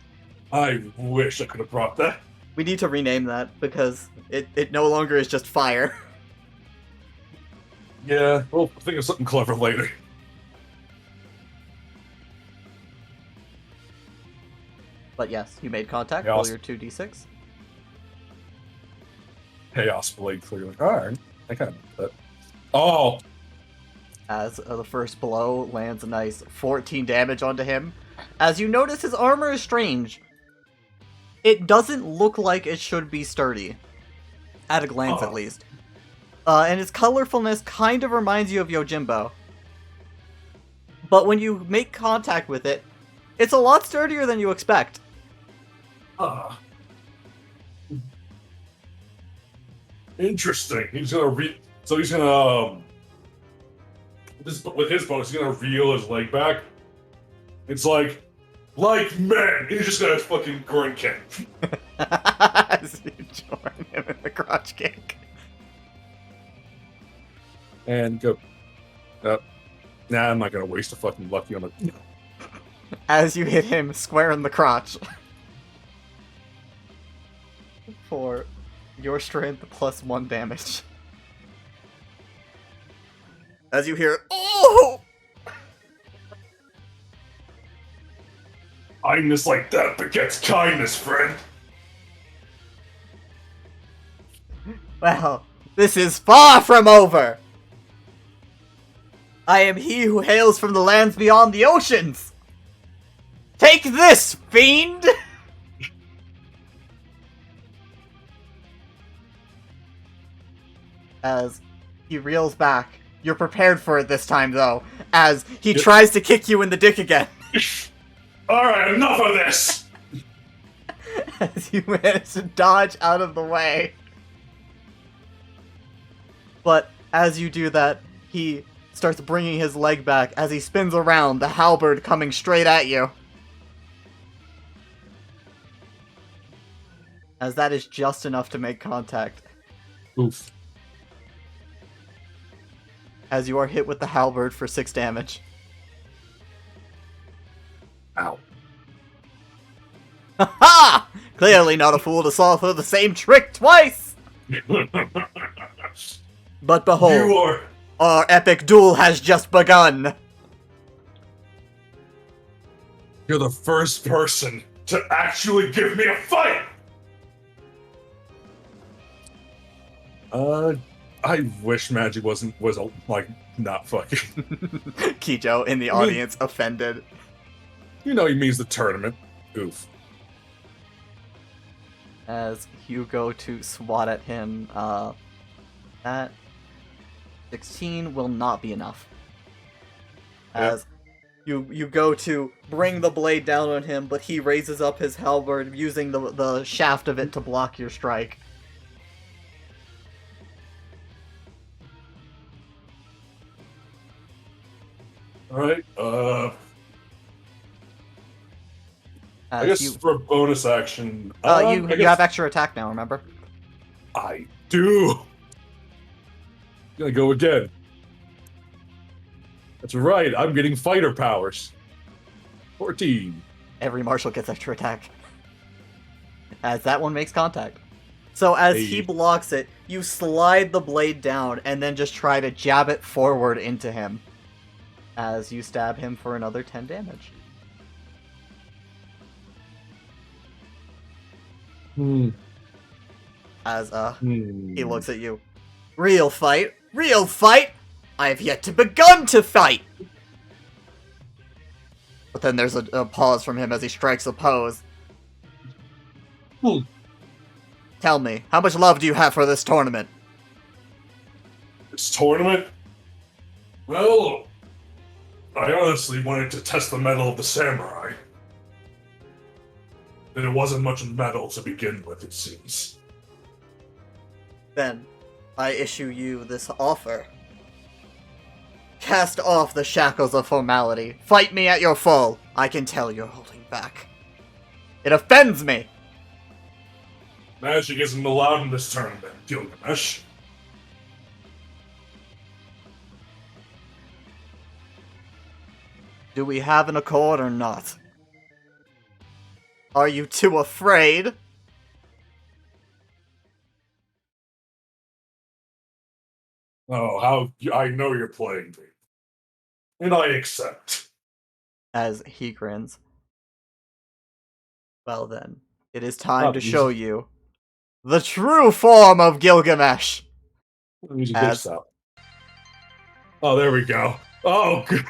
I wish I could have brought that. We need to rename that because it no longer is just fire. Yeah, we'll think of something clever later. But yes, you made contact. Yeah, Roll I'll- your 2d6. Chaos Blade, clearly. Alright. I kind of that. Oh! As the first blow lands a nice 14 damage onto him. As you notice, his armor is strange. It doesn't look like it should be sturdy. At a glance, at least. And its colorfulness kind of reminds you of Yojimbo. But when you make contact with it, it's a lot sturdier than you expect. Interesting. He's gonna so he's gonna with his bonus, he's gonna reel his leg back. It's like men. He's just gonna fucking groin kick. As you join him in the crotch kick. And go. Nah, I'm not gonna waste a fucking lucky on it. As you hit him square in the crotch. For your strength plus 1 damage. As you hear, oh! Kindness like that begets kindness, friend. Well, this is far from over! I am he who hails from the lands beyond the oceans! Take this, fiend! As he reels back. You're prepared for it this time, though, as he tries to kick you in the dick again. Alright, enough of this! As you manage to dodge out of the way. But as you do that, he starts bringing his leg back as he spins around, the halberd coming straight at you. As that is just enough to make contact. Oof. As you are hit with the halberd for 6 damage. Ow. Ha! Clearly not a fool to fall for the same trick twice! But behold, You are... our epic duel has just begun! You're the first person to actually give me a fight! I wish Magic was like not fucking. Kijo in the audience, offended. You know he means the tournament. Oof. As you go to swat at him, that 16 will not be enough. As you go to bring the blade down on him, but he raises up his halberd using the shaft of it to block your strike. Alright, I As guess you, for a bonus action... you I have guess extra attack now, remember? I do! Gonna go again. That's right, I'm getting fighter powers. 14. Every marshal gets extra attack. As that one makes contact. So as he Hey. blocks it, you slide the blade down and then just try to jab it forward into him. As you stab him for another 10 damage. Hmm. As Hmm. he looks at you. Real fight? Real fight? I have yet to begun to fight! But then there's a pause from him as he strikes a pose. Hmm. Tell me, how much love do you have for this tournament? This tournament? Well, I honestly wanted to test the mettle of the samurai. And it wasn't much metal to begin with, it seems. Then, I issue you this offer. Cast off the shackles of formality. Fight me at your full. I can tell you're holding back. It offends me! Magic isn't allowed in this tournament, Gilgamesh. Do we have an accord or not? Are you too afraid? Oh, how I know you're playing me. And I accept. As he grins. Well then, it is time Oh, to Jesus. show you the true form of Gilgamesh! Music As- out. Oh, there we go. Oh, good.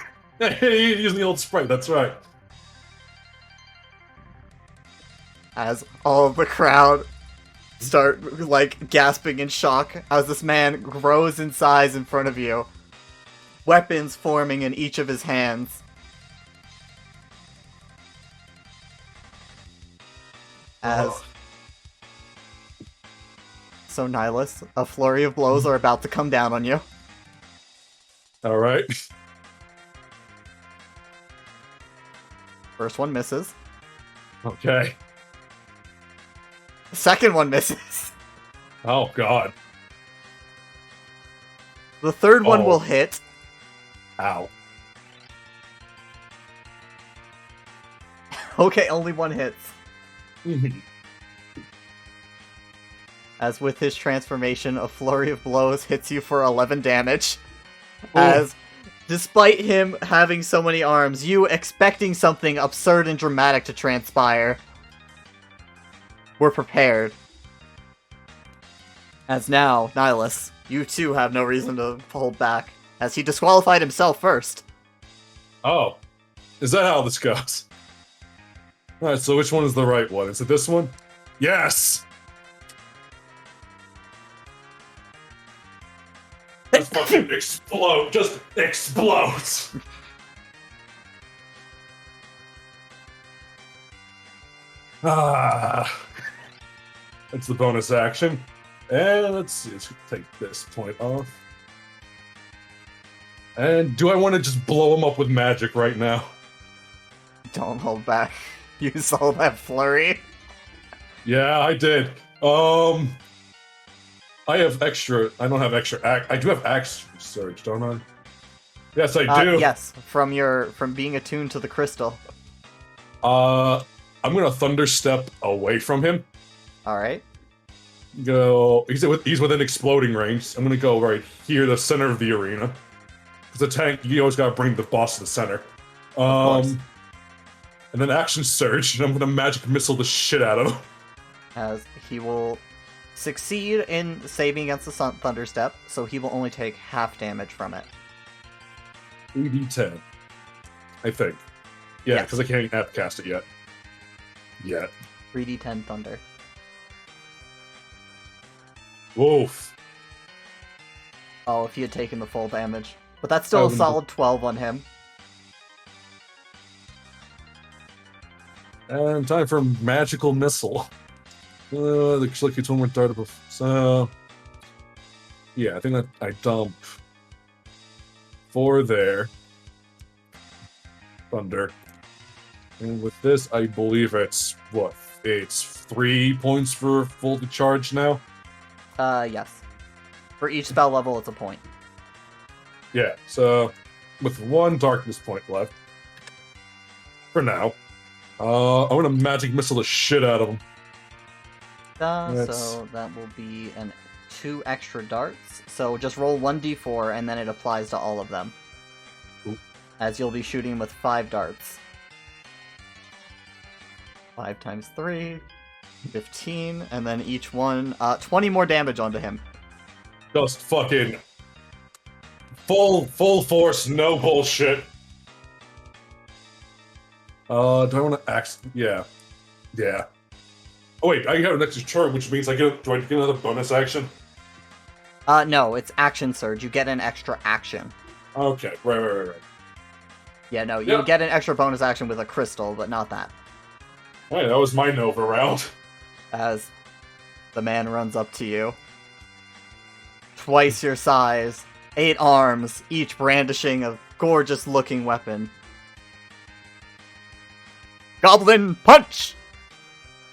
He's using the old sprite, that's right. As all of the crowd start, like, gasping in shock as this man grows in size in front of you. Weapons forming in each of his hands. As... Oh. So, Nihilus, a flurry of blows are about to come down on you. Alright. First one misses. Okay. The second one misses. Oh, God. The third one Oh. will hit. Ow. Okay, only one hits. As with his transformation, a flurry of blows hits you for 11 damage. As, despite him having so many arms, you expecting something absurd and dramatic to transpire, were prepared. As now, Nihilus, you too have no reason to hold back, as he disqualified himself first. Oh. Is that how this goes? Alright, so which one is the right one? Is it this one? Yes! Just fucking explode. Just explodes. Ah. That's the bonus action. And let's see, let's take this point off. And do I want to just blow him up with magic right now? Don't hold back. Use all that flurry. Yeah, I did. I have extra. I don't have extra. I do have axe surge, don't I? Yes, I do. Yes, from being attuned to the crystal. I'm gonna thunder step away from him. All right. Go. He's within exploding range. I'm gonna go right here, the center of the arena. Because the tank, you always gotta bring the boss to the center. course. And then action surge, and I'm gonna magic missile the shit out of him. As he will succeed in saving against the Thunder Step, so he will only take half damage from it. 3d10. I think. Yeah, Yes. because I can't app cast it yet. Yet. 3d10 Thunder. Woof. Oh, if he had taken the full damage. But that's still a wouldn't- solid 12 on him. And time for magical missile. Looks like it's one more dart above. So, yeah, I think that I dump 4 there. Thunder. And with this, I believe it's what? It's 3 points for full charge now. Yes. For each spell level, it's a point. Yeah. So, with 1 darkness point left, for now, I'm gonna magic missile the shit out of him. That's- So that will be 2 extra darts. So just roll 1d4 and then it applies to all of them. Ooh. As you'll be shooting with 5 darts. 5 times 3. 15, and then each one, 20 more damage onto him. Just fucking full force, no bullshit. Do I want to act? Yeah. Oh wait, I have an extra turn, which means do I get another bonus action? No, it's action surge. You get an extra action. Okay, right. Yeah, no, you Yep. get an extra bonus action with a crystal, but not that. Hey, that was my Nova round. As the man runs up to you. Twice your size, 8 arms, each brandishing a gorgeous-looking weapon. Goblin Punch!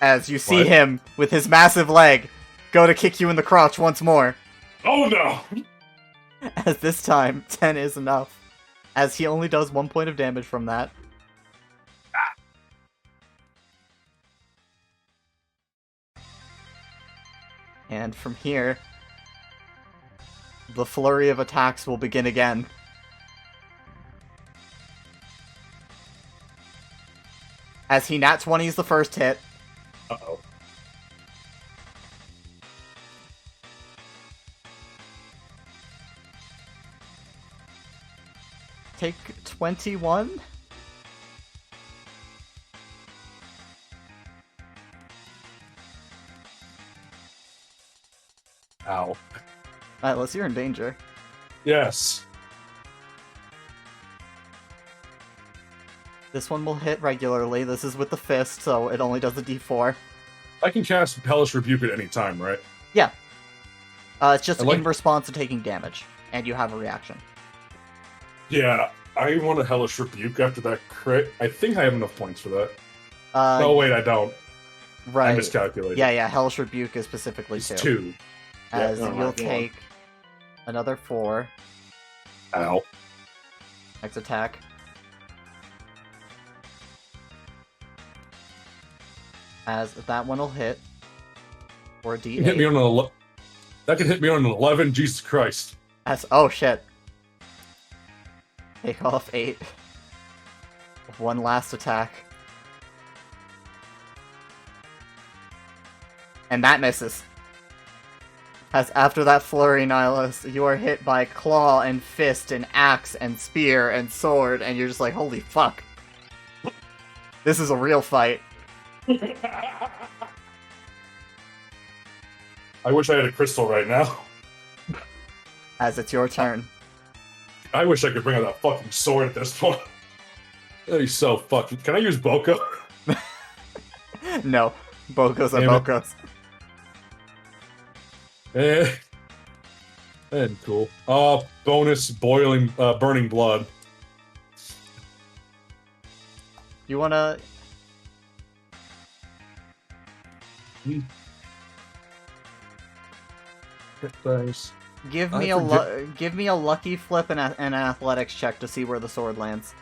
As you see What? him, with his massive leg, go to kick you in the crotch once more. Oh no! As this time, 10 is enough. As he only does 1 point of damage from that. And from here, the flurry of attacks will begin again. As he nat 20s the first hit. Uh-oh. Take 21. Ow. Atlas, you're in danger. Yes. This one will hit regularly. This is with the fist, so it only does a d4. I can cast Hellish Rebuke at any time, right? Yeah. It's just I like- in response to taking damage, and you have a reaction. Yeah, I want a Hellish Rebuke after that crit. I think I have enough points for that. Uh, No, wait, I don't. I right. miscalculated. Yeah, Hellish Rebuke is specifically It's 2. 2. As Yeah, no, you'll right, go on. take another 4. Ow. Next attack. As that one will hit. For a You hit me d8. on that could hit me on an 11, Jesus Christ. As, oh shit. Take off 8. One last attack. And that misses. As after that flurry, Nihilus, you are hit by claw and fist and axe and spear and sword, and you're just like, holy fuck. This is a real fight. I wish I had a crystal right now. As it's your turn. I wish I could bring out that fucking sword at this point. That'd be so fucking. Can I use Boko? No. Bokos are Damn it. Bokos. And cool. Bonus burning blood. You wanna... Thanks. Give I me give me a lucky flip and an athletics check to see where the sword lands.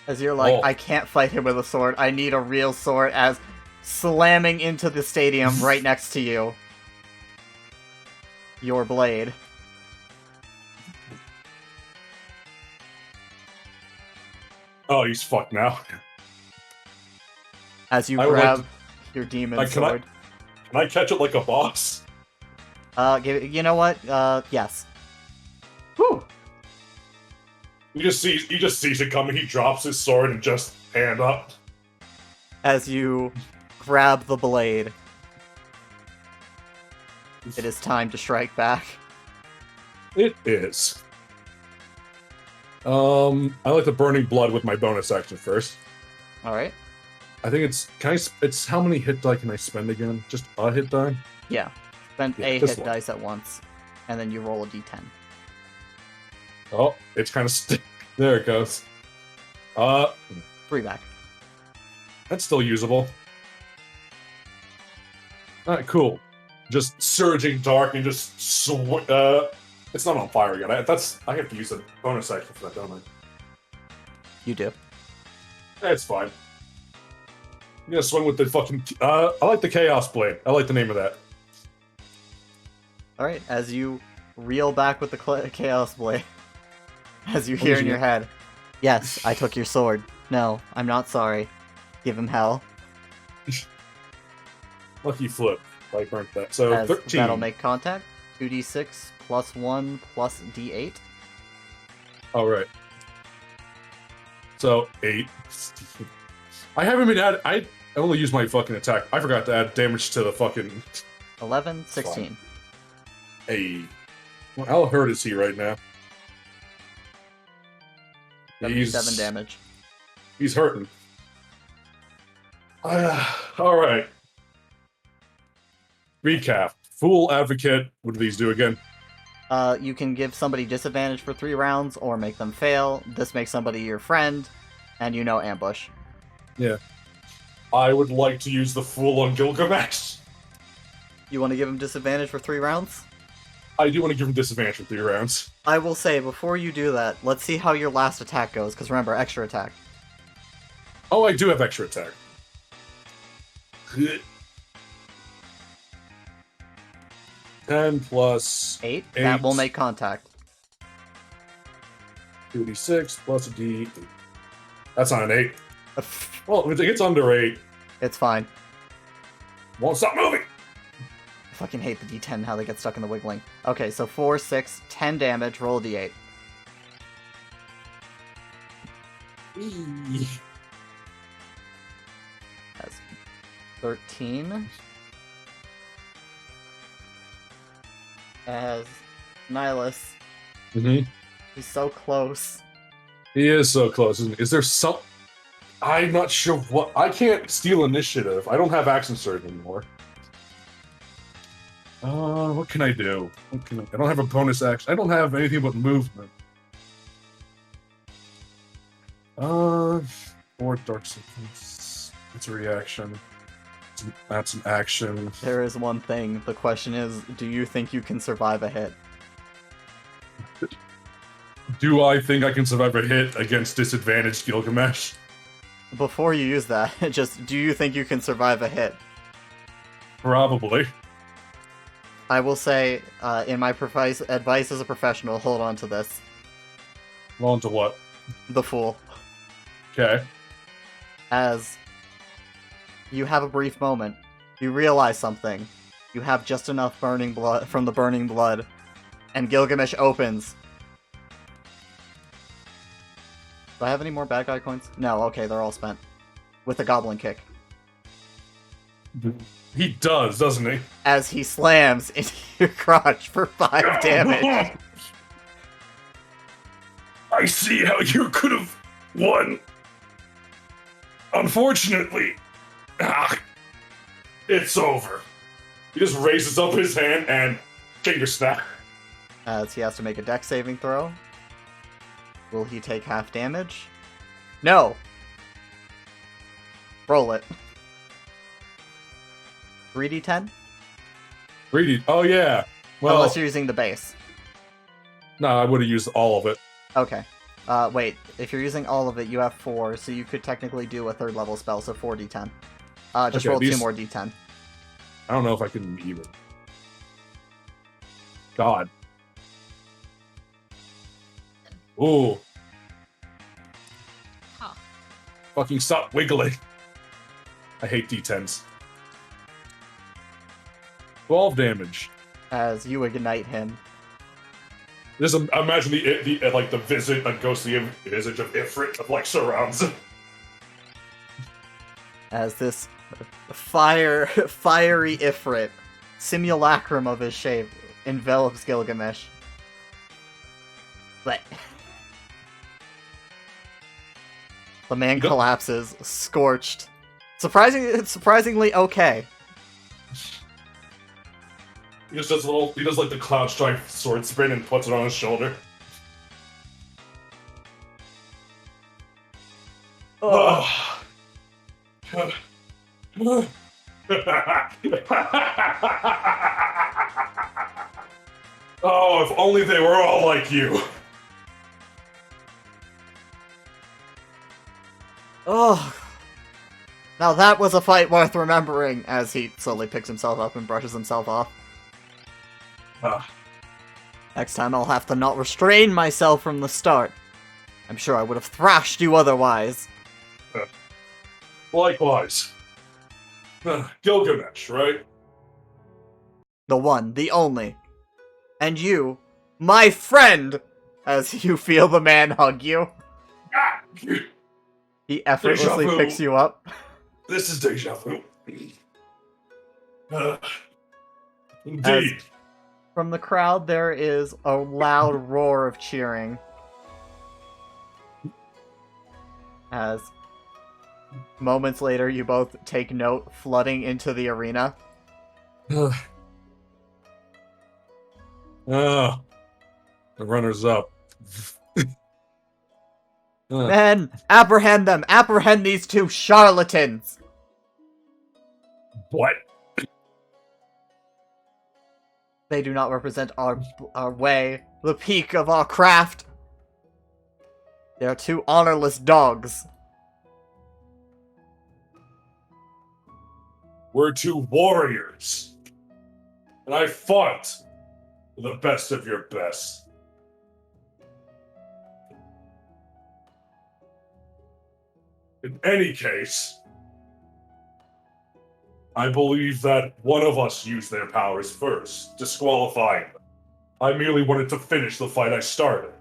As you're like, Oh. I can't fight him with a sword. I need a real sword. As slamming into the stadium right next to you, your blade. Oh, he's fucked now. As you I would like grab to- your demon Can I- sword. Can I catch it like a boss? You know what? Yes. Whew. He just sees it coming. He drops his sword and just hand up. As you grab the blade, it is time to strike back. It is. I like the burning blood with my bonus action first. All right. I think it's how many hit die can I spend again? Just a hit die? Yeah. Spend Yeah, a this hit one. dice at once, and then you roll a d10. Oh, it's kind of there it goes. 3 back. That's still usable. Alright, cool. Just surging dark and just it's not on fire again. I have to use a bonus action for that, don't I? You do. That's fine. I'm gonna swing with the fucking. I like the Chaos Blade. I like the name of that. All right. As you reel back with the Chaos Blade, As you What hear did in you your head, yes, I took your sword. No, I'm not sorry. Give him hell. Lucky flip. I burnt that. So As 13. that'll make contact. 2d6 plus 1 plus d8. All right. So 8. I haven't been add. I only used my fucking attack. I forgot to add damage to the fucking 11, 16. A. Well, how hurt is he right now? 77 damage. He's hurting. All right. Recap. Fool, Advocate. What do these do again? You can give somebody disadvantage for 3 rounds or make them fail. This makes somebody your friend, and you know ambush. Yeah. I would like to use the Fool on Gilgamesh. You want to give him disadvantage for 3 rounds? I do want to give him disadvantage for 3 rounds. I will say, before you do that, let's see how your last attack goes, because remember, extra attack. Oh, I do have extra attack. 10 plus 8? That will make contact. 2d6 plus a d8. That's not an 8. Well, if it gets under 8, It's fine. won't stop moving. I fucking hate the d10, how they get stuck in the wiggling. Okay, so 4, 6, 10 damage, roll a d8. That's 13. As Nihilus, Mm-hmm. he's so close. He is so close. Is there some... I'm not sure what... I can't steal initiative. I don't have action surge anymore. What can I do? I don't have a bonus action. I don't have anything but movement. 4 dark sickness. It's a reaction. That's an action. There is one thing. The question is, do you think you can survive a hit? Do I think I can survive a hit against disadvantaged Gilgamesh? Before you use that, just, do you think you can survive a hit? Probably. I will say, in my advice as a professional, hold on to this. On to what? The Fool. Okay. As you have a brief moment, you realize something. You have just enough burning blood from the burning blood, and Gilgamesh opens. Do I have any more bad guy coins? No, okay, they're all spent. With a goblin kick. He does, doesn't he? As he slams into your crotch for 5 damage. I see how you could have won. Unfortunately, it's over. He just raises up his hand and finger snap. As he has to make a dex saving throw. Will he take half damage? No! Roll it. 3d10? 3D. Oh yeah. Well, Unless you're using the base. no, I would have used all of it. Okay. Wait, if you're using all of it, you have 4, so you could technically do a 3rd level spell, so 4d10. Just Okay, roll 2 these- more d10. I don't know if I can even. God. Ooh. Huh. Fucking stop wiggling. I hate D10s. 12 damage. As you ignite him. Just imagine the visit, a ghostly visage of Ifrit of like surrounds him. As this fiery Ifrit, simulacrum of his shape, envelops Gilgamesh. But the man Go- collapses, scorched. Surprisingly okay. He just does he does like the Cloud Strike sword spin and puts it on his shoulder. Oh. Oh, if only they were all like you. Oh. Now that was a fight worth remembering, as he slowly picks himself up and brushes himself off. Ah. Next time I'll have to not restrain myself from the start. I'm sure I would have thrashed you otherwise. Likewise. Gilgamesh, right? The one, the only. And you, my friend! As you feel the man hug you. Ah! He effortlessly Deja vu. picks you up. This is deja vu. Indeed. From the crowd, there is a loud roar of cheering. As moments later, you both take note, flooding into the arena. The runner's up. Men, apprehend them! Apprehend these two charlatans! What? They do not represent our way, the peak of our craft. They are two honorless dogs. We're two warriors. And I fought the best of your best. In any case, I believe that one of us used their powers first, disqualifying them. I merely wanted to finish the fight I started.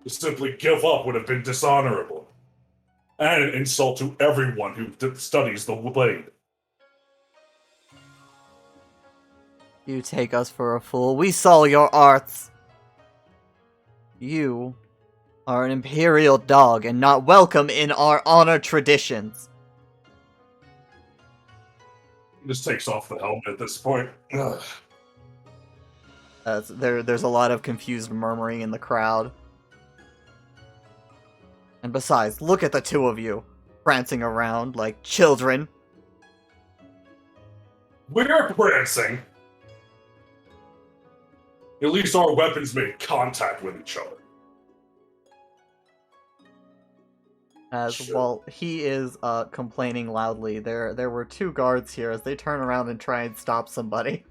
To simply give up would have been dishonorable. And an insult to everyone who studies the blade. You take us for a fool. We saw your arts. You are an imperial dog and not welcome in our honor traditions. He just takes off the helmet at this point. Ugh. There's a lot of confused murmuring in the crowd. And besides, look at the two of you, prancing around like children. We're prancing. At least our weapons made contact with each other. As Sure. while he is complaining loudly, there were two guards here as they turn around and try and stop somebody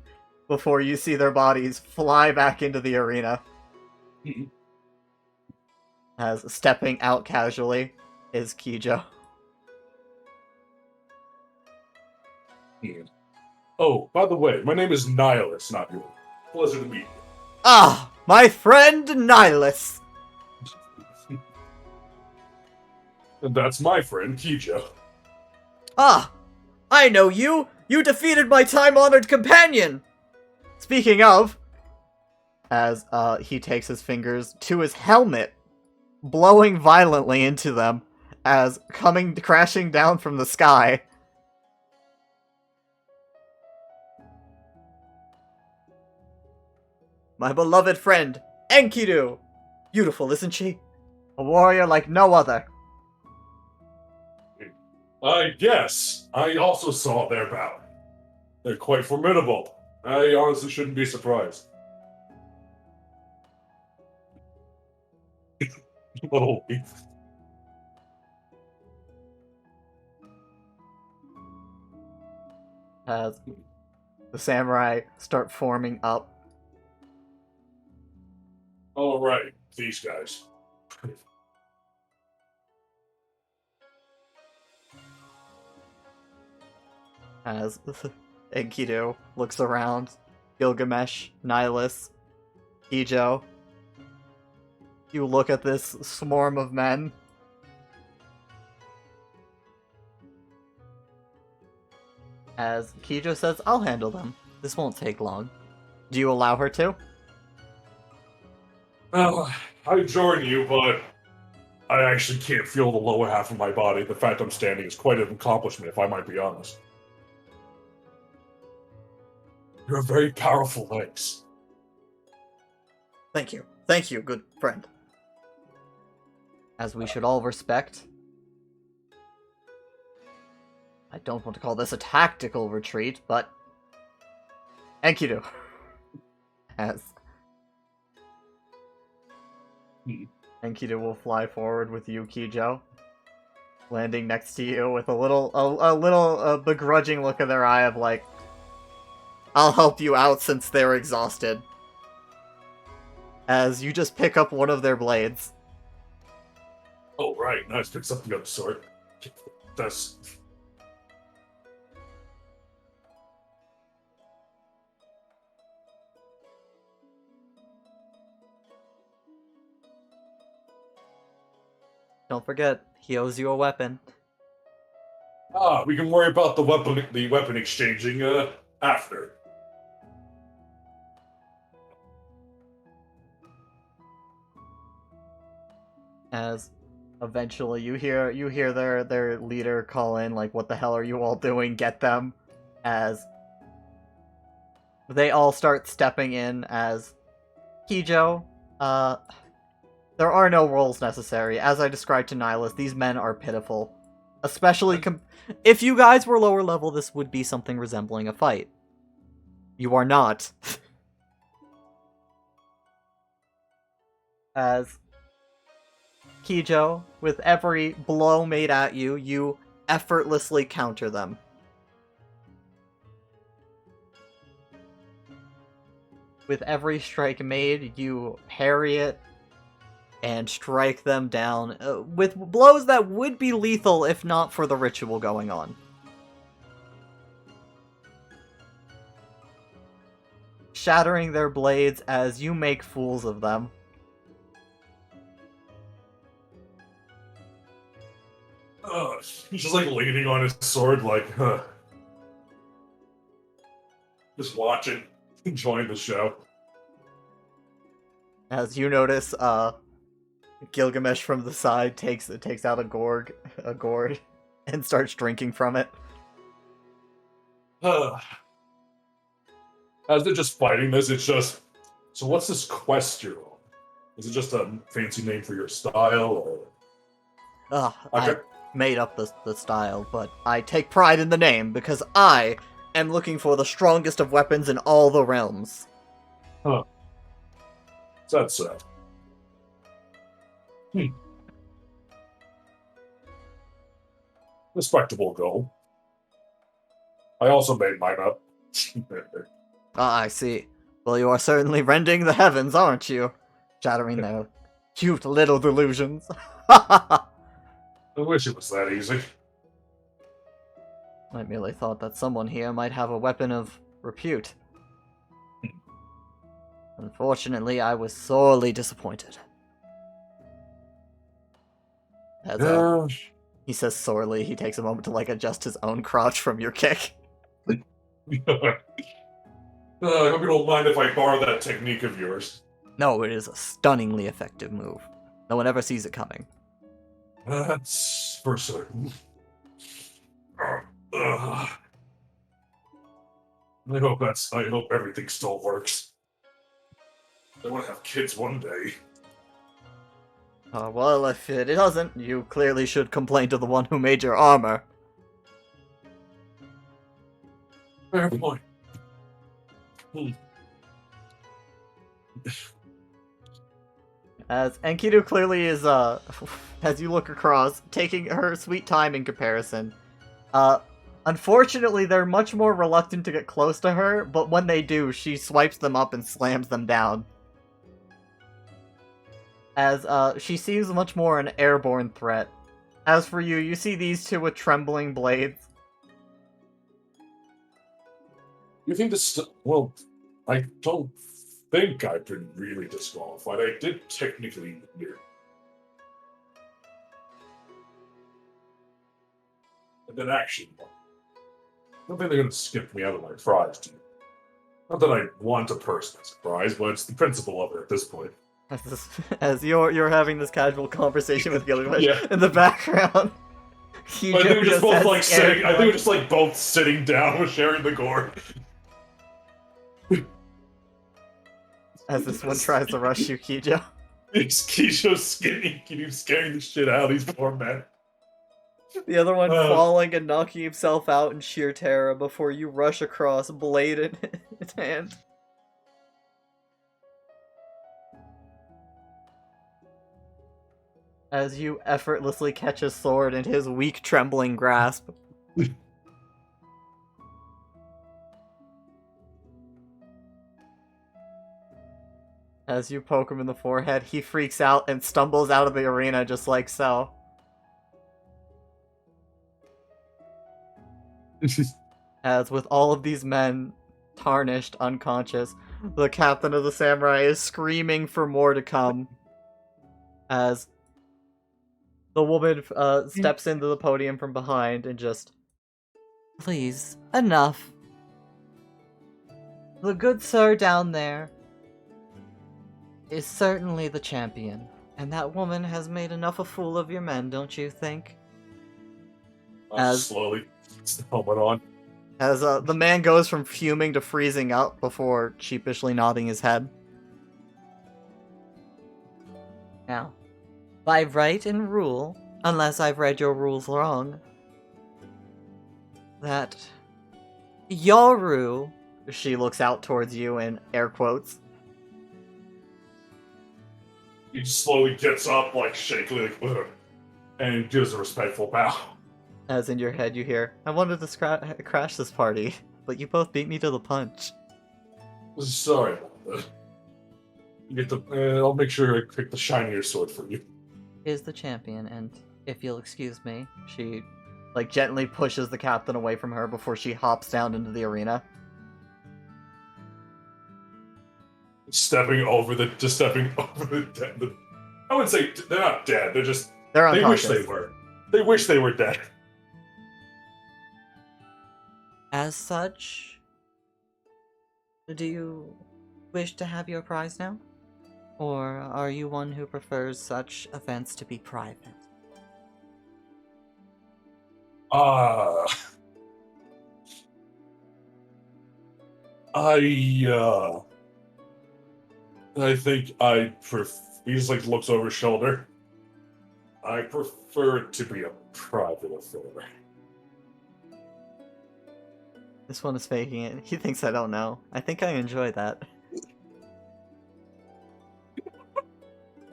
before you see their bodies fly back into the arena. As stepping out casually is Kijo. Oh, by the way, my name is Nihilus, not you. Pleasure to meet you. Ah, my friend Nihilus! And that's my friend, Kijo. Ah, I know you! You defeated my time-honored companion! Speaking of, as he takes his fingers to his helmet, blowing violently into them, as coming crashing down from the sky. My beloved friend, Enkidu! Beautiful, isn't she? A warrior like no other. I guess. I also saw their battle. They're quite formidable. I honestly shouldn't be surprised. Little leaf. As the samurai start forming up. Alright, these guys. As Enkidu looks around, Gilgamesh, Nihilus, Kijo. You look at this swarm of men. As Kijo says, I'll handle them. This won't take long. Do you allow her to? Well, I join you, but I actually can't feel the lower half of my body. The fact I'm standing is quite an accomplishment, if I might be honest. You have very powerful legs. Thank you. Thank you, good friend. As we should all respect. I don't want to call this a tactical retreat, but Enkidu. As Enkidu will fly forward with you, Kijo, landing next to you with a little begrudging look in their eye of like, I'll help you out since they're exhausted. as you just pick up one of their blades. Oh, right. Nice. Picks up the other sword. That's. Don't forget, he owes you a weapon. We can worry about the weapon exchanging after. As eventually you hear their leader call in, like, what the hell are you all doing? Get them. As they all start stepping in as Kijo, there are no roles necessary. As I described to Nihilus, these men are pitiful. Especially if you guys were lower level, this would be something resembling a fight. You are not. As Kijo, with every blow made at you, you effortlessly counter them. With every strike made, you parry it and strike them down with blows that would be lethal if not for the ritual going on. Shattering their blades as you make fools of them. He's just like leaning on his sword, like, just watching, enjoying the show. As you notice, Gilgamesh from the side takes out a gourd, and starts drinking from it. As they're just fighting this, it's just, so what's this quest you're on? Is it just a fancy name for your style, or? I made up the style, but I take pride in the name because I am looking for the strongest of weapons in all the realms. Huh. That's sad. Respectable goal. I also made mine up. I see. Well, you are certainly rending the heavens, aren't you? Shattering their cute little delusions. I wish it was that easy. I merely thought that someone here might have a weapon of repute. Unfortunately, I was sorely disappointed. As, he says sorely, he takes a moment to, like, adjust his own crotch from your kick. I hope you don't mind if I borrow that technique of yours. No, it is a stunningly effective move. No one ever sees it coming. That's for certain. I hope everything still works. I want to have kids one day. Well, if it doesn't, you clearly should complain to the one who made your armor. Fair point. As Enkidu clearly is, as you look across, taking her sweet time in comparison. Unfortunately, they're much more reluctant to get close to her, but when they do, she swipes them up and slams them down. As, she seems much more an airborne threat. As for you, you see these two with trembling blades. You think this... Well, I don't think I've been really disqualified. I did technically hear. And then action. I don't think they're going to skip me out of my prize, do you? Not that I want a personal prize, but it's the principle of it at this point. As you're having this casual conversation with Gilgamesh Yeah. in the background. I think we're just both like sitting. I think we're just like both sitting down, sharing the gourd. As this one tries to rush you, Kijo. It's Kisho's skinny. Keeps scaring the shit out of these poor men. The other one falling and knocking himself out in sheer terror before you rush across, blade in his hand. As you effortlessly catch his sword in his weak, trembling grasp. As you poke him in the forehead, he freaks out and stumbles out of the arena just like so. As with all of these men tarnished, unconscious, the captain of the samurai is screaming for more to come. As the woman steps into the podium from behind and just, please, enough. The good sir down there is certainly the champion, and that woman has made enough a fool of your men, don't you think? Slowly helmet on. As the man goes from fuming to freezing up before sheepishly nodding his head. Now, by right and rule, unless I've read your rules wrong, that Yoru, she looks out towards you in air quotes. He slowly gets up, like shakily, like, ugh, and gives a respectful bow. As in your head you hear, I wanted to crash this party, but you both beat me to the punch. Sorry about that. You get the. I'll make sure I pick the shinier sword for you. Is the champion, and if you'll excuse me, she gently pushes the captain away from her before she hops down into the arena. Stepping over the dead. I would say they're not dead. They're just. They're They wish unconscious. they were. They wish they were dead. As such, do you wish to have your prize now? Or are you one who prefers such events to be private? I think he just looks over his shoulder. I prefer it to be a private affair. This one is faking it. He thinks I don't know. I think I enjoy that.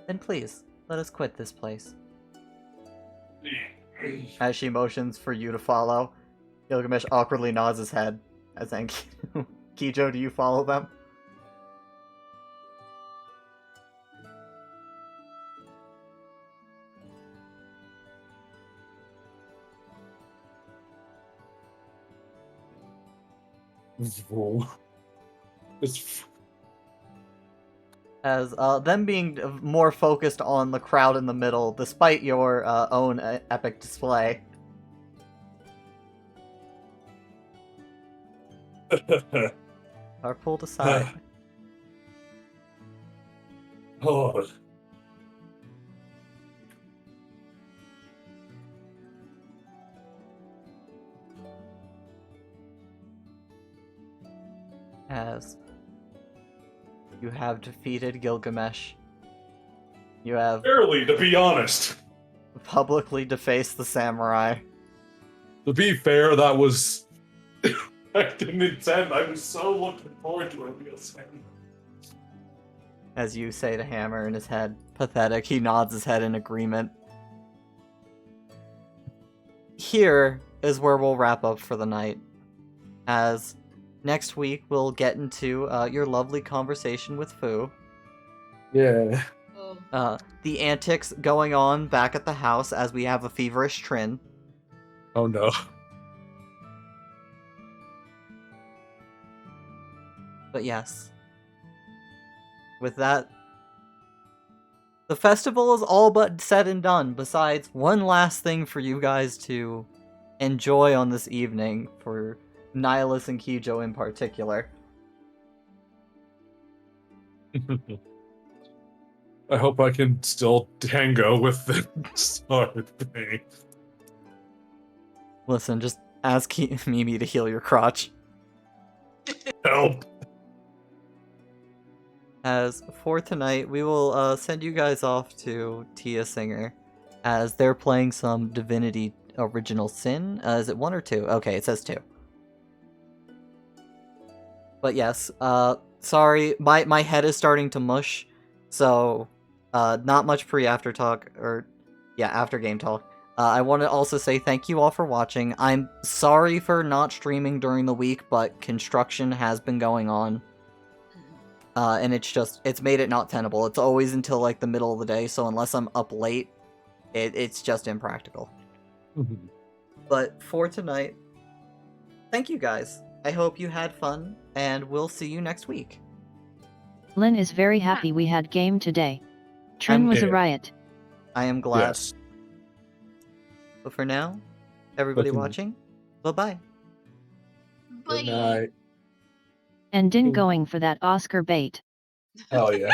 Then please, let us quit this place. As she motions for you to follow, Gilgamesh awkwardly nods his head. As in, Kijo, do you follow them? It's As them being more focused on the crowd in the middle, despite your own epic display. Are pulled aside. oh, As you have defeated Gilgamesh. You have barely, to be honest. publicly defaced the samurai. To be fair, that was. I didn't intend. I was so looking forward to it. As you say to Hammer in his head. Pathetic. He nods his head in agreement. Here is where we'll wrap up for the night. As next week we'll get into your lovely conversation with Fu. Yeah. The antics going on back at the house as we have a feverish Trin. Oh no. But yes. With that, the festival is all but said and done, besides one last thing for you guys to enjoy on this evening, for Nihilus and Kijo in particular. I hope I can still tango with the sword thing. Listen, just ask Mimi to heal your crotch. Help. As for tonight, we will send you guys off to Tia Singer, as they're playing some Divinity Original Sin. Is it 1 or 2? Okay, it says 2. But yes, sorry, my head is starting to mush, so not much pre-after talk, or yeah, after game talk. I want to also say thank you all for watching. I'm sorry for not streaming during the week, but construction has been going on. And it's made it not tenable. It's always until like the middle of the day, so unless I'm up late, it's just impractical. But for tonight, thank you guys. I hope you had fun, and we'll see you next week. Lynn is very happy we had game today. Trin I'm- was a Yeah. riot. I am glad. Yes. But for now, everybody But- watching, bye-bye. Good night. And Din Ooh. going for that Oscar bait. Hell yeah.